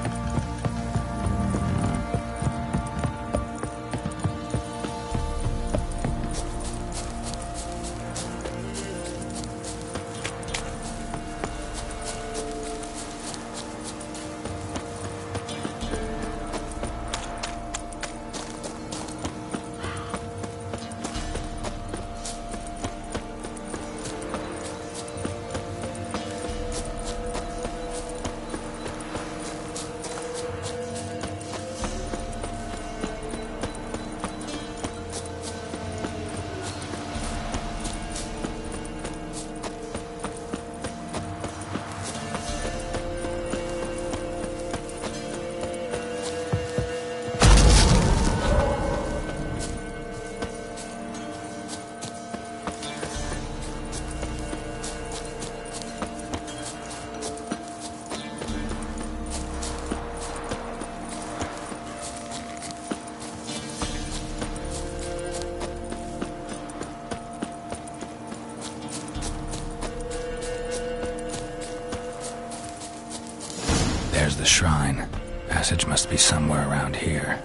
There's the shrine. Passage must be somewhere around here.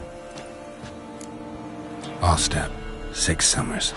Ostep, 6 summers.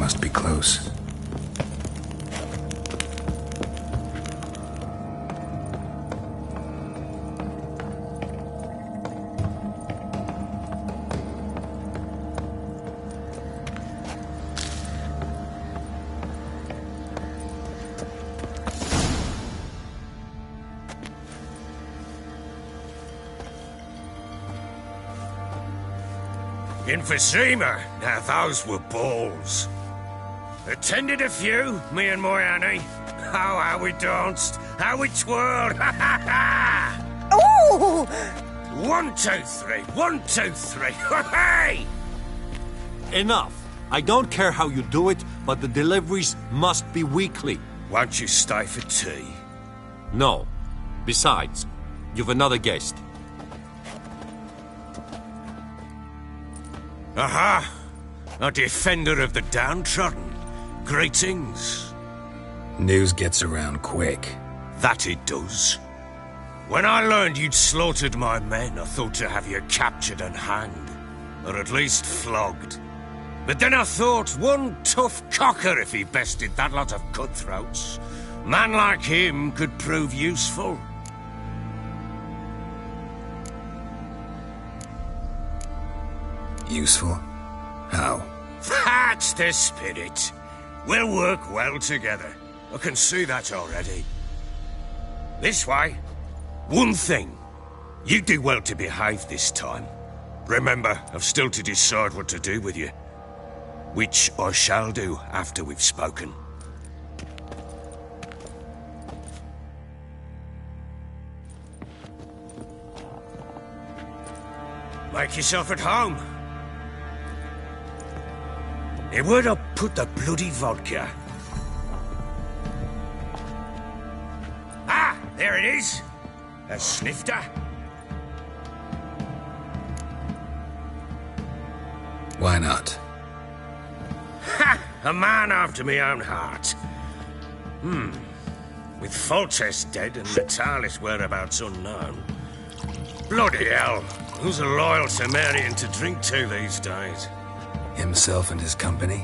must be close. Emphysema. Now those were balls. Attended a few, me and my Annie. Oh, how we danced, how we twirled. Ha ha ha! Oh! 1, 2, 3. 1, 2, 3. Hey! Enough. I don't care how you do it, but the deliveries must be weekly. Won't you stay for tea? No. Besides, you've another guest. Aha! A defender of the downtrodden. Greetings. News gets around quick. That it does. When I learned you'd slaughtered my men, I thought to have you captured and hanged. Or at least flogged. But then I thought, one tough cocker if he bested that lot of cutthroats. Man like him could prove useful. Useful? How? That's the spirit. We'll work well together. I can see that already. This way. One thing. You do well to behave this time. Remember, I've still to decide what to do with you. Which I shall do after we've spoken. Make yourself at home. Now, where'd I put the bloody vodka? Ah, there it is. A snifter. Why not? Ha! A man after my own heart. With Foltest dead and Natalis' whereabouts unknown. Bloody hell. Who's a loyal Cimmerian to drink to these days? Himself and his company?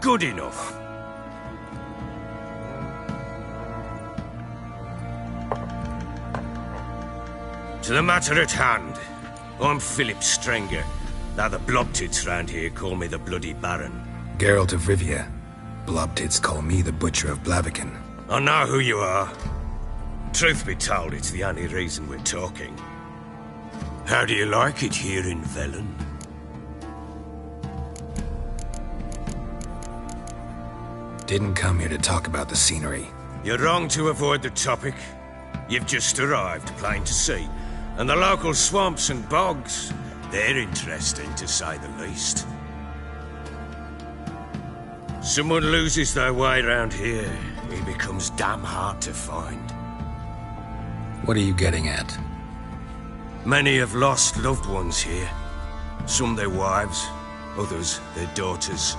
Good enough. To the matter at hand. I'm Philip Strenger. Now the blobtits round here call me the Bloody Baron. Geralt of Rivia. Blobtits call me the Butcher of Blaviken. I know who you are. Truth be told, it's the only reason we're talking. How do you like it here in Velen? Didn't come here to talk about the scenery. You're wrong to avoid the topic. You've just arrived, plain to see. And the local swamps and bogs, they're interesting to say the least. Someone loses their way around here, he becomes damn hard to find. What are you getting at? Many have lost loved ones here. Some their wives, others their daughters.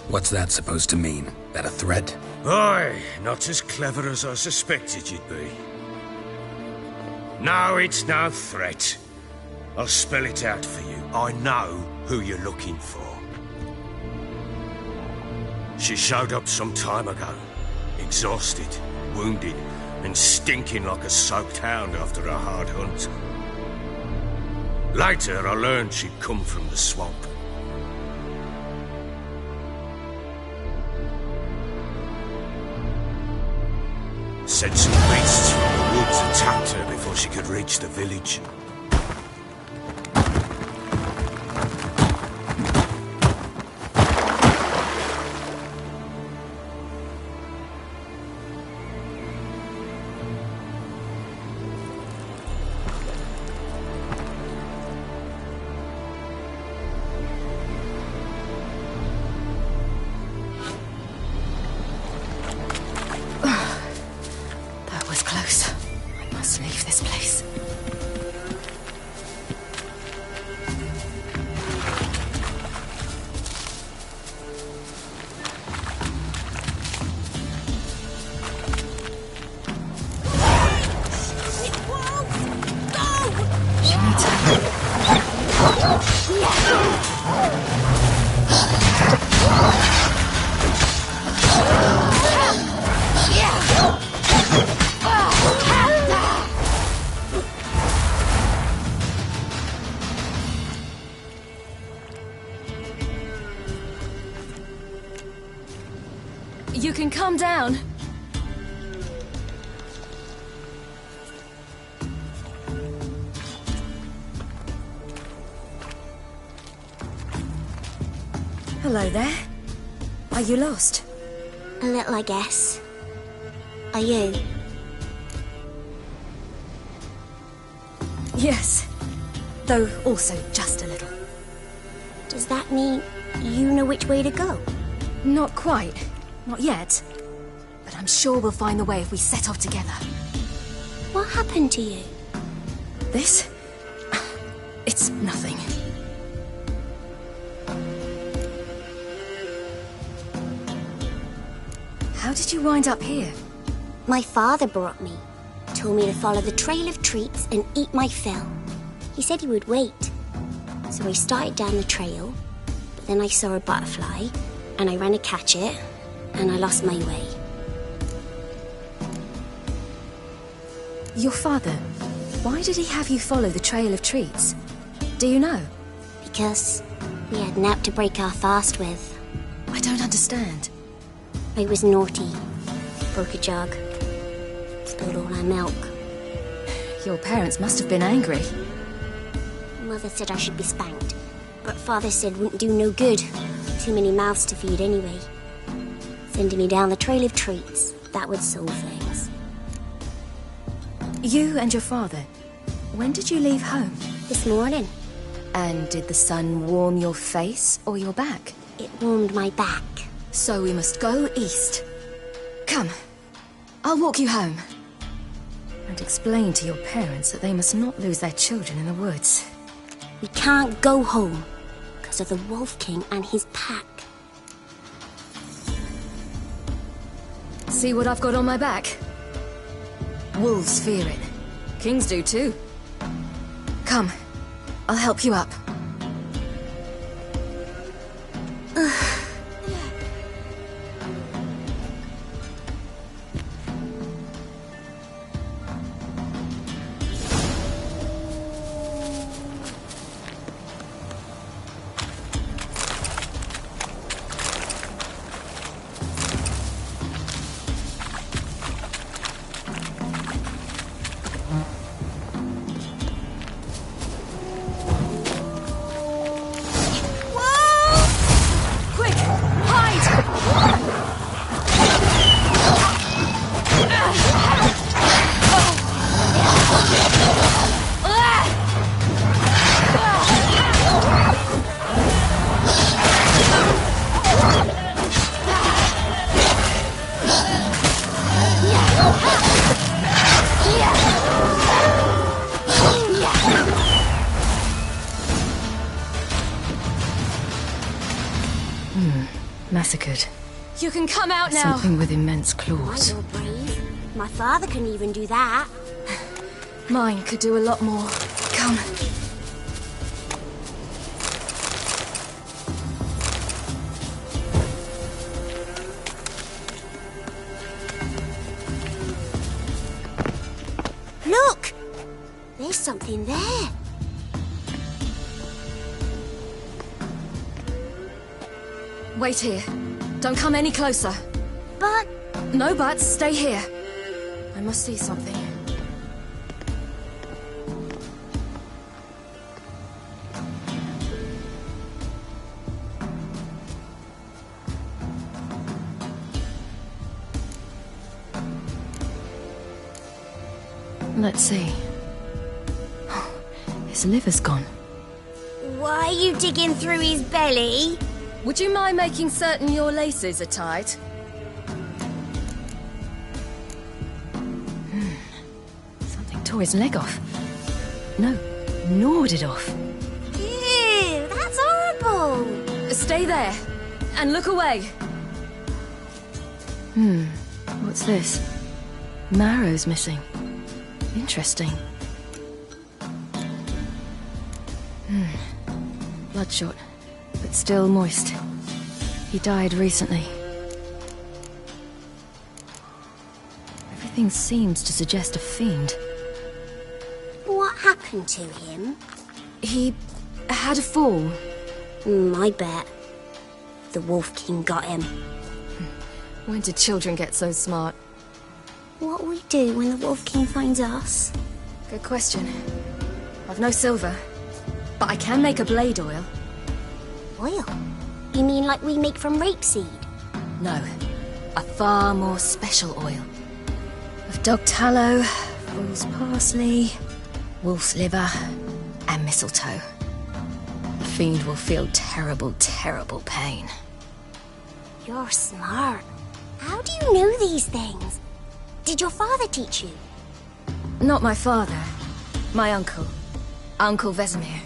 What's that supposed to mean? That a threat? Aye, not as clever as I suspected you'd be. No, it's no threat. I'll spell it out for you. I know who you're looking for. She showed up some time ago. Exhausted, wounded, and stinking like a soaked hound after a hard hunt. Later, I learned she'd come from the swamp. Said some beasts from the woods attacked her before she could reach the village. That was close. I must leave this place. She needs help. calm down. Hello there. Are you lost? A little, I guess. Are you? Yes. Though also just a little. Does that mean you know which way to go? Not quite. Not yet. But I'm sure we'll find the way if we set off together. What happened to you? This? It's nothing. How did you wind up here? My father brought me. Told me to follow the trail of treats and eat my fill. He said he would wait. So I started down the trail, but then I saw a butterfly, and I ran to catch it, and I lost my way. Your father, why did he have you follow the trail of treats? Do you know? Because we had naught to break our fast with. I don't understand. I was naughty. Broke a jug. Spilled all our milk. Your parents must have been angry. Mother said I should be spanked, but Father said wouldn't do no good. Too many mouths to feed anyway. Sending me down the trail of treats, that would solve things. You and your father, when did you leave home? This morning. And did the sun warm your face or your back? It warmed my back. So we must go east. Come, I'll walk you home. And explain to your parents that they must not lose their children in the woods. We can't go home because of the Wolf King and his pack. See what I've got on my back? Wolves fear it. Kings do too. Come, I'll help you up. Massacred. You can come out now. Something with immense claws. You're brave. My father couldn't even do that. Mine could do a lot more. Come. Look! There's something there. Wait here. Don't come any closer. But... No buts. Stay here. I must see something. Let's see. His liver's gone. Why are you digging through his belly? Would you mind making certain your laces are tight? Something tore his leg off. No, gnawed it off. Ew, that's horrible. Stay there, and look away. What's this? Marrow's missing. Interesting. Bloodshot, but still moist. He died recently. Everything seems to suggest a fiend. What happened to him? He had a fall. I bet. The Wolf King got him. When did children get so smart? What'll we do when the Wolf King finds us? Good question. I've no silver, but I can make a blade oil. Oil? You mean like we make from rapeseed? No, a far more special oil. Of dog tallow, fool's parsley, wolf's liver, and mistletoe. The fiend will feel terrible, terrible pain. You're smart. How do you know these things? Did your father teach you? Not my father. My uncle. Uncle Vesemir.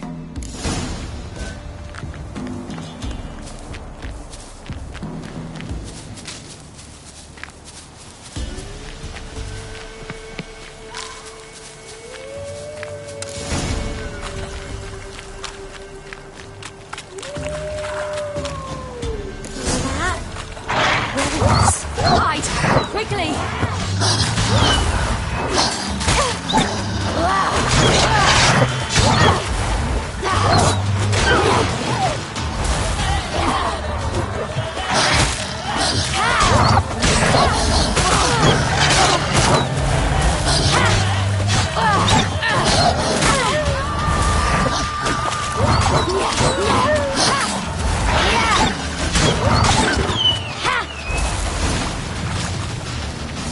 Hide! Quickly!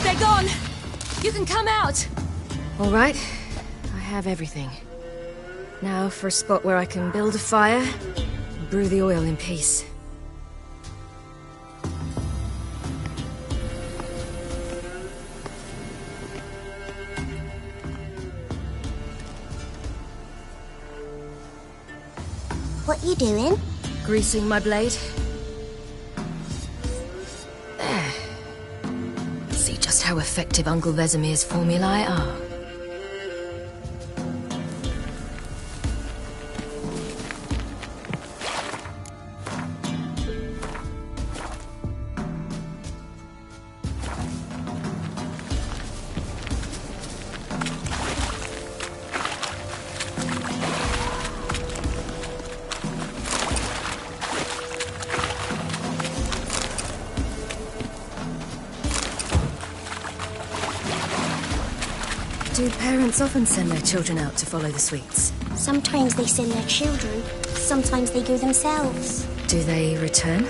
They're gone! You can come out! All right. I have everything. Now for a spot where I can build a fire and brew the oil in peace. What you doing? Greasing my blade. There. See just how effective Uncle Vesemir's formulae are. Do parents often send their children out to follow the sweets? Sometimes they send their children, sometimes they go themselves. Do they return?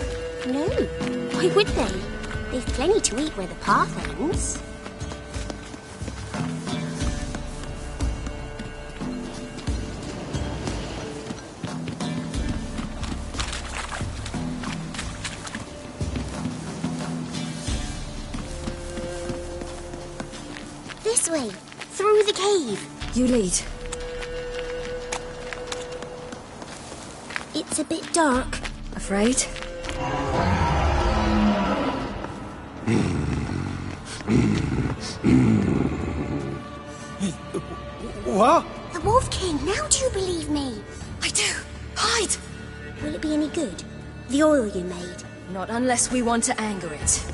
No, why would they? They've plenty to eat where the path ends. This way, through the cave. You lead. It's a bit dark. Afraid? What? The Wolf King, now do you believe me? I do. Hide! Will it be any good? The oil you made? Not unless we want to anger it.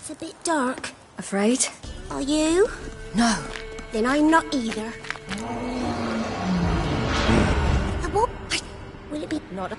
It's a bit dark. Afraid? Are you? No. Then I'm not either. The wolf? Will it be... Not a...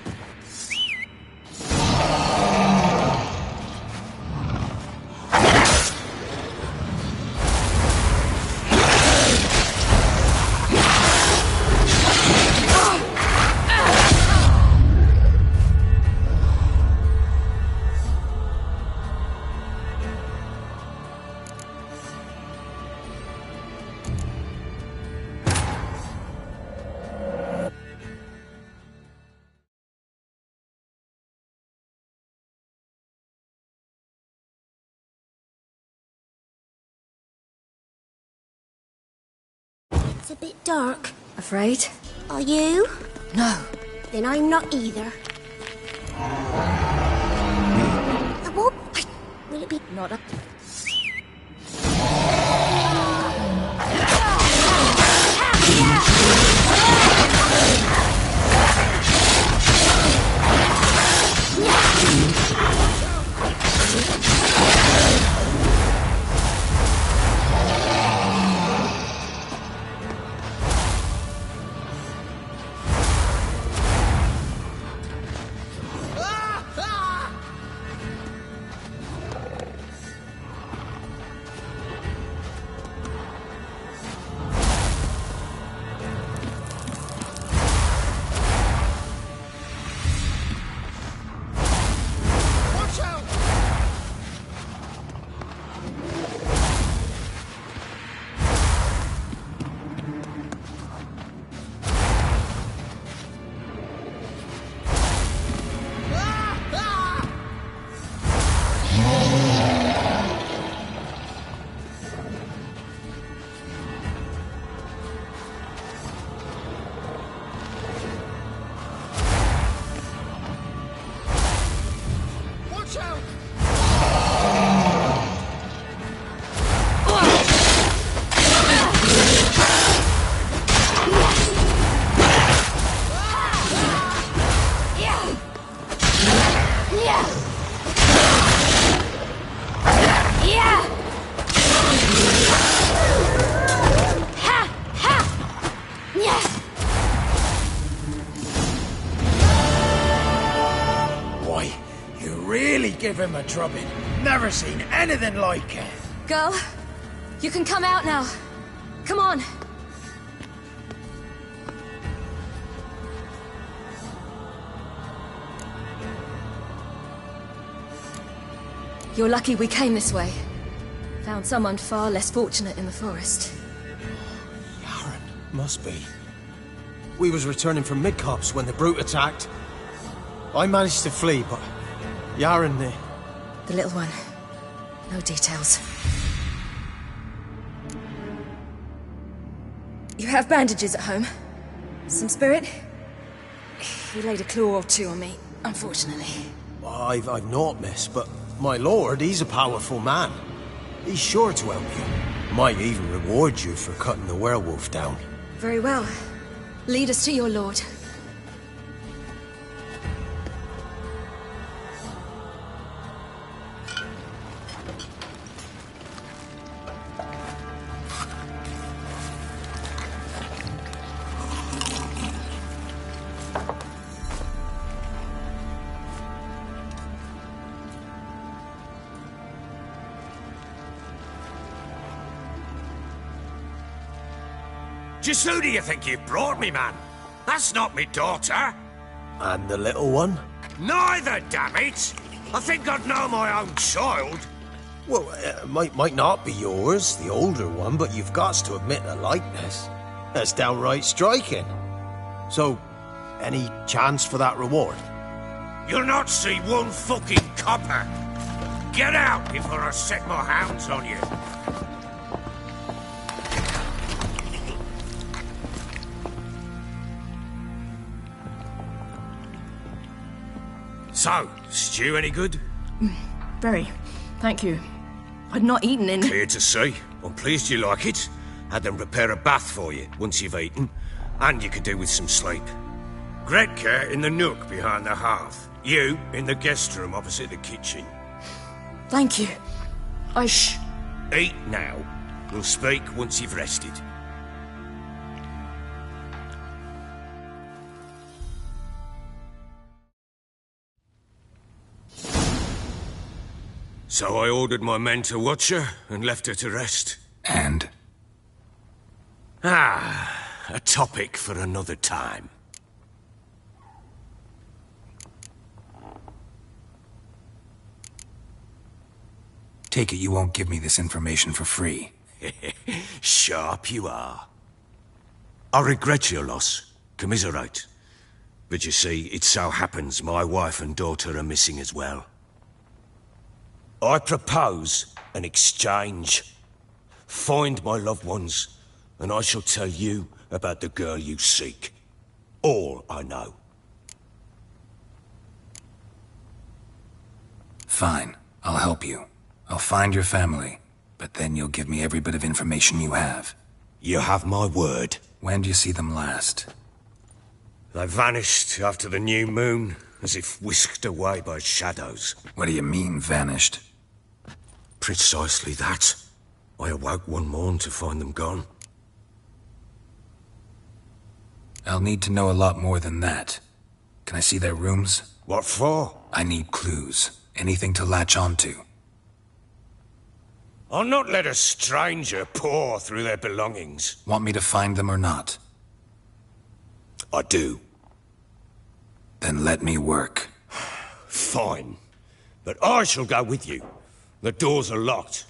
It's a bit dark. Afraid? Are you? No. Then I'm not either. What? Will it be... Not up. Give him a drubbing. Never seen anything like it. Girl, you can come out now. Come on. You're lucky we came this way. Found someone far less fortunate in the forest. Yaren, must be. We was returning from Midcops when the brute attacked. I managed to flee, but Yaren, the little one. No details. You have bandages at home? Some spirit? He laid a claw or two on me, unfortunately. I've naught, miss, but my lord, he's a powerful man. He's sure to help you. Might even reward you for cutting the werewolf down. Very well. Lead us to your lord. Just who do you think you've brought me, man? That's not me daughter. And the little one? Neither, damn it! I think I'd know my own child. Well, might not be yours, the older one, but you've got to admit a likeness. That's downright striking. So, any chance for that reward? You'll not see one fucking copper. Get out before I set my hounds on you. So, stew any good? Very. Thank you. I'd not eaten in... Clear to see. I'm pleased you like it. Had them prepare a bath for you once you've eaten. And you could do with some sleep. Gretka in the nook behind the hearth. You in the guest room opposite the kitchen. Thank you. Eat now. We'll speak once you've rested. So I ordered my men to watch her and left her to rest. And? A topic for another time. Take it you won't give me this information for free. Sharp you are. I regret your loss. Commiserate. But you see, it so happens my wife and daughter are missing as well. I propose an exchange. Find my loved ones, and I shall tell you about the girl you seek. All I know. Fine. I'll help you. I'll find your family, but then you'll give me every bit of information you have. You have my word. When do you see them last? They vanished after the new moon, as if whisked away by shadows. What do you mean, vanished? Precisely that. I awoke one morn to find them gone. I'll need to know a lot more than that. Can I see their rooms? What for? I need clues. Anything to latch onto. I'll not let a stranger pore through their belongings. Want me to find them or not? I do. Then let me work. Fine. But I shall go with you. The doors are locked,